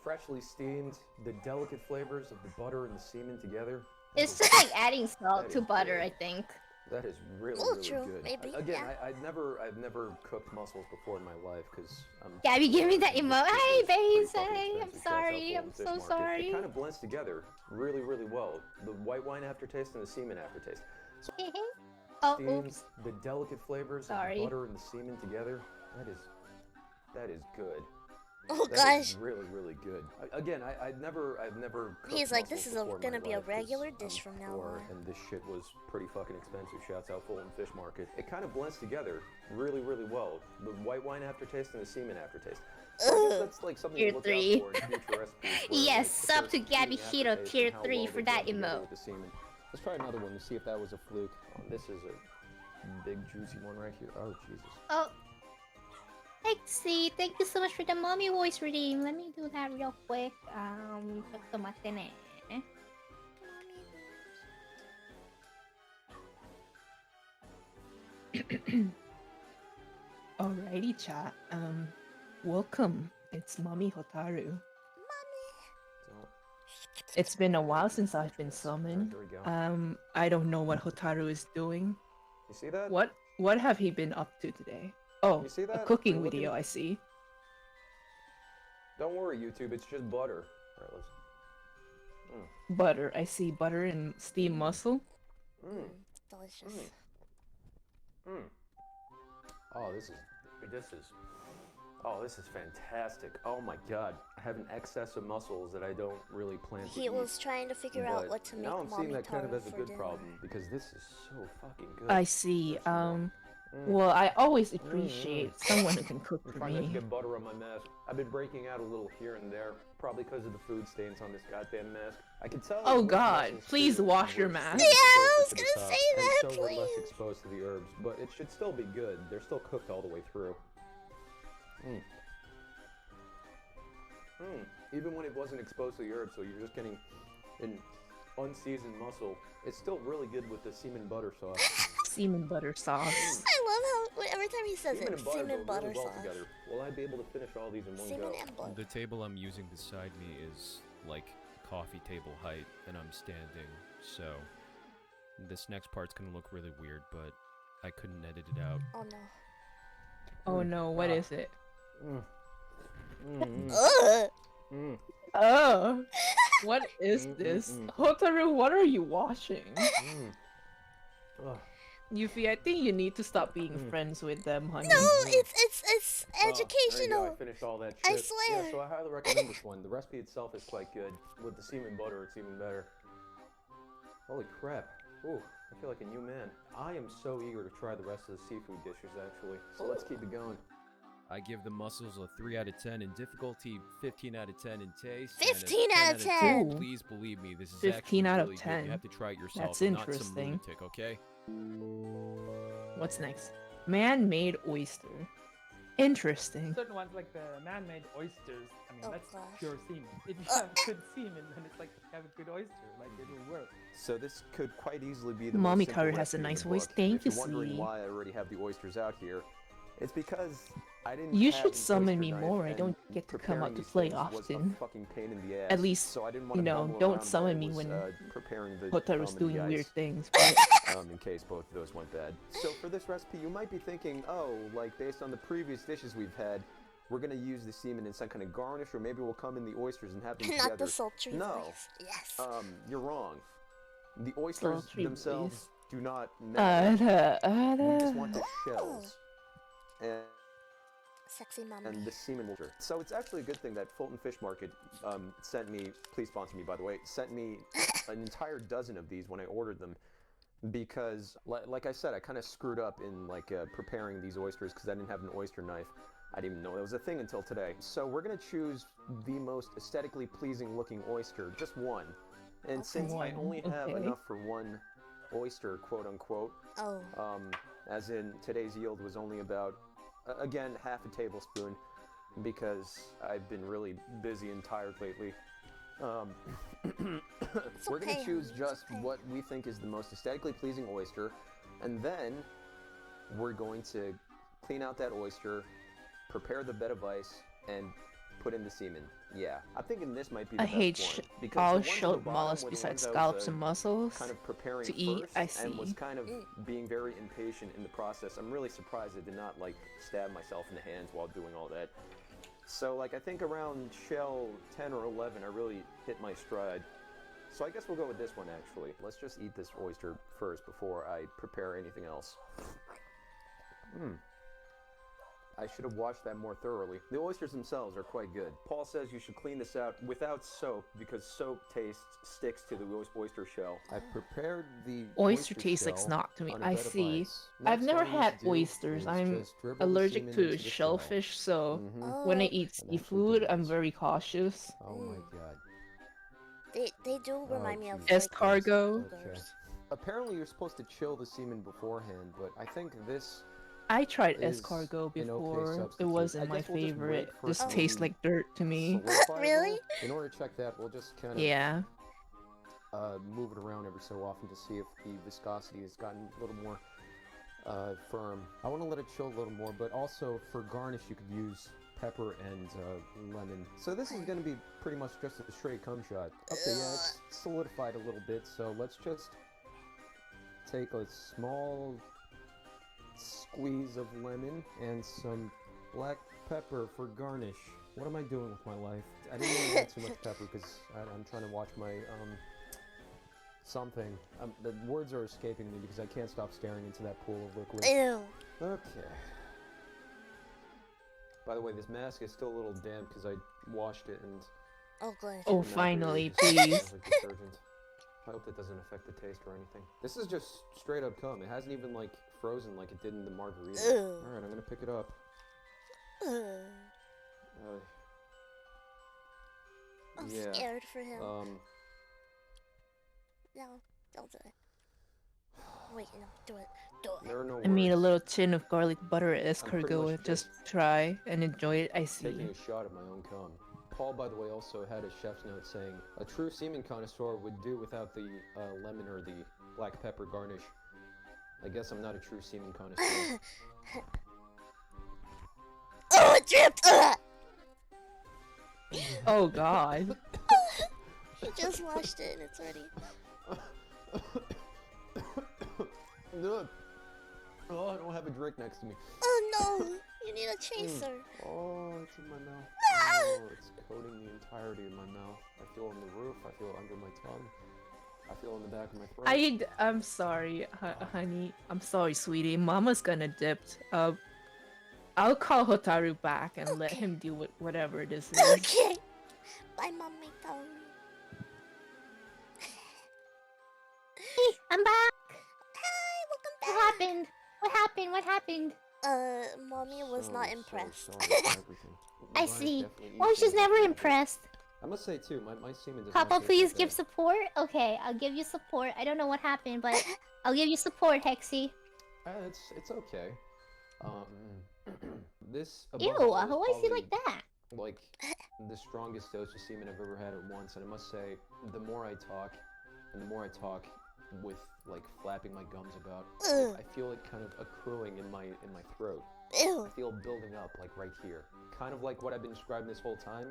freshly steamed, the delicate flavors of the butter and the semen together. It's just like adding salt That to is butter, good. I think. That is really, Oh, really true, good. maybe, Again, yeah. I've never cooked mussels before in my life because I'm. Gabby, give me that this emote. shit Hey, is pretty Baze, fucking hey, I'm expensive. Shouts out sorry. Fulton I'm Fish so Market. sorry. It kind of blends together really, really well. The white wine aftertaste and the semen aftertaste. So Oh, steamed, oops. the delicate flavors Sorry. of the butter and the semen together. That is good. Oh That gosh. is really, really good. Again, I've never cooked He's like, this mussels is before in gonna my be a life 'cause regular I'm dish from now poor, on. and this shit was pretty fucking expensive. Shouts out Fulton Fish Market. It kind of blends together really, really well. The white wine aftertaste and the semen aftertaste. So I guess that's like something Tier to look 3. out for in future recipes. where, Yes, like, sub the to first Gabby semen Hito aftertaste tier and how 3 well for they that blend together emote. with the semen. Let's try another one to see if that was a fluke. Oh, this is a big juicy one right here. Oh Jesus. Oh. Lexi, thank you so much for the mommy voice reading. Let me do that real quick. Tomate ne. Alrighty, chat. Welcome. It's Mommy Hotaru. It's been a while since I've been summoned. There we go. I don't know what Hotaru is doing. You see that? What have he been up to today? Oh, You see a that? cooking You're looking- video, I see. Don't worry, YouTube. It's just butter. All right, let's. Butter. I see butter and steamed mussel. Delicious. Oh, this is fantastic. Oh my god. I have an excess of mussels that I don't really plan to He eat. was trying to figure out But what to make now I'm mommy seeing that kind of taru as a for good dinner. problem because this is so fucking good. I see. There's some more. Well, I always appreciate someone who can cook I'm for trying not to me. get butter on my mask. I've been breaking out a little here and there, probably because of the food stains on this goddamn mask. I can tell. Oh most God, mussels please too wash your were mask. Yeah, I was closer to the gonna top, say that, and so we're less please. exposed to the herbs, but it should still be good. They're still cooked all the way through. Even when it wasn't exposed to the herbs, so you're just getting an unseasoned mussel, it's still really good with the semen butter sauce. Semen butter sauce. I love how every time he says Semen it, and butter semen go butter really well sauce. together. Will I be able to finish all these in one Semen go? and butter. The table I'm using beside me is like coffee table height, and I'm standing, so this next part's gonna look really weird, but I couldn't edit it out. Oh no. Oh no, what is it? Ugh! Oh, what is this? Hotaru, what are you watching? Yuffie, I think you need to stop being friends with them, honey. No, it's There you go. educational. I finished all that I shit. swear. Yeah, so I highly recommend this one. The recipe itself is quite good. With the semen butter, it's even better. Holy crap. Ooh, I feel like a new man. I am so eager to try the rest of the seafood dishes, actually. So let's keep it going. I give the mussels a 3 out of 10 in difficulty, 15 out of 10 in taste, 15 and a out of 10. 10. Please believe me, this is 15 actually out of really good. 10. You have to try it yourself. That's I'm not some interesting. lunatic, okay? What's next? Man-made oyster. Interesting. Certain ones like the man-made oysters. I mean, Oh, that's gosh. pure semen. If you have good semen, then it's like you have a good oyster. Like it'll work. So this could quite easily be the Mommy most simple Karu has a recipe in nice the voice. book. Thank If you, you're wondering sweetie. why I already have the oysters out here, it's because I didn't. You have should an summon oyster me knife, more. I and don't get to come preparing out to these play things was a often. fucking pain in the ass. At least, so I didn't want you to know, bumble don't around summon while I me was, when preparing the Hotaru's and doing the weird ice. things. But In case both of those went bad. So for this recipe, you might be thinking, oh, like based on the previous dishes we've had, we're gonna use the semen in some kind of garnish, or maybe we'll come in the oysters and have them Not together. the sultry No. voice. Yes. You're wrong. The oysters Sultry themselves voice. do not matter. We just want the Oh. shells. Sexy mommy. And the semen will. So it's actually a good thing that Fulton Fish Market sent me, please sponsor me by the way, sent me an entire dozen of these when I ordered them, because like I said, I kind of screwed up in like preparing these oysters because I didn't have an oyster knife. I didn't even know that was a thing until today. So we're gonna choose the most aesthetically pleasing looking oyster, just one. And since I only have Okay. enough for one oyster, quote unquote, Oh. as in today's yield was only about, again, half a tablespoon, because I've been really busy and tired lately. We're okay, gonna choose honey, it's just okay. what we think is the most aesthetically pleasing oyster, and then we're going to clean out that oyster, prepare the bed of ice, and put in the semen. Yeah, I'm thinking this might be the I best hate one, because all the ones on the shelled bottom mollusks were the besides ones I was, scallops and mussels. kind of preparing to eat, first, I and was see. kind of being very impatient in the process. I'm really surprised I did not like stab myself in the hands while doing all that. So like I think around shell 10 or 11 I really hit my stride. So I guess we'll go with this one actually. Let's just eat this oyster first before I prepare anything else. I should have washed that more thoroughly. The oysters themselves are quite good. Paul says you should clean this out without soap because soap taste sticks to the oyster shell. I prepared the Oyster tastes like shell snot to me. on a I bed of see. ice. I've Next, never all you need had to do oysters. is I'm just dribble the allergic semen to into the shell. shellfish, so Mhm. when I Oh, eat And that should do seafood, I'm this. very cautious. Oh my god. they do remind me of Jesus. like Escargot. boogers. Apparently you're supposed to chill the semen beforehand, but I think this I tried is escargot an okay before. It substitute. wasn't I my guess we'll just favorite. wait for This it tastes to like dirt to me. solidify a Really? little. In order to check that, we'll just kind of Yeah. move it around every so often to see if the viscosity has gotten a little more firm. I want to let it chill a little more, but also for garnish you could use pepper and lemon. So this is going to be pretty much just a straight cum shot. Okay, yeah, it's solidified a little bit, so let's just take a small squeeze of lemon and some black pepper for garnish. What am I doing with my life? I didn't want to add too much pepper because I'm trying to watch my something. The words are escaping me because I can't stop staring into that pool of liquid. Ew. Okay. By the way, this mask is still a little damp because I washed it and Oh, good. Oh, not finally, really please. just like detergent. I hope that doesn't affect the taste or anything. This is just straight up cum. It hasn't even like frozen like it did in the margarita. Ew. Alright, I'm gonna pick it up. I'm yeah. scared for him. No, don't do it. Wait, no, do it. Do it. There are no I made a words. little tin of garlic butter pretty escargot. much Just try and enjoy it. I see. Taking a shot at my own cum. Paul, by the way, also had a chef's note saying, a true semen connoisseur would do without the lemon or the black pepper garnish. I guess I'm not a true semen connoisseur. Oh, it dripped! Ugh! Oh God. He just washed it and it's already... No. Oh, I don't have a drink next to me. Oh no! You need a chaser. Oh, it's in my mouth. Oh, it's coating the entirety of my mouth. I feel it on the roof. I feel it under my tongue. I feel it on the back of my throat. I'm sorry, honey. I'm sorry, sweetie. Mama's gonna dip. I'll call Hotaru back and let him deal with whatever this is. Okay. Bye, mommy. Hey, I'm back. Hi, welcome back. What happened? What happened? What happened? Mommy was not impressed. Sorry for everything. I Mine's see. definitely Oh, she's easier never than impressed. I must say too, my semen does Papa, not taste please like give that. support. Okay, I'll give you support. I don't know what happened, but I'll give you support, Hexy. It's okay. This above Ew, all why is he like probably, that? like the strongest dose of semen I've ever had at once, and I must say, the more I talk, and the more I talk with like flapping my gums about, Ugh. I feel it kind of accruing in my throat. Ew. I feel it building up like right here, kind of like what I've been describing this whole time,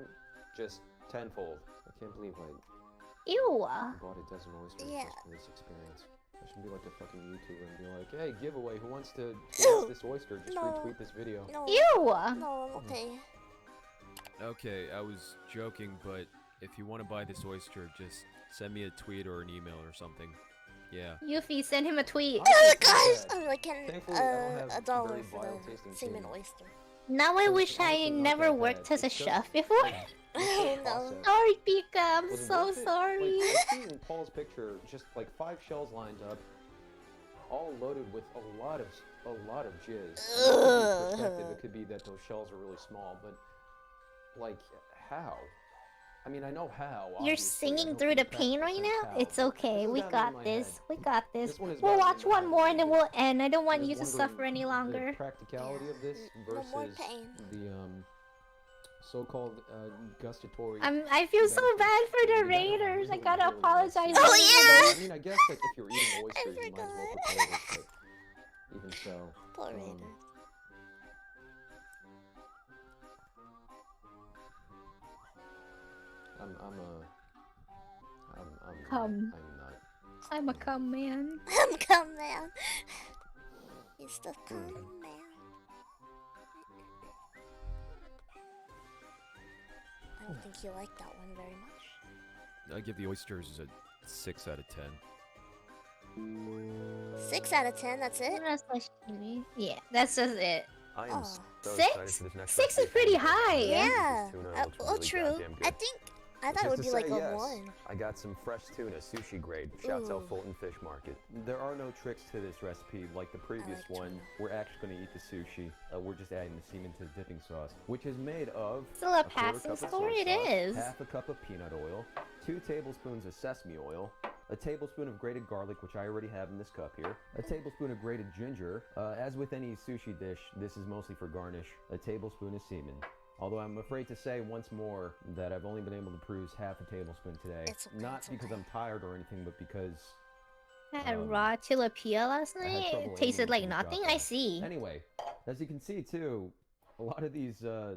just tenfold. I can't believe I Ew. bought a dozen oysters Yeah. just for this experience. I should be like a fucking YouTuber and be like, hey, giveaway, who wants to Ew. this oyster? Just No. retweet this video. No. Ew. No, I'm okay. Okay, I was joking, but if you want to buy this oyster, just send me a tweet or an email or something. Yeah. Yuffie, send him a tweet. Oh Honestly, gosh! bad. I'm like an, Thankfully, I don't have a dollar very for vile the tasting semen semen. oyster. Now I So wish it's I honestly not never that worked bad. as a It's just, chef before. like, Oh the no. process. Sorry, Pika. I'm Was it so worth it? sorry. Like, I see in Paul's picture, just like 5 shells lined up, all loaded with a lot of jizz. From a perspective, it could be that those shells are really small, but like, how? I mean, I know how. You're obviously. I singing know through for the a fact pain that right that's now? how, It's but okay. this has We gotten in got my this. head. We got this. This one has We'll gotten watch in my one more head. and then we'll end. I don't want I'm you to just suffer any wondering longer. the practicality of this No more versus pain. the so-called gustatory. I feel so benefits. bad for the You gotta Raiders. I really, gotta really apologize. see it. Oh, yeah! I mean, I guess like if you're eating oysters, you might as well prepare this, but even so. Poor Raider. Cum. I'm not. I'm a cum man. I'm come man. He's the come man. I don't think you like that one very much. I give the oysters a 6 out of 10. 6 out of 10, that's it? That's sashimi. Yeah, that's just it. I am Oh. so excited Six? for this next 6 is recipe. pretty high. Yeah. This tuna looks Well, really true. goddamn good. I thought it would be like a 1. I got some fresh tuna, sushi grade. Shouts out Ooh. Fulton Fish Market. There are no tricks to this recipe like the previous like one. tuna. We're actually going to eat the sushi. We're just adding the semen to the dipping sauce, which is made of Still a quarter passing cup of score, soy it sauce, is. half a cup of peanut oil, 2 tablespoons of sesame oil, a tablespoon of grated garlic, which I already have in this cup here, a tablespoon of grated ginger. As with any sushi dish, this is mostly for garnish, a tablespoon of semen. Although I'm afraid to say once more that I've only been able to produce half a tablespoon today. It's okay, Not it's because okay. I'm tired or anything, but because I had raw tilapia last I had night. trouble It tasted aiming like to the nothing. shot I gun. see. Anyway, as you can see too, a lot of these are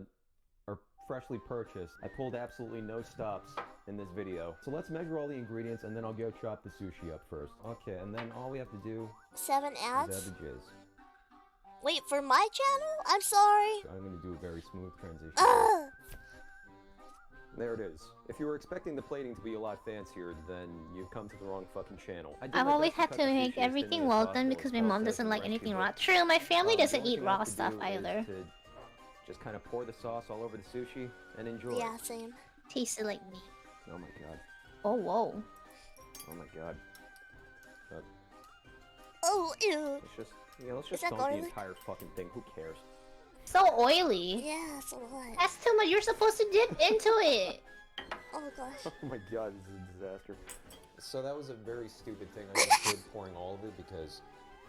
freshly purchased. I pulled absolutely no stops in this video. So let's measure all the ingredients and then I'll go chop the sushi up first. Okay, and then all we have to do 7 is ads? add the jizz. Wait, for my channel? I'm sorry. I'm gonna do a very smooth transition. Ugh. There it is. If you were expecting the plating to be a lot fancier, then you've come to the wrong fucking channel. I did I've my always best had cut to the make sushi as everything thinly as well possible, done as because my Paul mom says doesn't in the like recipe anything book. raw. True, my family The doesn't only eat thing raw left to stuff do is either. to just kind of pour the sauce all over the sushi and enjoy. Yeah, same. Tasted like me. Oh my god. Oh, whoa. Oh my god. Oh, ew. Let's just, let's Is just that dunk the garlic? entire fucking thing. Who cares? So oily. Yeah, it's a lot. That's too much. You're supposed to dip into it. Oh gosh. Oh my god, this is a disaster. So that was a very stupid thing I just did, pouring all of it, because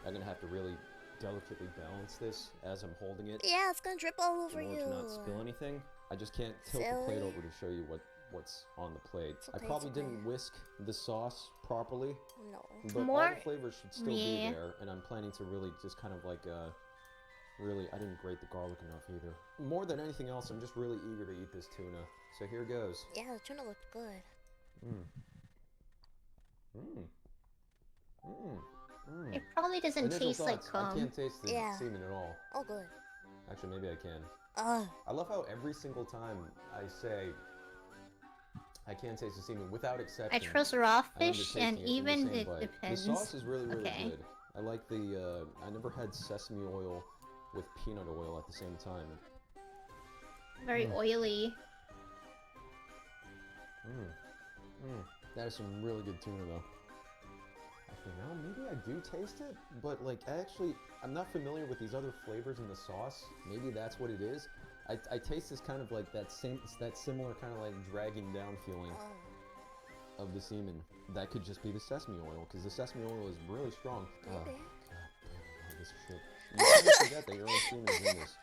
I'm gonna have to really delicately balance this as I'm holding it Yeah, it's gonna drip all over in order you. to not spill anything. I just can't tilt the plate Silly. over to show you what's on the plate. It's I okay, probably it's okay. didn't whisk the sauce properly, No. but all More- the flavors should still Yeah. be there, and I'm planning to really just kind of like, really, I didn't grate the garlic enough either. More than anything else, I'm just really eager to eat this tuna. So here goes. Yeah, the tuna looked good. Mmm. Mmm. Mmm. Mmm. It probably doesn't Initial taste like thoughts, I cum. can't taste the Yeah. semen at all. Oh, good. Actually, maybe I can. Ugh. I love how every single time I say I can't taste the semen, without exception. I trust raw I end up fish, tasting and it in the even same it bite. depends. The sauce is really, really Okay. good. I like the, I never had sesame oil with peanut oil at the same time. Very oily. That is some really good tuna, though. Actually, no, maybe I do taste it, but like, I'm not familiar with these other flavors in the sauce. Maybe that's what it is. I taste this kind of like that similar kind of like dragging down feeling Oh. of the semen. That could just be the sesame oil, because the sesame oil is really strong. Oh, Maybe. God damn, I love this shit. You can't forget that your own semen is in this.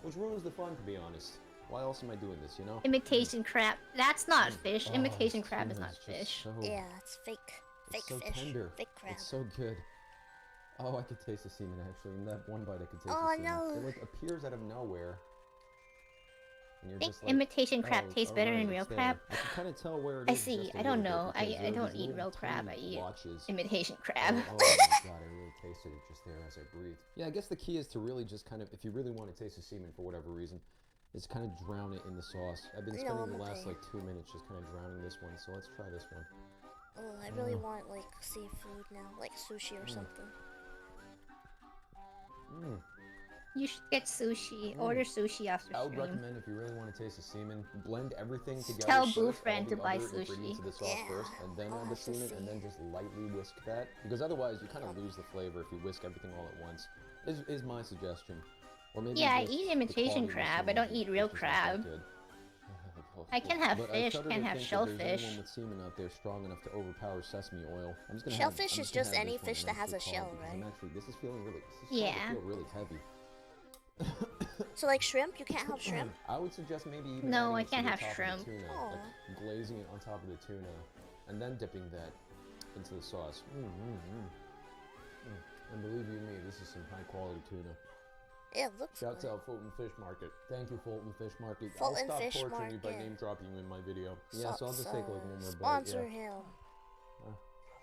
Which ruins the fun, to be honest. Why else am I doing this, you know? Imitation crab. That's not fish. Oh, Imitation this crab is tuna not just fish. so- Yeah, it's fake. Fake it's so fish. tender. Fake crab. It's so good. Oh, I could taste the semen, actually. In that one bite, I could taste Oh, the semen. no. It like appears out of nowhere. And you're I think just like, imitation crab oh, tastes better alright, than real it's there. crab. I can kind of tell where it I is see. just a I don't little know. bit, because I there are don't these eat little real crab. I tiny eat blotches. imitation crab. Oh my god, I really tasted it just there as I breathed. Yeah, I guess the key is to really just kind of, if you really want to taste the semen for whatever reason, is kind of drown it in the sauce. I've been No, spending I'm the last okay. like 2 minutes just kind of drowning this one, so let's try this one. Oh, I really want like seafood now, like sushi or something. Mmm. You should get sushi. Order sushi after I would stream. recommend, if you really want to taste the semen, blend everything together. Tell first, Boo all Friend the to buy other sushi. ingredients of the sauce Yeah. first, and then add the that's the semen, and then just lightly whisk that. Because otherwise, you kind of lose the flavor if you whisk everything all at once. Is my suggestion. Or maybe Yeah, I just eat the imitation quality of the crab. I semen don't eat real just isn't that crab. good. I can have But fish, shudder can't to have think that there's shellfish. anyone with semen out there strong enough to overpower sesame oil. I'm just gonna Shellfish I'm is gonna just have any this one fish and that has a actually call it, shell, because I'm right? actually, this is feeling really, this is Yeah. starting to feel really heavy. So like shrimp, you can't have shrimp. I would suggest maybe even No, adding I it to can't the have top of shrimp. the tuna, Aw. like glazing it on top of the tuna, and then dipping that into the sauce. And believe you me, this is some high quality tuna. It looks Shouts good. out Fulton Fish Market. Thank you, Fulton Fish Market. Fulton I'll stop Fish torturing you by Market. name dropping you in my video. Yeah, so I'll just take like one more bite. Sponsor Yeah. him.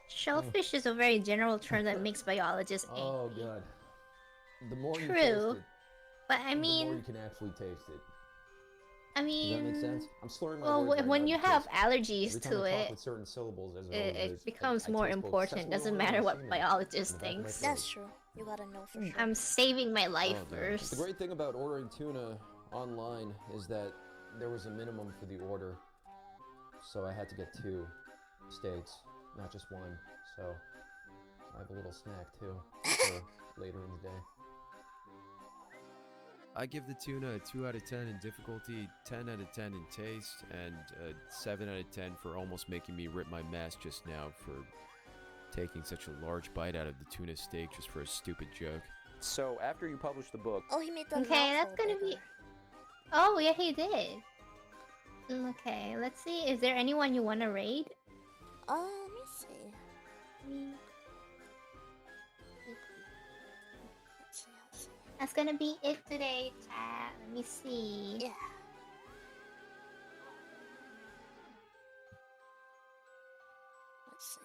Shellfish is a very general term that makes biologists angry. Oh god. The more you True. taste it, But I the more mean, you can actually taste it. I Does mean, that make sense? I'm slurring my well, words right when now you because have allergies every time to I talk it, with certain syllables, as it always, becomes I more taste both important. sesame Doesn't oil matter and what semen biologist in the back of my thinks. throat. That's true. You gotta know for sure. I'm saving my life Oh, dude. first. The great thing about ordering tuna online is that there was a minimum for the order, so I had to get 2 steaks, not just 1. So I have a little snack too for later in the day. I give the tuna a 2 out of 10 in difficulty, 10 out of 10 in taste, and a 7 out of 10 for almost making me rip my mask just now for taking such a large bite out of the tuna steak just for a stupid joke. So after you publish the book, Oh, he made the Okay, that's mouthful gonna be. bigger. Oh yeah, he did. Okay, let's see. Is there anyone you want to raid? Let me see. Let's see. That's gonna be it today, chat. Let me see. Yeah. Let's see.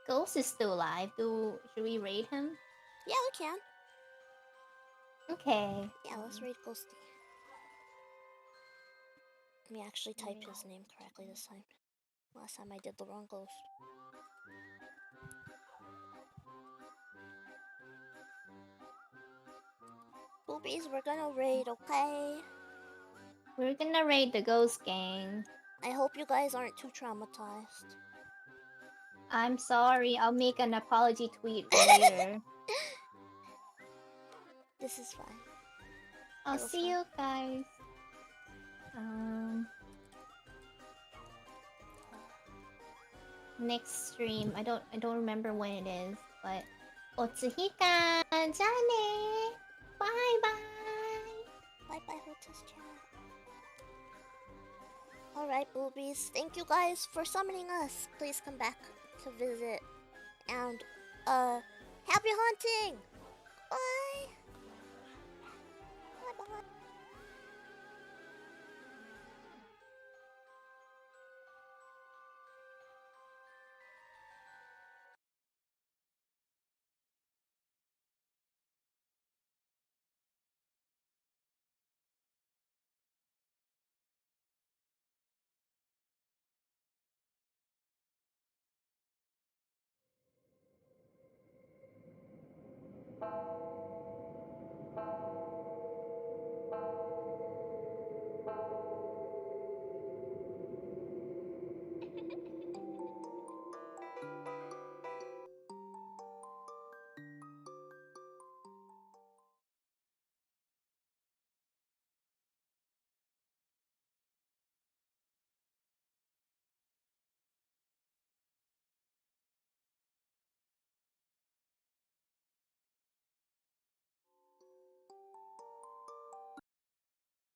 Ghost is still alive. Should we raid him? Yeah, we can. Okay. Yeah, let's raid Ghosty. Let me actually type his name correctly this time. Last time I did the wrong ghost. Boobies, we're gonna raid, okay? We're gonna raid the ghost gang. I hope you guys aren't too traumatized. I'm sorry. I'll make an apology tweet later. This is fine. I'll It'll see fine. you guys. Next stream. I don't remember when it is, but Otsuhika Jane. Bye bye. Bye bye, Hotus chat. Alright, boobies. Thank you guys for summoning us. Please come back to visit. And, happy hunting! Bye! Bye bye.